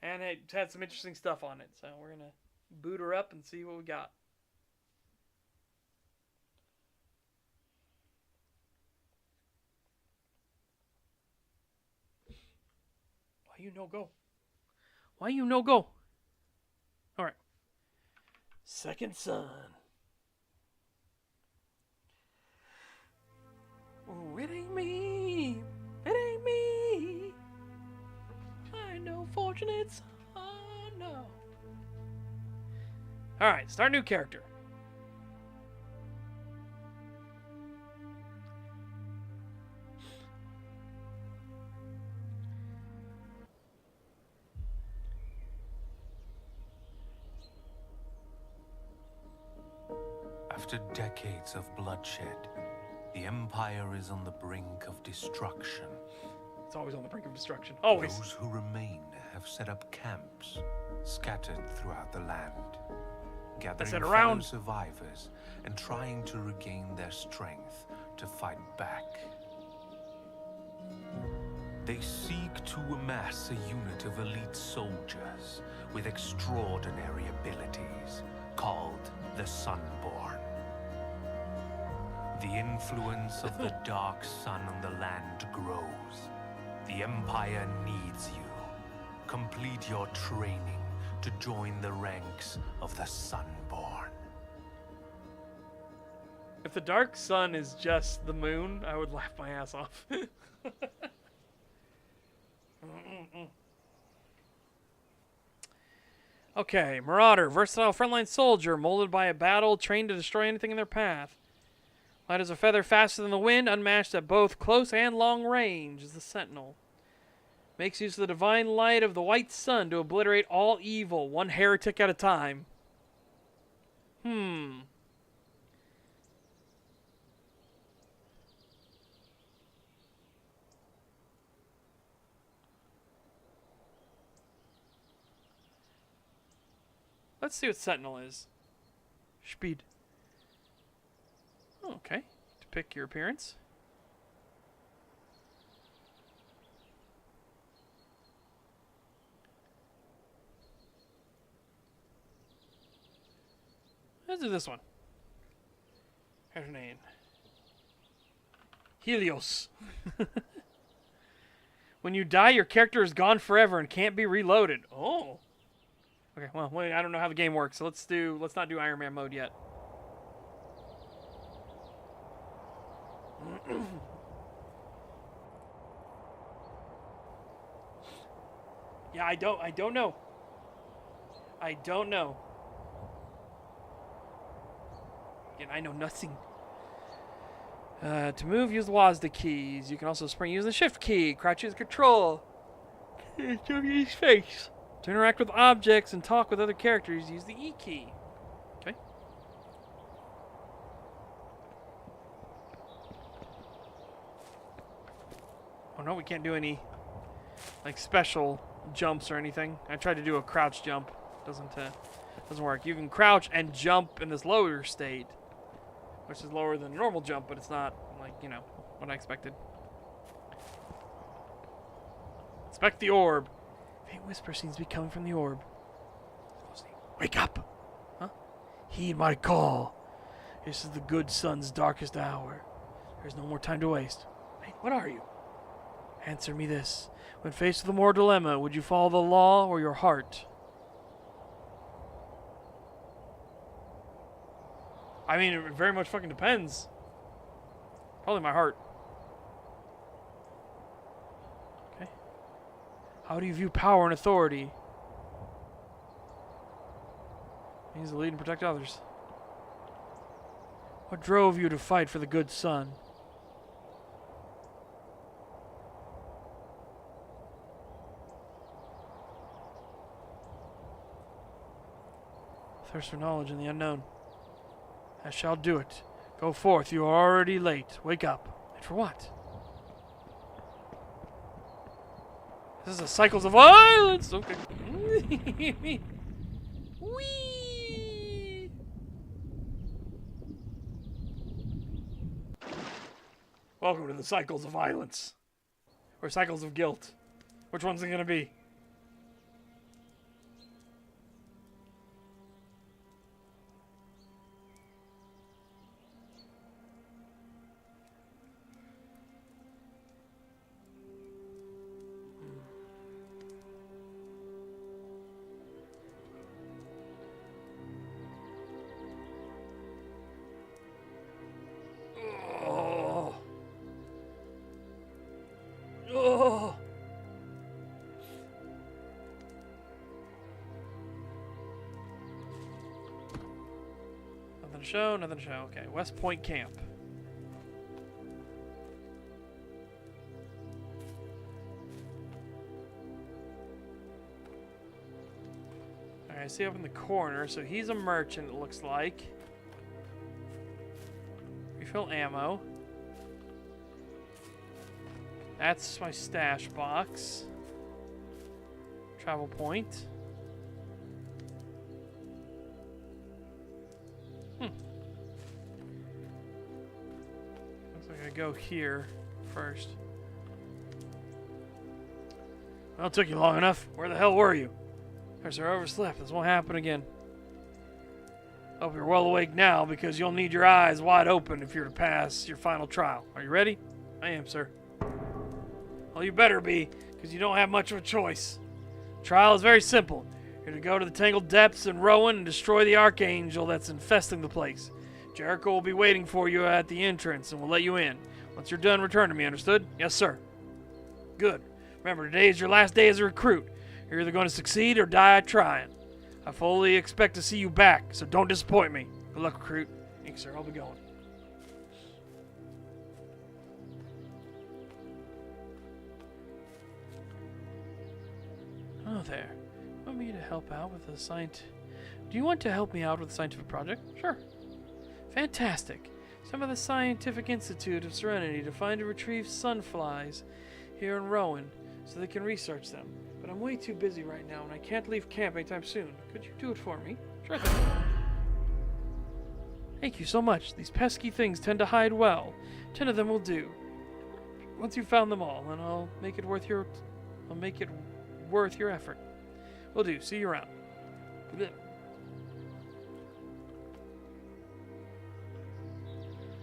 And it had some interesting stuff on it. So we're going to boot her up and see what we got. Why you no go? Why you no go? All right. Second son. Oh, it ain't me. It ain't me. I know fortunate son. No. All right, start new character. After decades of bloodshed, the Empire is on the brink of destruction. It's always on the brink of destruction. Always. Those who remain have set up camps scattered throughout the land, gathering fellow survivors and trying to regain their strength to fight back. They seek to amass a unit of elite soldiers with extraordinary abilities called the Sunborn. The influence of the dark sun on the land grows. The Empire needs you. Complete your training to join the ranks of the Sunborn. If the dark sun is just the moon, I would laugh my ass off. Okay, Marauder, versatile frontline soldier, molded by a battle, trained to destroy anything in their path. Light as a feather, faster than the wind, unmatched at both close and long range, is the Sentinel. Makes use of the divine light of the white sun to obliterate all evil, one heretic at a time. Let's see what Sentinel is. Speed. Oh, okay. To pick your appearance. Let's do this one. Here's her name. Helios. When you die, your character is gone forever and can't be reloaded. Oh. Okay, well, I don't know how the game works, so let's not do Iron Man mode yet. Yeah, I don't know. I don't know. Again, I know nothing. To move, use the WASD keys. You can also sprint using the shift key. Crouch use control. Use face. To interact with objects and talk with other characters, use the E key. Okay. Oh no, we can't do any like special jumps or anything. I tried to do a crouch jump. Doesn't work. You can crouch and jump in this lower state, which is lower than a normal jump, but it's not like, you know, what I expected. Inspect the orb. Faint whisper seems to be coming from the orb. Wake up! Huh? Heed my call. This is the good sun's darkest hour. There's no more time to waste. Hey, what are you? Answer me this. When faced with a moral dilemma, would you follow the law or your heart? I mean, it very much fucking depends. Probably my heart. Okay. How do you view power and authority? Means to lead and protect others. What drove you to fight for the good son? Thirst for knowledge in the unknown. I shall do it. Go forth, you are already late. Wake up. And for what? This is a cycles of violence! Okay. Whee! Welcome to the cycles of violence. or cycles of guilt? Which one's it gonna be? Oh. Oh. Nothing to show, nothing to show. Okay, West Point Camp. Alright, I see up in the corner, so he's a merchant, it looks like. Refill ammo. That's my stash box. Travel point. Looks like I go here first. Well, it took you long enough. Where the hell were you? Guess I overslept. This won't happen again. Hope you're well awake now, because you'll need your eyes wide open if you're to pass your final trial. Are you ready? I am, sir. Well, you better be, because you don't have much of a choice. The trial is very simple. You're to go to the Tangled Depths in Rowan and destroy the Archangel that's infesting the place. Jericho will be waiting for you at the entrance and will let you in. Once you're done, return to me, understood? Yes, sir. Good. Remember, today is your last day as a recruit. You're either going to succeed or die trying. I fully expect to see you back, so don't disappoint me. Good luck, recruit. Thanks, sir. I'll be going. Oh, there. Want me to help out with a Do you want to help me out with a scientific project? Sure. Fantastic. Some of the Scientific Institute of Serenity to find and retrieve sunflies here in Rowan so they can research them. But I'm way too busy right now and I can't leave camp anytime soon. Could you do it for me? Sure thing. Thank you so much. These pesky things tend to hide well. 10 of them will do. Once you've found them all, and I'll make it worth your effort. Will do. See you around. Blech.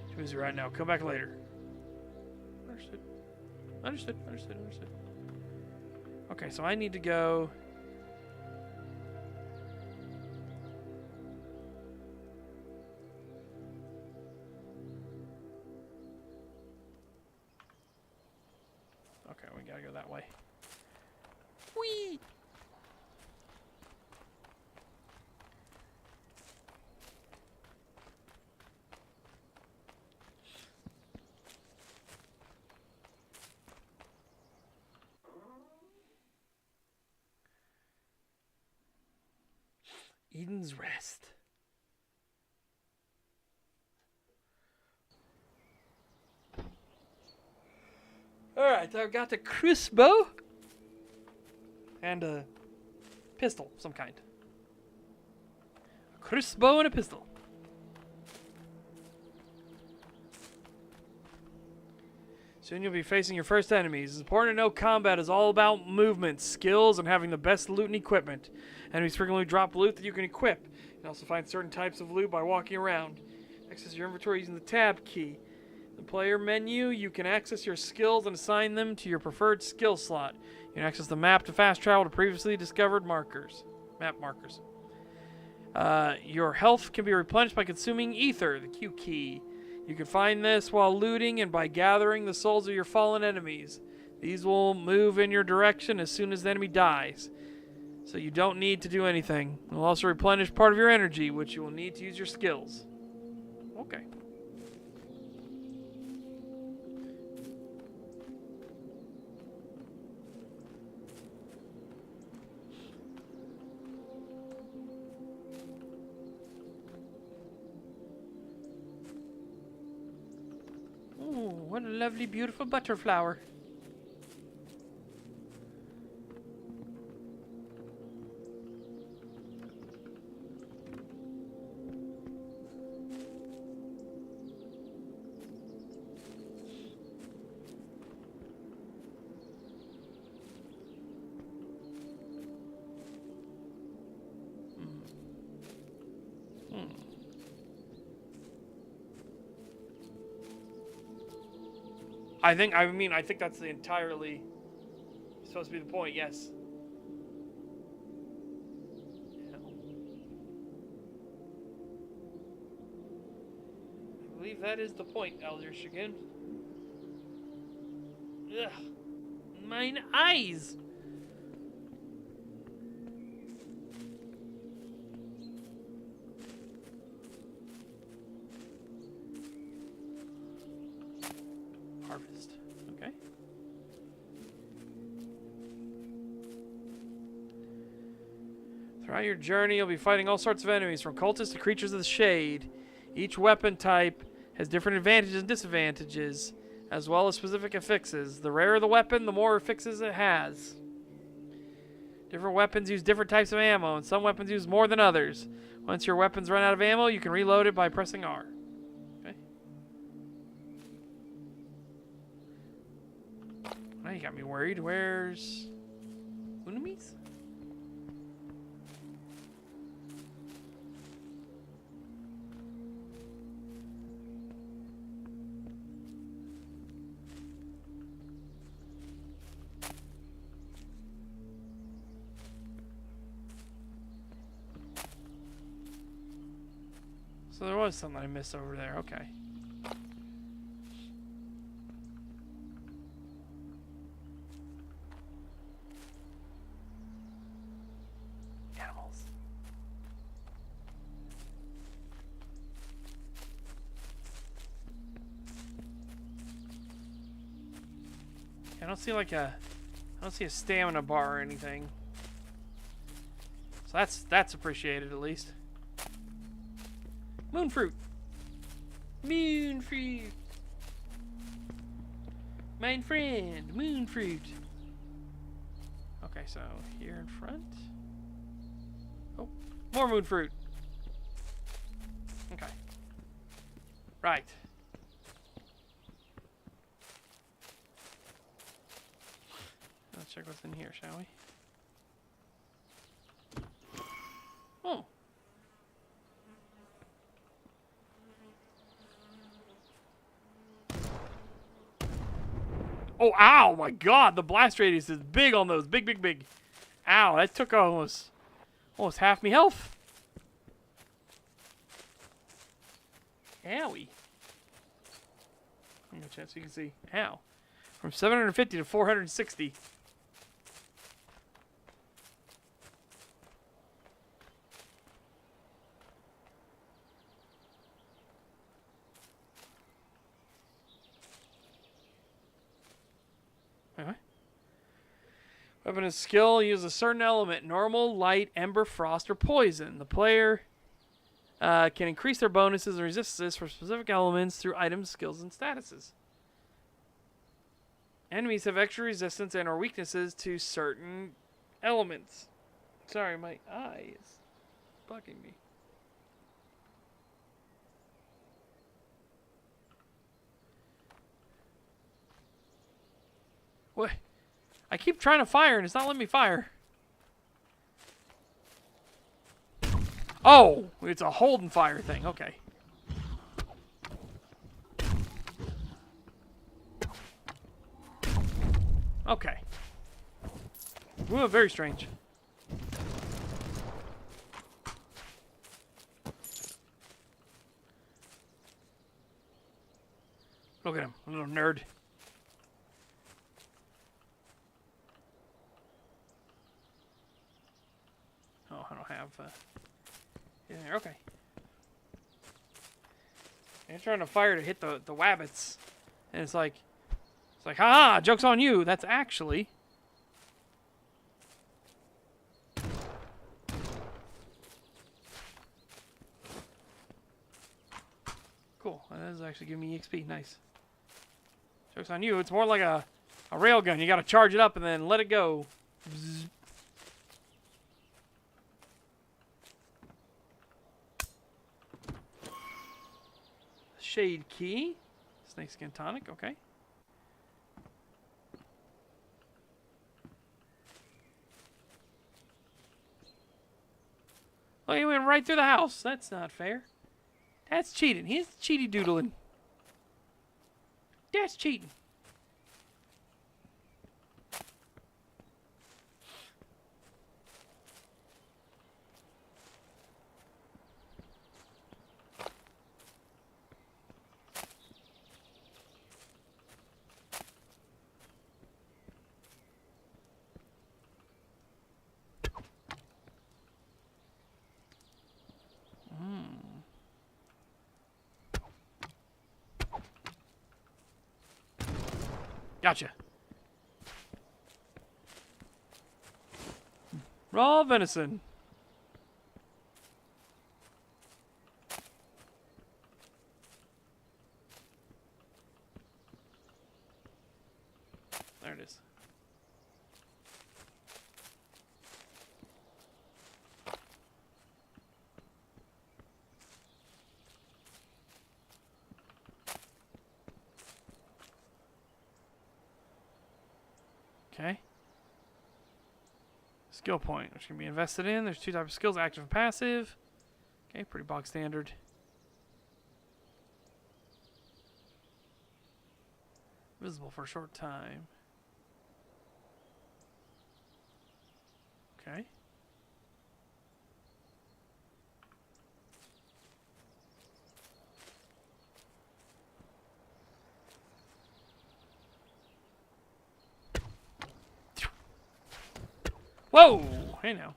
Too busy right now. Come back later. Understood. Okay, so I need to go. Okay, we gotta go that way. Whee! Eden's Rest. Alright, I've got the crossbow and a pistol of some kind. A crossbow and a pistol. Soon you'll be facing your first enemies. It's important to know combat is all about movement, skills, and having the best loot and equipment. Enemies frequently drop loot that you can equip. You can also find certain types of loot by walking around. Access your inventory using the tab key. In the player menu, you can access your skills and assign them to your preferred skill slot. You can access the map to fast travel to previously discovered markers. Map markers. Your health can be replenished by consuming ether, the Q key. You can find this while looting and by gathering the souls of your fallen enemies. These will move in your direction as soon as the enemy dies. So you don't need to do anything. It will also replenish part of your energy, which you will need to use your skills. Okay. Ooh, what a lovely, beautiful butterflower. I think that's the entirely supposed to be the point, yes. I believe that is the point, Elder Shigen. Ugh. Mine eyes! Harvest. Okay. Throughout your journey, you'll be fighting all sorts of enemies, from cultists to creatures of the shade. Each weapon type has different advantages and disadvantages, as well as specific affixes. The rarer the weapon, the more affixes it has. Different weapons use different types of ammo, and some weapons use more than others. Once your weapons run out of ammo, you can reload it by pressing R. Okay. Now you got me worried. Where's enemies? So there was something I missed over there. Okay. Animals. I don't see a stamina bar or anything. So that's appreciated at least. Moon fruit. Moon fruit. My friend, moon fruit. Okay, so here in front. Oh, more moon fruit. Okay. Right. Let's check what's in here, shall we? Oh. Oh, ow, my God, the blast radius is big on those. Big, big, big. Ow, that took almost half me health. Owie. I'm gonna check so you can see. Ow. From 750 to 460. Weapon and skill, use a certain element. Normal, light, ember, frost, or poison. The player can increase their bonuses and resistances for specific elements through items, skills, and statuses. Enemies have extra resistance and or weaknesses to certain elements. Sorry, my eye is bugging me. What? I keep trying to fire and it's not letting me fire. Oh, it's a hold and fire thing. Okay. Okay. Ooh, very strange. Look at him, a little nerd. Oh, I don't have in there. Okay. I'm trying to fire to hit the wabbits, and it's like, haha, joke's on you. That's actually. Cool. That is actually giving me XP. Nice. Joke's on you. It's more like a railgun. You got to charge it up and then let it go. Bzz. Shade key. Snakeskin tonic. Okay. Oh, he went right through the house. That's not fair. That's cheating. He's cheaty doodling. That's cheating. Gotcha. Raw venison. There it is. Okay. Skill point, which can be invested in. There's two types of skills, active and passive. Okay, pretty bog standard. Visible for a short time. Okay. Whoa! Hey now.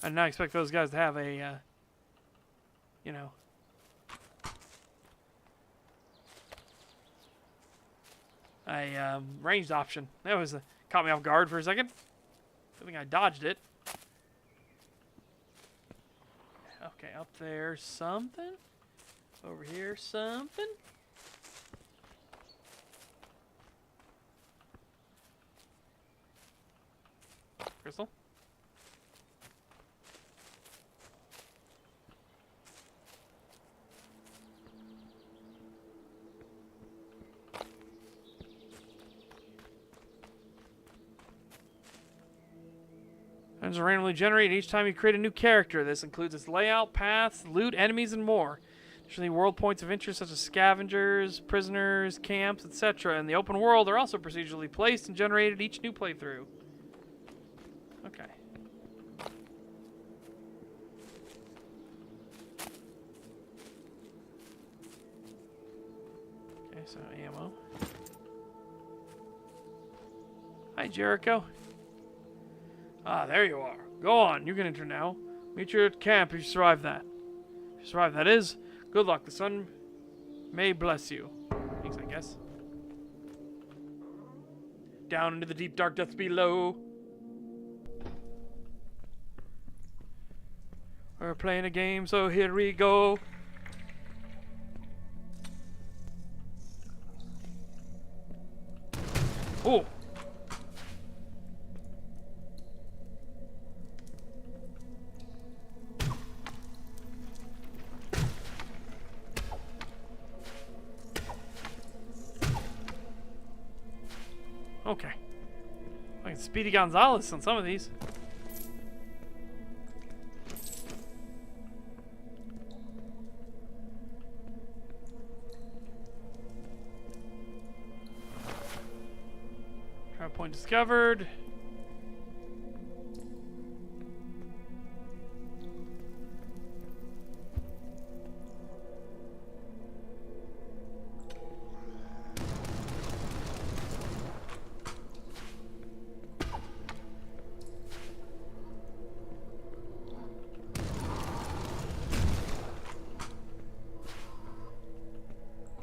I did not expect those guys to have a, you know, a ranged option. That was caught me off guard for a second. I think I dodged it. Okay, up there, something. Over here, something. Crystal. Items are randomly generated each time you create a new character. This includes its layout, paths, loot, enemies, and more. Additionally, world points of interest such as scavengers, prisoners, camps, etc. in the open world are also procedurally placed and generated each new playthrough. Okay. Okay, so ammo. Hi, Jericho. Ah, there you are. Go on, you can enter now. Meet you at camp if you survive that. If you survive, that is. Good luck. The sun may bless you. Thanks, I guess. Down into the deep dark depths below. We're playing a game, so here we go. Oh. Okay. Like Speedy Gonzalez on some of these. Try point discovered.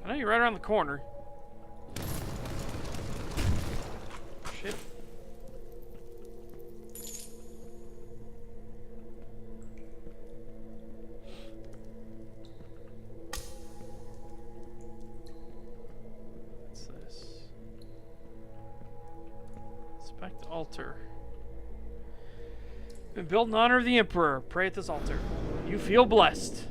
I know you're right around the corner. Shit. What's this? Inspect altar. Been built in honor of the Emperor. Pray at this altar. You feel blessed.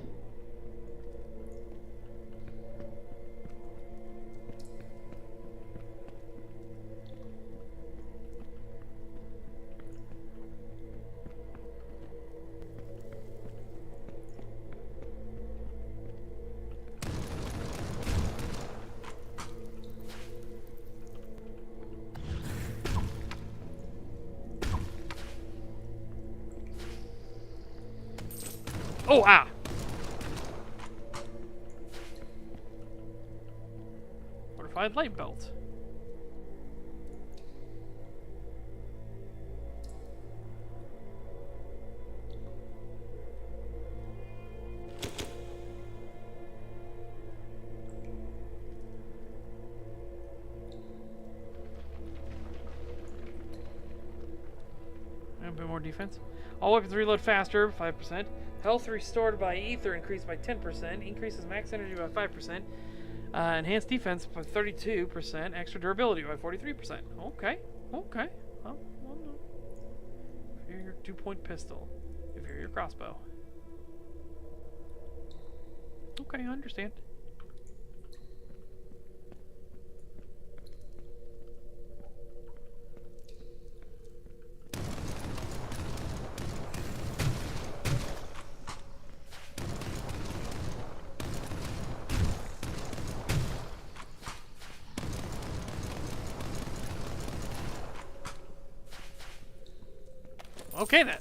Oh, ah! Fortified light belt. A bit more defense. All weapons reload faster, 5%. Health restored by ether increased by 10%. Increases max energy by 5%. Enhanced defense by 32%. Extra durability by 43%. Okay. Okay. Well, no. If you're your 2-point pistol. If you're your crossbow. Okay, I understand. Okay then.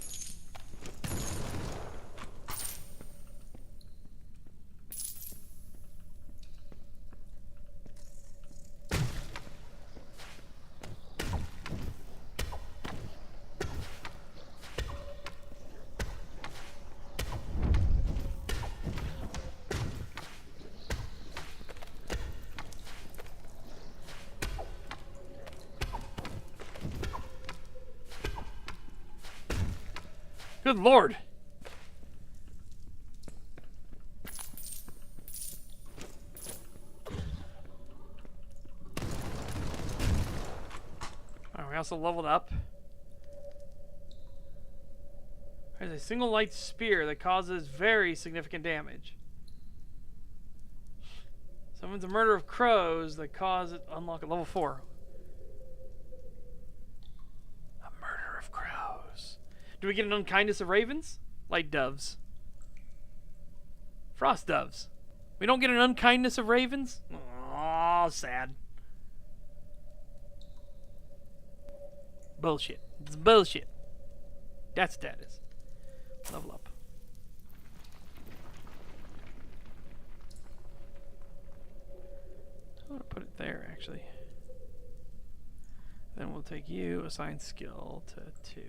Good lord. Alright, we also leveled up. There's a single light spear that causes very significant damage. Summons a murder of crows that cause it unlock at level 4. A murder of crows. Do we get an unkindness of ravens? Light doves. Frost doves. We don't get an unkindness of ravens? Oh, sad. Bullshit. It's bullshit. That's status. Level up. I'm going to put it there, actually. Then we'll take you, assign skill to 2.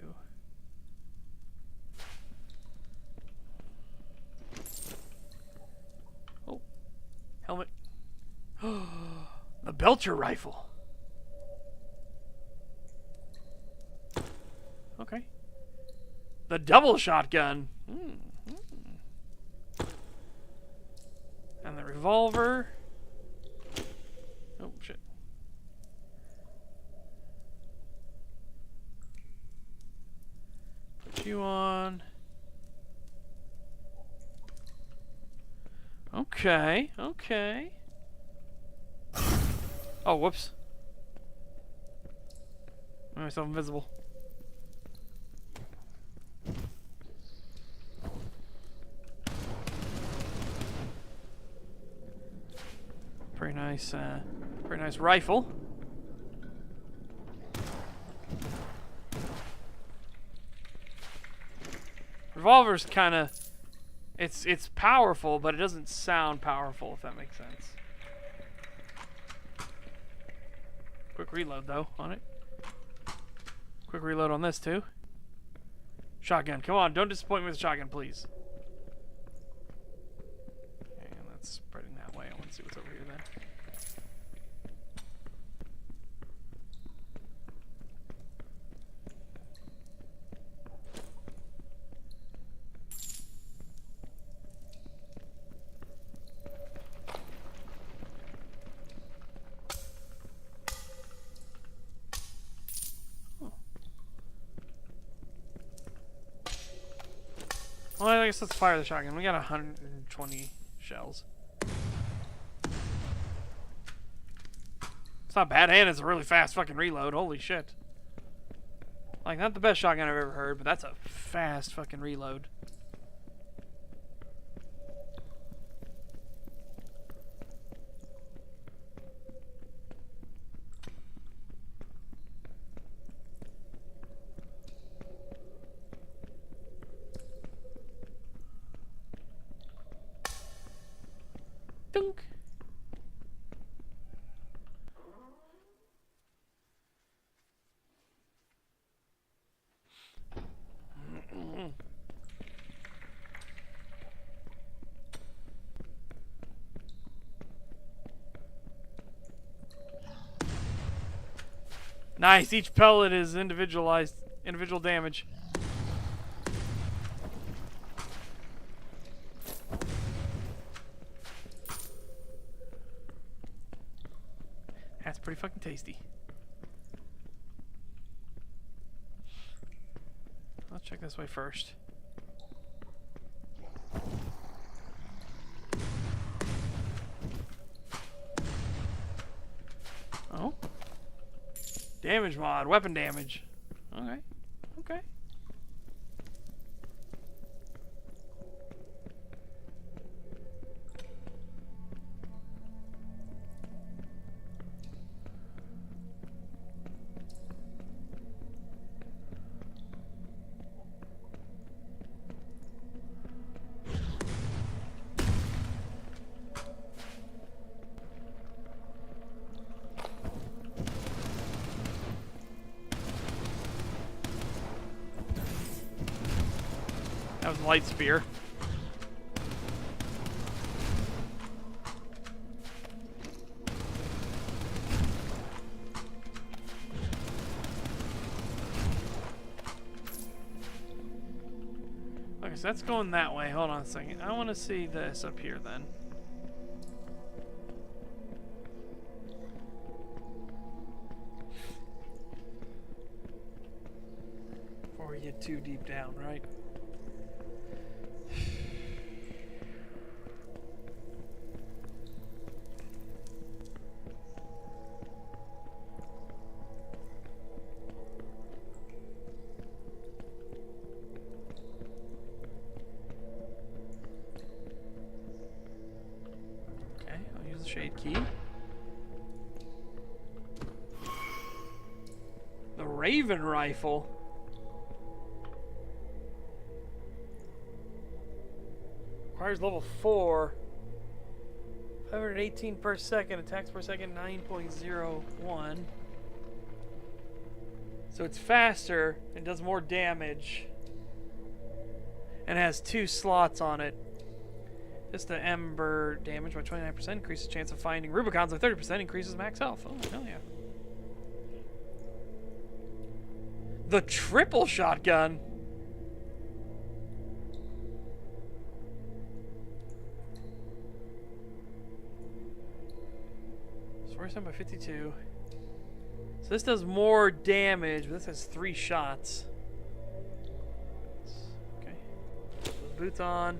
Oh. Helmet. The Belcher rifle. Okay. The double shotgun. And the revolver. Oh, shit. Put you on. Okay, okay. Oh, whoops. Made myself invisible. Pretty nice rifle. Revolver's kind of, it's powerful, but it doesn't sound powerful, if that makes sense. Quick reload though on it. Quick reload on this too. Shotgun, come on, don't disappoint me with a shotgun, please. And that's spreading that way. I want to see what's over here then. Well, I guess let's fire the shotgun. We got 120 shells. It's not bad, and it's a really fast fucking reload. Holy shit. Like, not the best shotgun I've ever heard, but that's a fast fucking reload. Dunk. Nice, each pellet is individual damage. That's pretty fucking tasty. Let's check this way first. Oh. Damage mod, weapon damage. Okay. Okay. That was light spear. Okay, so that's going that way. Hold on a second. I want to see this up here then. Before we get too deep down, right? Shade key. The Raven rifle. Requires level 4. 518 per second. Attacks per second 9.01. So it's faster and does more damage. And has 2 slots on it. Just the Ember damage by 29%, increases chance of finding Rubicons by 30%, increases max health. Oh, hell yeah. The triple shotgun. It's 47 by 52. So this does more damage, but this has 3 shots. Okay. Put those boots on.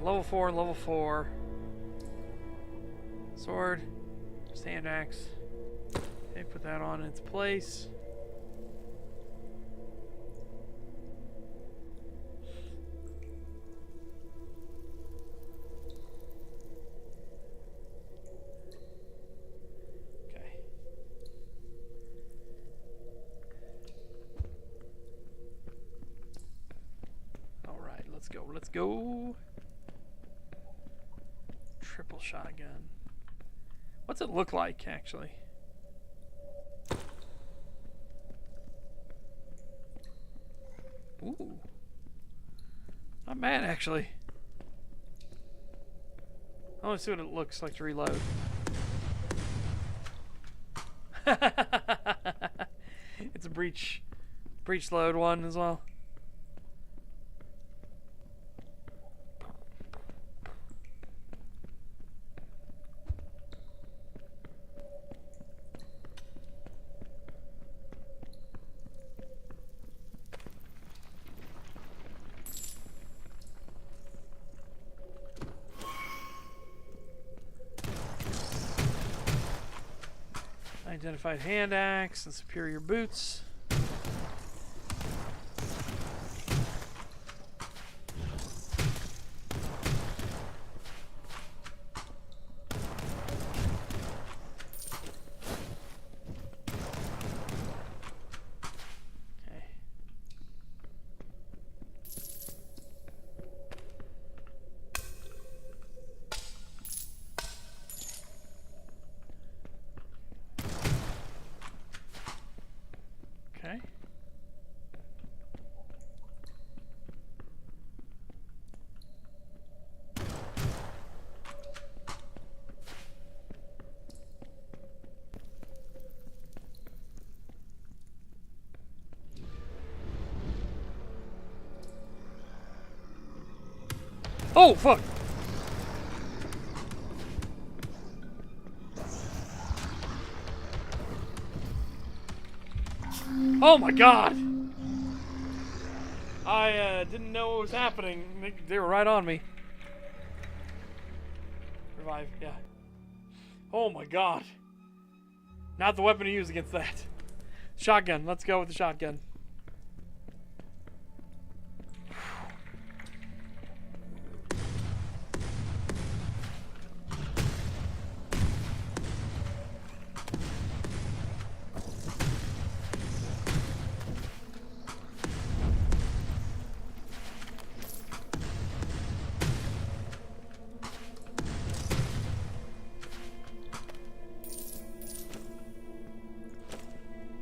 Level 4, level 4. Sword. Just hand axe. Okay, put that on in its place. Okay. Alright, let's go. Let's go. Triple shotgun. What's it look like, actually? Ooh. Not bad, actually. I want to see what it looks like to reload. It's a breach load one as well. Identified hand axe and superior boots. Oh, fuck! Oh my god! I didn't know what was happening. They were right on me. Revive, yeah. Oh my god. Not the weapon to use against that. Shotgun. Let's go with the shotgun.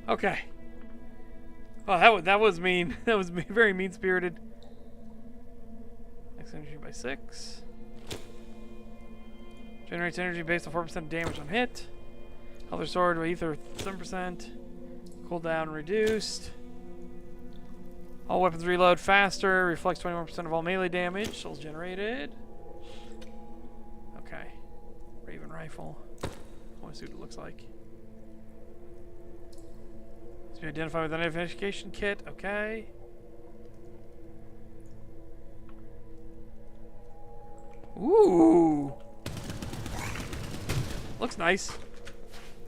Okay. Oh, that was mean. That was very mean-spirited. Max energy by 6. Generates energy based on 4% damage on hit. Health restored by ether 7%. Cooldown reduced. All weapons reload faster. Reflects 21% of all melee damage. Souls generated. Okay. Raven rifle. I want to see what it looks like. To be identified with an identification kit. Okay. Ooh. Looks nice.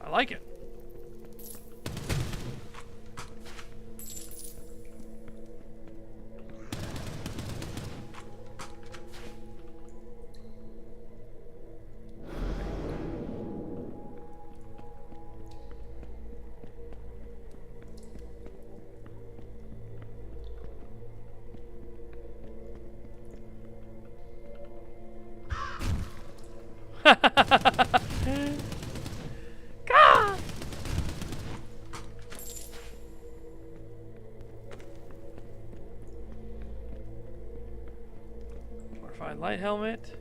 I like it. God! Fortified light helmet.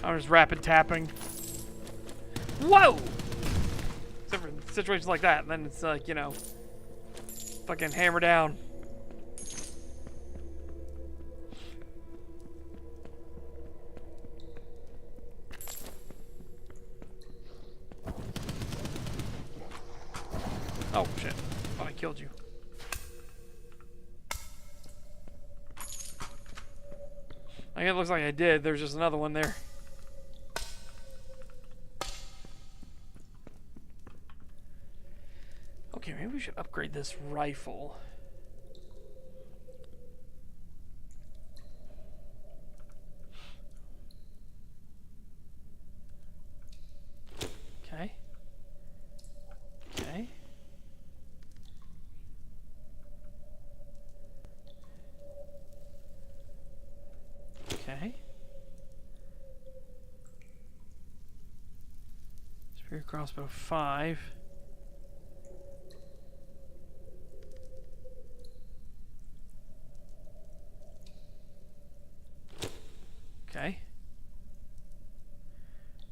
I'm just rapid tapping. Whoa! Except for situations like that, and then it's like, you know, fucking hammer down. Oh, shit. Thought I killed you. I think it looks like I did. There's just another one there. Okay, maybe we should upgrade this rifle. Okay. Okay. Okay. Spear crossbow 5. Okay.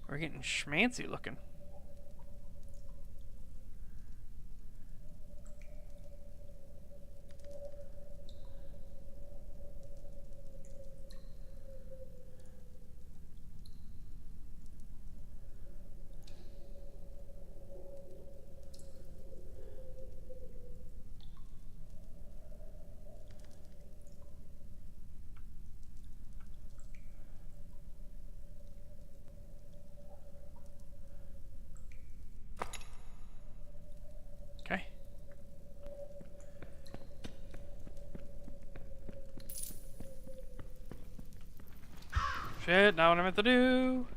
We're getting schmancy looking. Okay. Shit, not what I meant to do.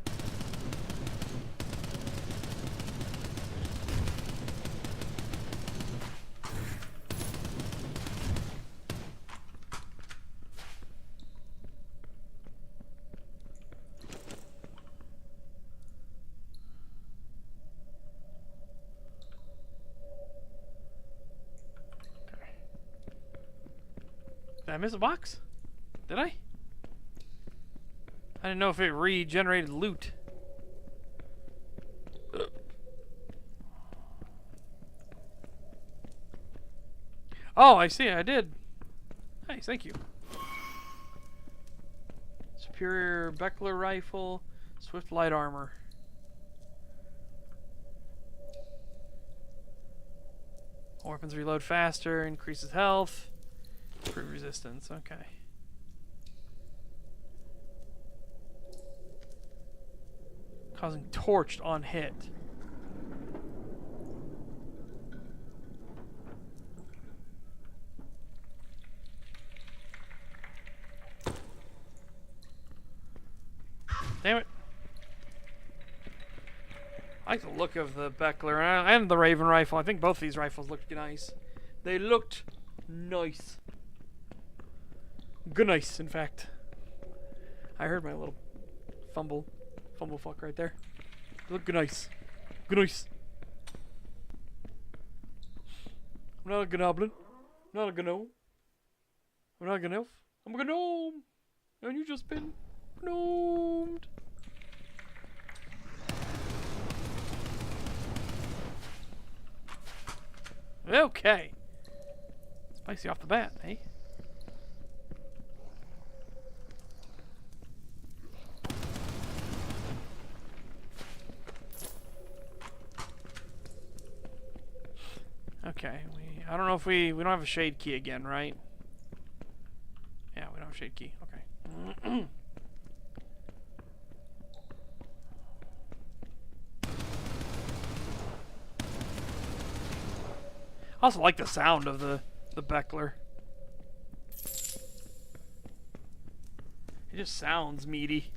Did I miss a box? Did I? I didn't know if it regenerated loot. Oh, I see. I did. Nice, thank you. Superior Beckler rifle, swift light armor. Weapons reload faster, increases health, improve resistance. Okay. Causing torched on hit. Damn it. I like the look of the Beckler and the Raven rifle. I think both these rifles looked nice. They looked nice. Good nice, in fact. I heard my little fumble fuck right there. They look good nice. Good nice. I'm not a goblin. I'm not a gnome. I'm not a gnome. I'm a gnome. And you just been gnomed. Okay. Spicy off the bat, eh? Okay, I don't know if we don't have a shade key again, right? Yeah, we don't have a shade key. Okay. I also like the sound of the Beckler. It just sounds meaty.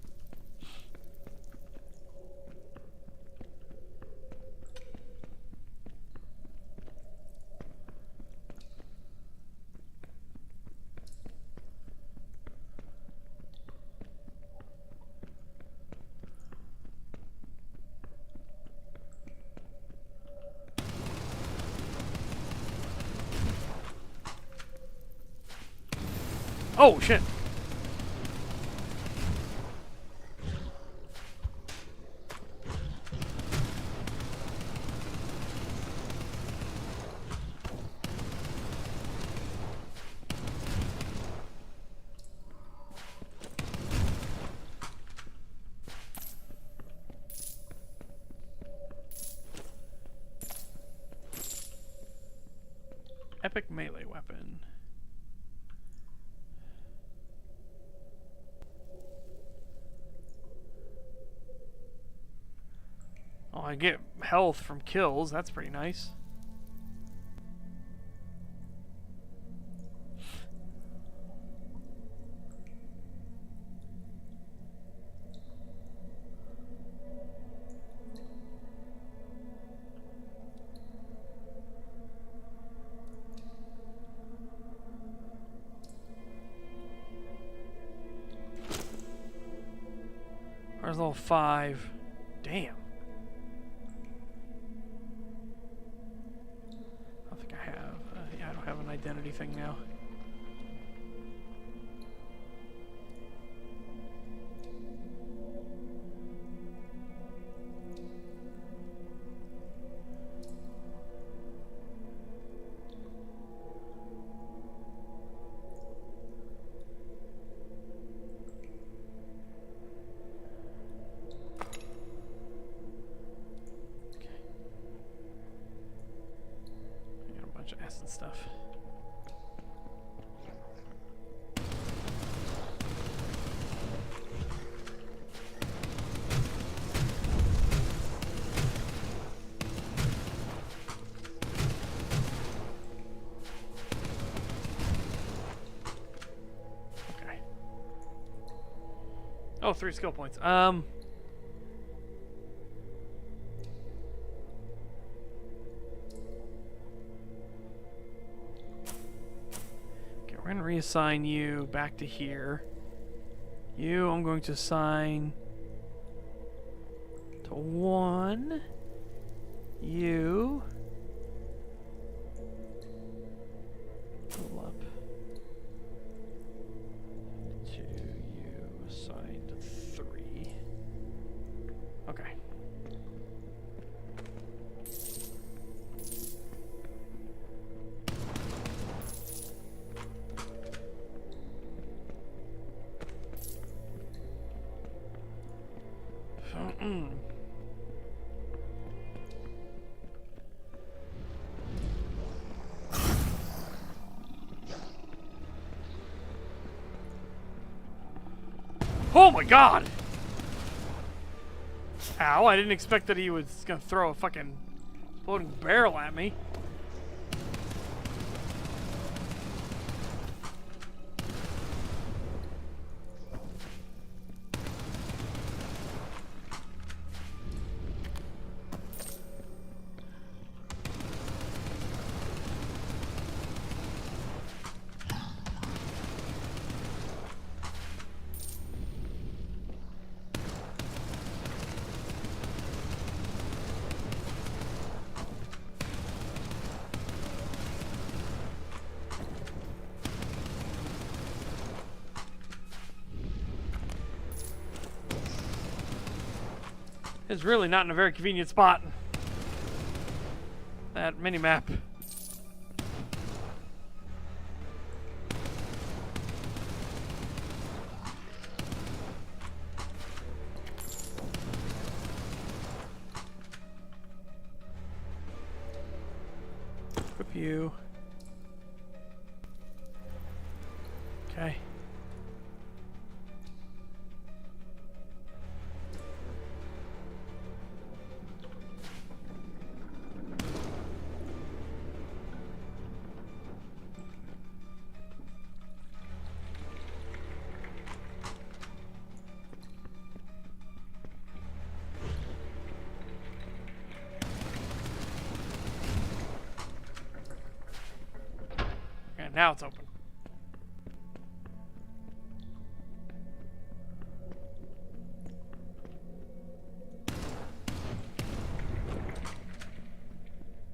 Oh, shit. Epic melee weapon. Oh, I get health from kills. That's pretty nice. Where's level 5? Damn. I don't think I have. Yeah, I don't have an identity thing now. And stuff. Okay. Oh, 3 skill points. We're going to reassign you back to here. You, I'm going to assign to 1. You. Pull up. Oh my god! Ow, I didn't expect that he was gonna throw a fucking floating barrel at me. It's really not in a very convenient spot. That mini-map. Equip you. Okay. Okay, now it's open.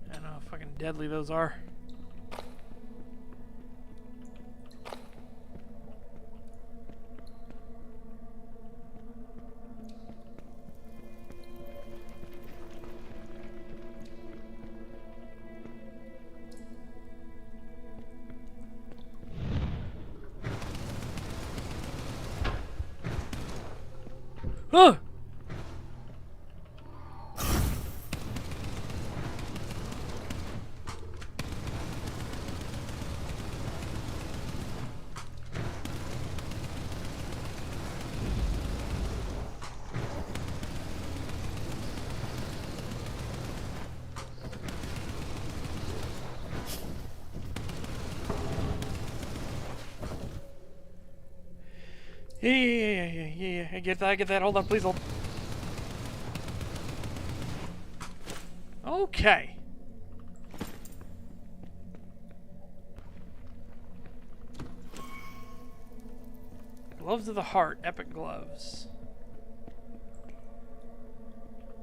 I don't know how fucking deadly those are. Huh! Yeah. I get that. Hold on, please hold. Okay. Gloves of the Heart, epic gloves.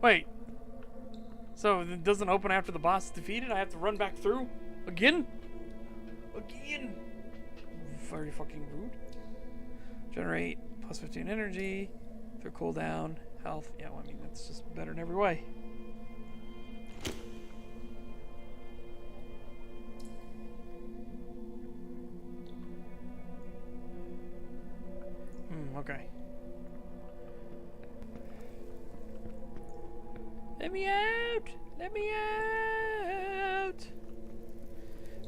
Wait. So it doesn't open after the boss is defeated? I have to run back through? Again? Again? Very fucking rude. Generate plus 15 energy. Through cooldown. Health. Yeah, well, I mean, that's just better in every way. Okay. Let me out! Let me out!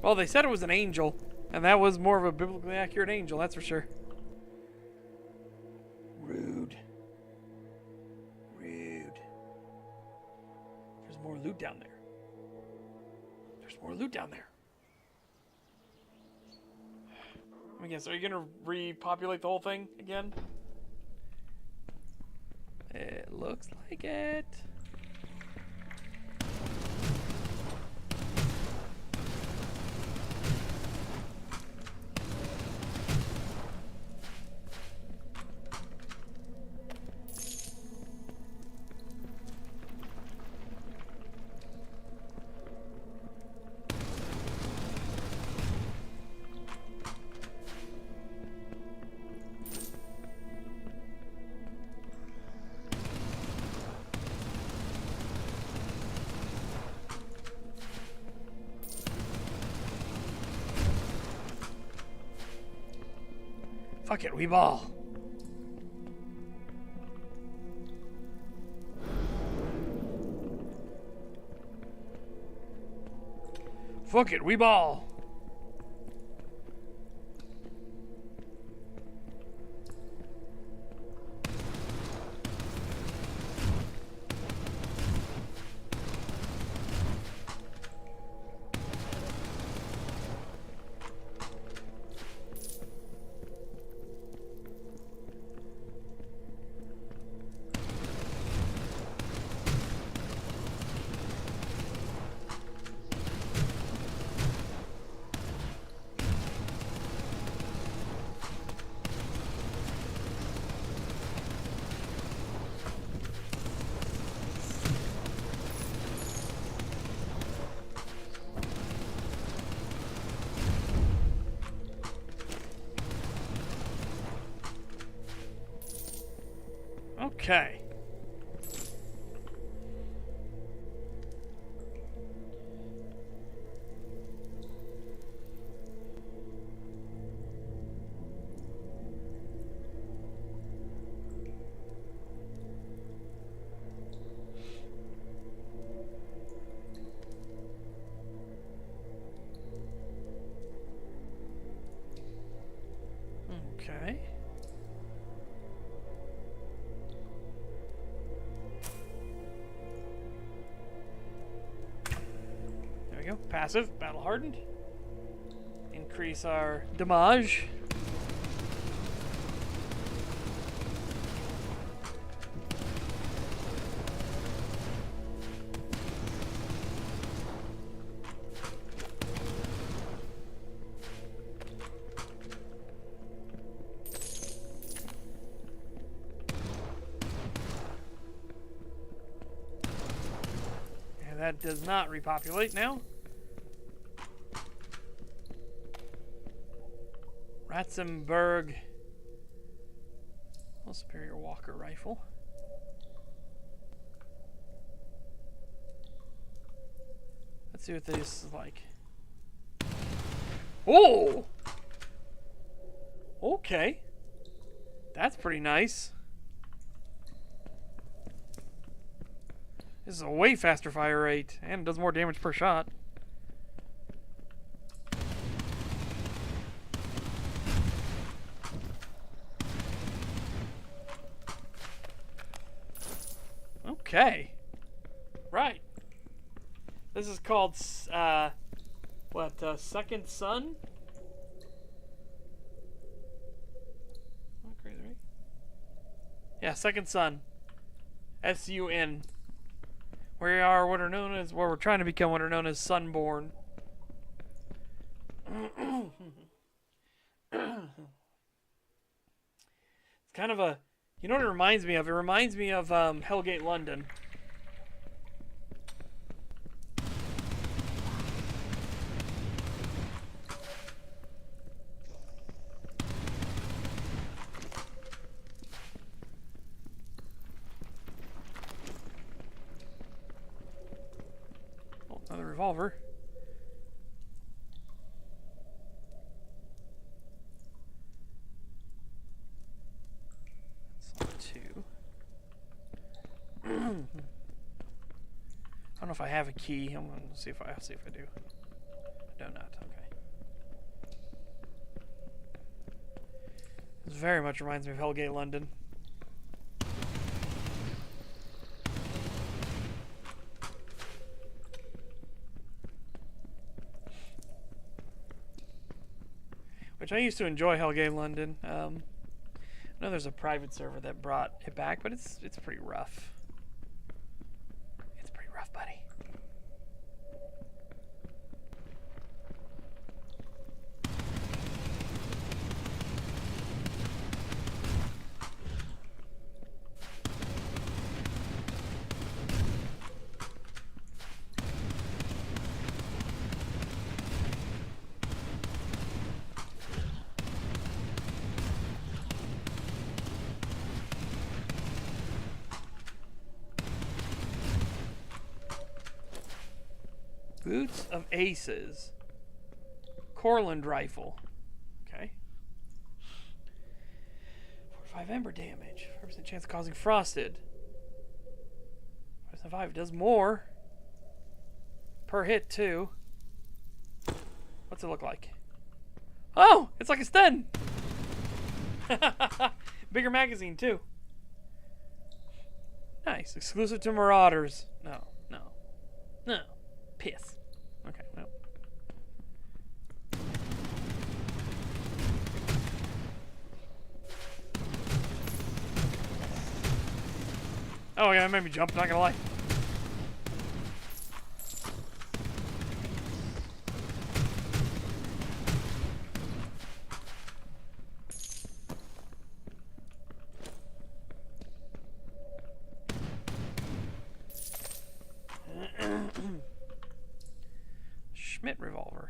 Well, they said it was an angel, and that was more of a biblically accurate angel, that's for sure. Rude. Rude. There's more loot down there. There's more loot down there. I guess, are you gonna repopulate the whole thing again? It looks like it. Fuck it, we ball. Fuck it, we ball. Okay. Okay. There we go. Passive, battle hardened. Increase our damage. And that does not repopulate now. Ratzenberg. Well, Superior Walker Rifle. Let's see what this is like. Oh! Okay. That's pretty nice. This is a way faster fire rate, and does more damage per shot. Okay. Right. This is called, Second Sun? Crazy, right? Yeah, Second Sun. S-U-N. We are what are known as, we're trying to become what are known as Sunborn. It's kind of a, you know what it reminds me of? It reminds me of Hellgate London. Oh, another revolver. I don't know if I have a key. I'm gonna see if I do. I do not. Okay. This very much reminds me of Hellgate London. Which I used to enjoy Hellgate London. I know there's a private server that brought it back, but it's pretty rough. It's pretty rough, buddy. Boots of Aces. Corland Rifle. Okay. 45 Ember damage. 5% chance of causing frosted. 5 does more. Per hit, too. What's it look like? Oh, it's like a Sten. Bigger magazine too. Nice. Exclusive to Marauders. No. Piss. Okay, well. Oh yeah, that made me jump, not gonna lie. Schmidt revolver.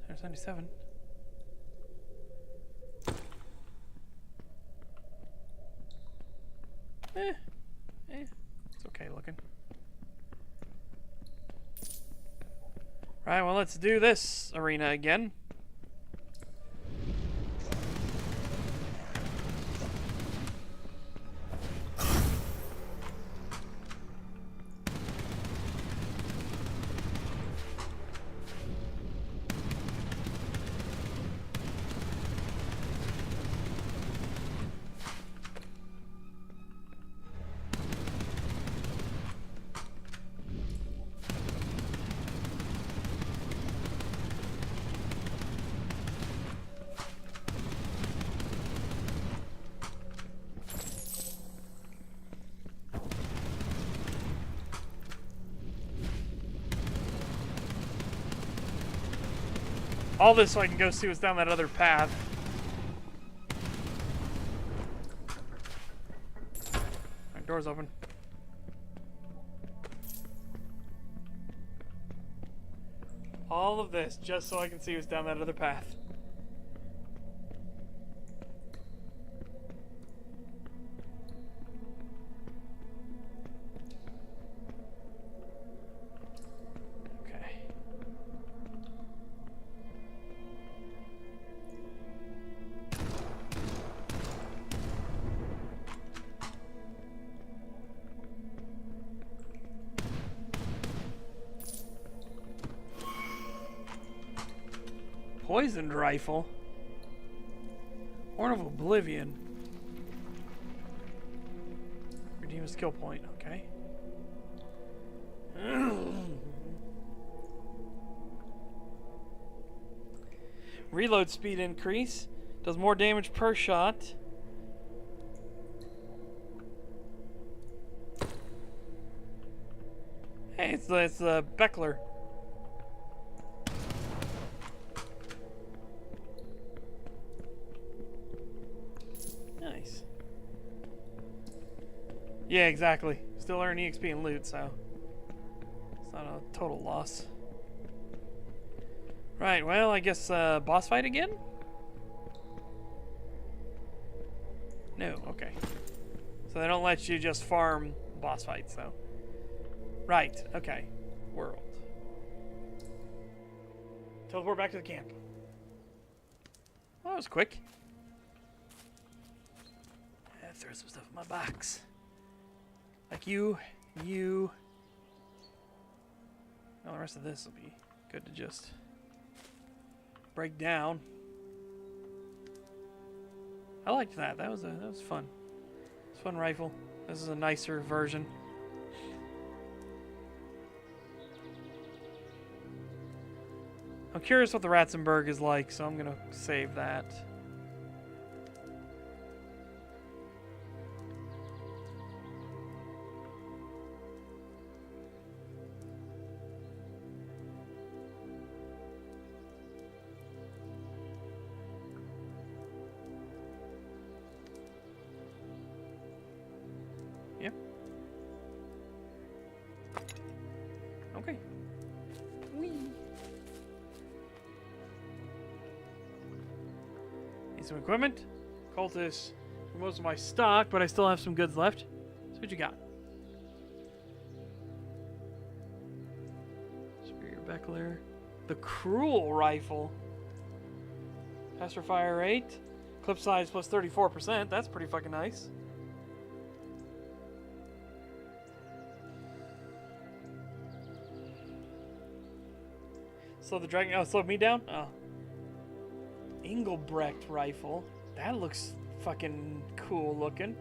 177. It's okay looking. Right, well, let's do this arena again. All this so I can go see what's down that other path. Alright, door's open. All of this just so I can see what's down that other path. Okay. Poisoned rifle. Horn of Oblivion. Redeem a skill point, okay. Reload speed increase. Does more damage per shot. Hey, it's the Beckler. Nice. Yeah, exactly. Still earn EXP and loot, so it's not a total loss. Right, well, I guess boss fight again? No, okay. So they don't let you just farm boss fights, though. Right, okay. World. Teleport back to the camp. Well, that was quick. Throw some stuff in my box. Like you. Well, the rest of this will be good to just break down. I liked that. That was fun. It's a fun rifle. This is a nicer version. I'm curious what the Ratzenberg is like, so I'm gonna save that. Yep. Okay. Whee. Need some equipment. Cultist for most of my stock, but I still have some goods left. So what you got? Superior Beckler. The Cruel Rifle. Faster fire rate. Clip size plus 34%. That's pretty fucking nice. Slow the dragon. Oh, slow me down? Oh. Engelbrecht rifle. That looks fucking cool looking.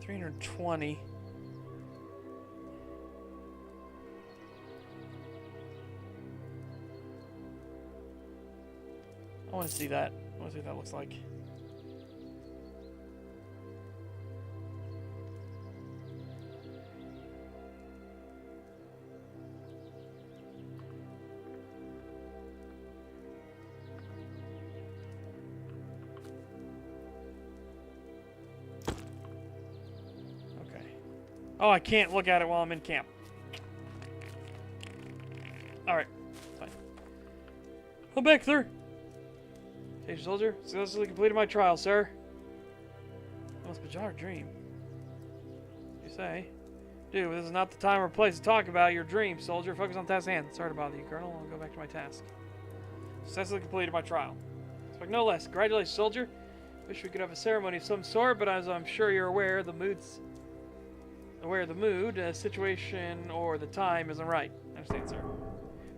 320. I want to see that. I want to see what that looks like. Okay. Oh, I can't look at it while I'm in camp. Alright. Fine. I'm back, sir. Station soldier, successfully completed my trial, sir. Must be a dream. You say? Dude, this is not the time or place to talk about your dream, soldier. Focus on task at hand. Sorry to bother you, Colonel. I'll go back to my task. Successfully completed my trial. Expect no less. Congratulations, soldier. Wish we could have a ceremony of some sort, but as I'm sure you're aware, the mood, situation, or the time isn't right. I understand, sir.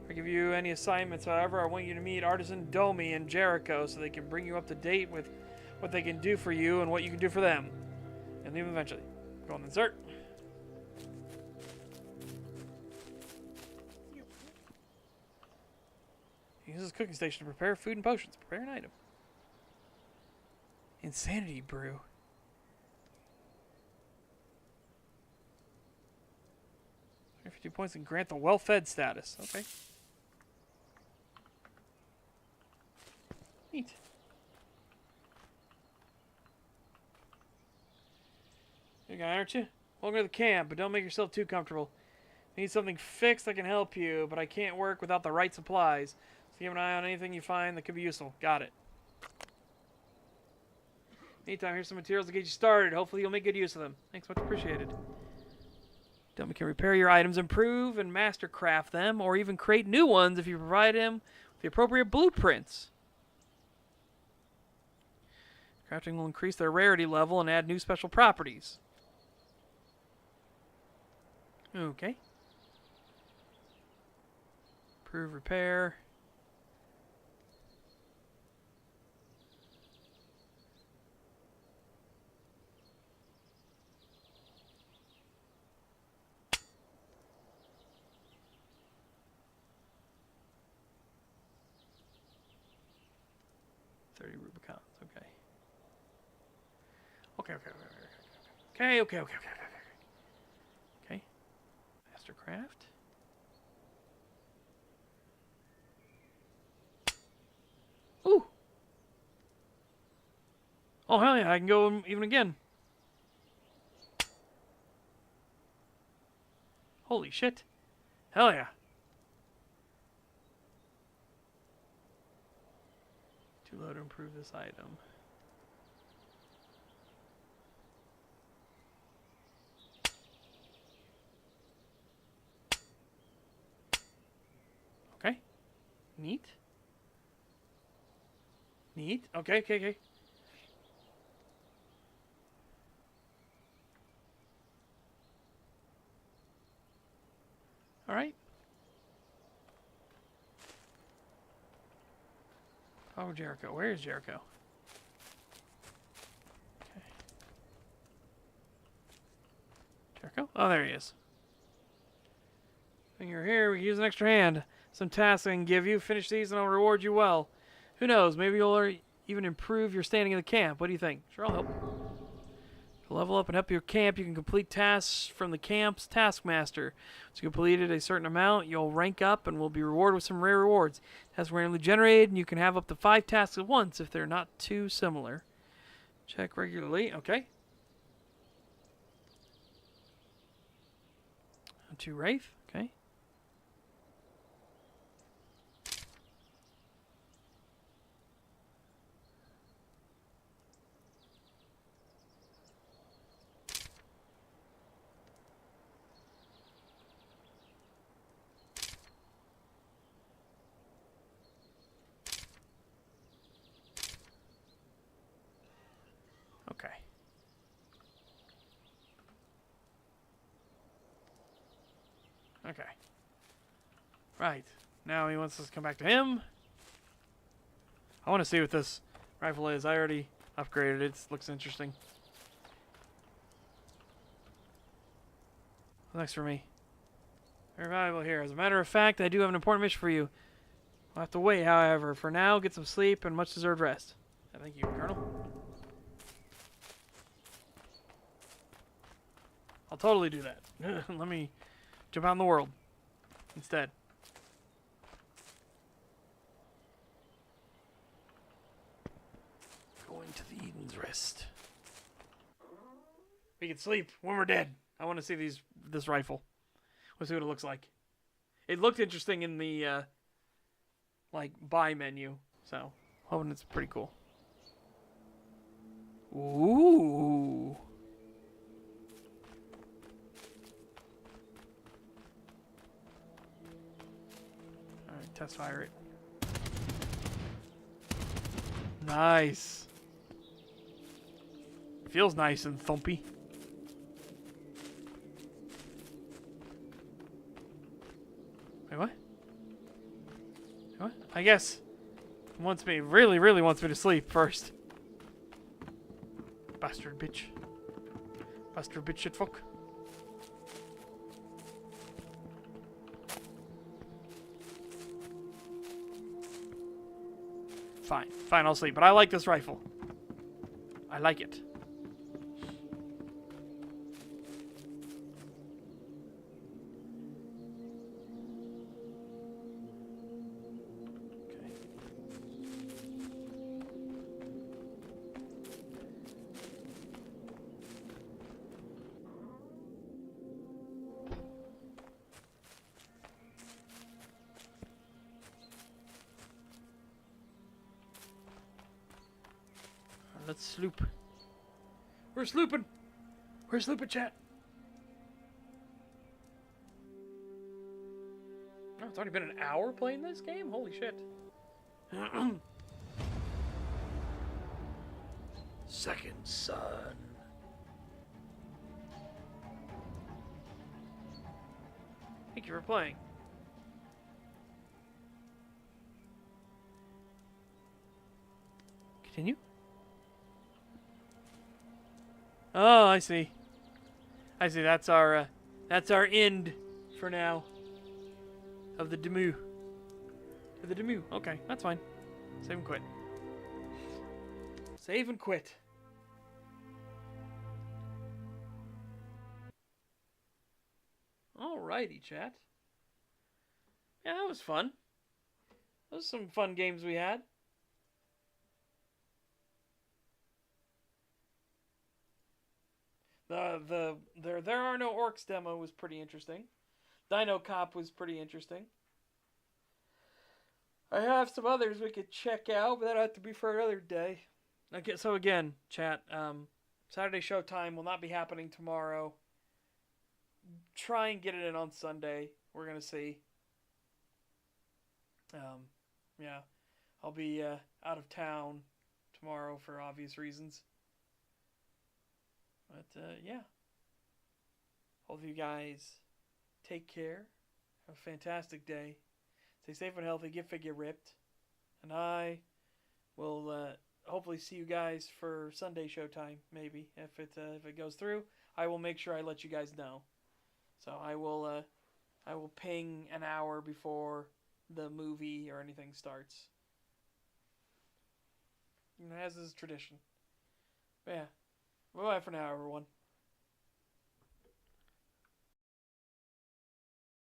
If I give you any assignments, however, I want you to meet Artisan Domi and Jericho so they can bring you up to date with what they can do for you and what you can do for them. And leave them eventually. Go on then, sir. Use this cooking station to prepare food and potions. Prepare an item. Insanity brew. $50 points and grant the well-fed status. Okay. Neat. You guy, aren't you? Welcome to the camp, but don't make yourself too comfortable. Need something fixed that can help you, but I can't work without the right supplies. So keep an eye on anything you find that could be useful. Got it. Meantime, here's some materials to get you started. Hopefully you'll make good use of them. Thanks, much appreciated. Dummy can repair your items, improve and mastercraft them, or even create new ones if you provide him with the appropriate blueprints. Crafting will increase their rarity level and add new special properties. Okay. Improve repair. Rubicons. Okay. Okay. Mastercraft. Ooh. Oh hell yeah! I can go even again. Holy shit! Hell yeah! Too low to improve this item. Okay. Neat. Neat. Okay. All right. Oh, Jericho. Where is Jericho? Okay. Jericho? Oh, there he is. When you're here, we can use an extra hand. Some tasks I can give you. Finish these and I'll reward you well. Who knows? Maybe you'll even improve your standing in the camp. What do you think? Sure, I'll help. To level up and help your camp, you can complete tasks from the camp's taskmaster. Once you completed a certain amount, you'll rank up and will be rewarded with some rare rewards. Tasks randomly generated, and you can have up to 5 tasks at once if they're not too similar. Check regularly. Okay. To Rafe. Okay. Okay. Okay. Right. Now he wants us to come back to him. I want to see what this rifle is. I already upgraded it. It looks interesting. What's next for me? Very valuable here. As a matter of fact, I do have an important mission for you. I'll have to wait, however. For now, get some sleep and much-deserved rest. Thank you, Colonel. I'll totally do that. Let me jump out in the world instead. Going to the Eden's Rest. We can sleep when we're dead. I want to see this rifle. Let's see what it looks like. It looked interesting in the like buy menu, so hoping it's pretty cool. Ooh. All right, test fire it. Nice. Feels nice and thumpy. Wait, what? What? I guess wants me, really wants me to sleep first. Bastard bitch. Bastard bitch shit fuck. Fine, I'll sleep. But I like this rifle. I like it. Okay. Let's sloop. We're slooping. We're slooping, chat. Oh, it's already been an hour playing this game? Holy shit. Second son. Thank you for playing. Continue? Oh, I see. I see. That's our end for now of the demo. The demo. Okay, that's fine. Save and quit. Save and quit. Alrighty, chat. Yeah, that was fun. Those are some fun games we had. There Are No Orcs demo was pretty interesting. Dino Cop was pretty interesting. I have some others we could check out, but that'll have to be for another day. Okay, so again, chat, Saturday Showtime will not be happening tomorrow. Try and get it in on Sunday. We're gonna see. Yeah, I'll be out of town tomorrow for obvious reasons. But yeah, all of you guys take care. Have a fantastic day. Stay safe and healthy. Get figure ripped. And I will hopefully see you guys for Sunday Showtime. Maybe if it goes through, I will make sure I let you guys know. So I will ping an hour before the movie or anything starts. As is tradition. But yeah. Bye-bye for now, everyone.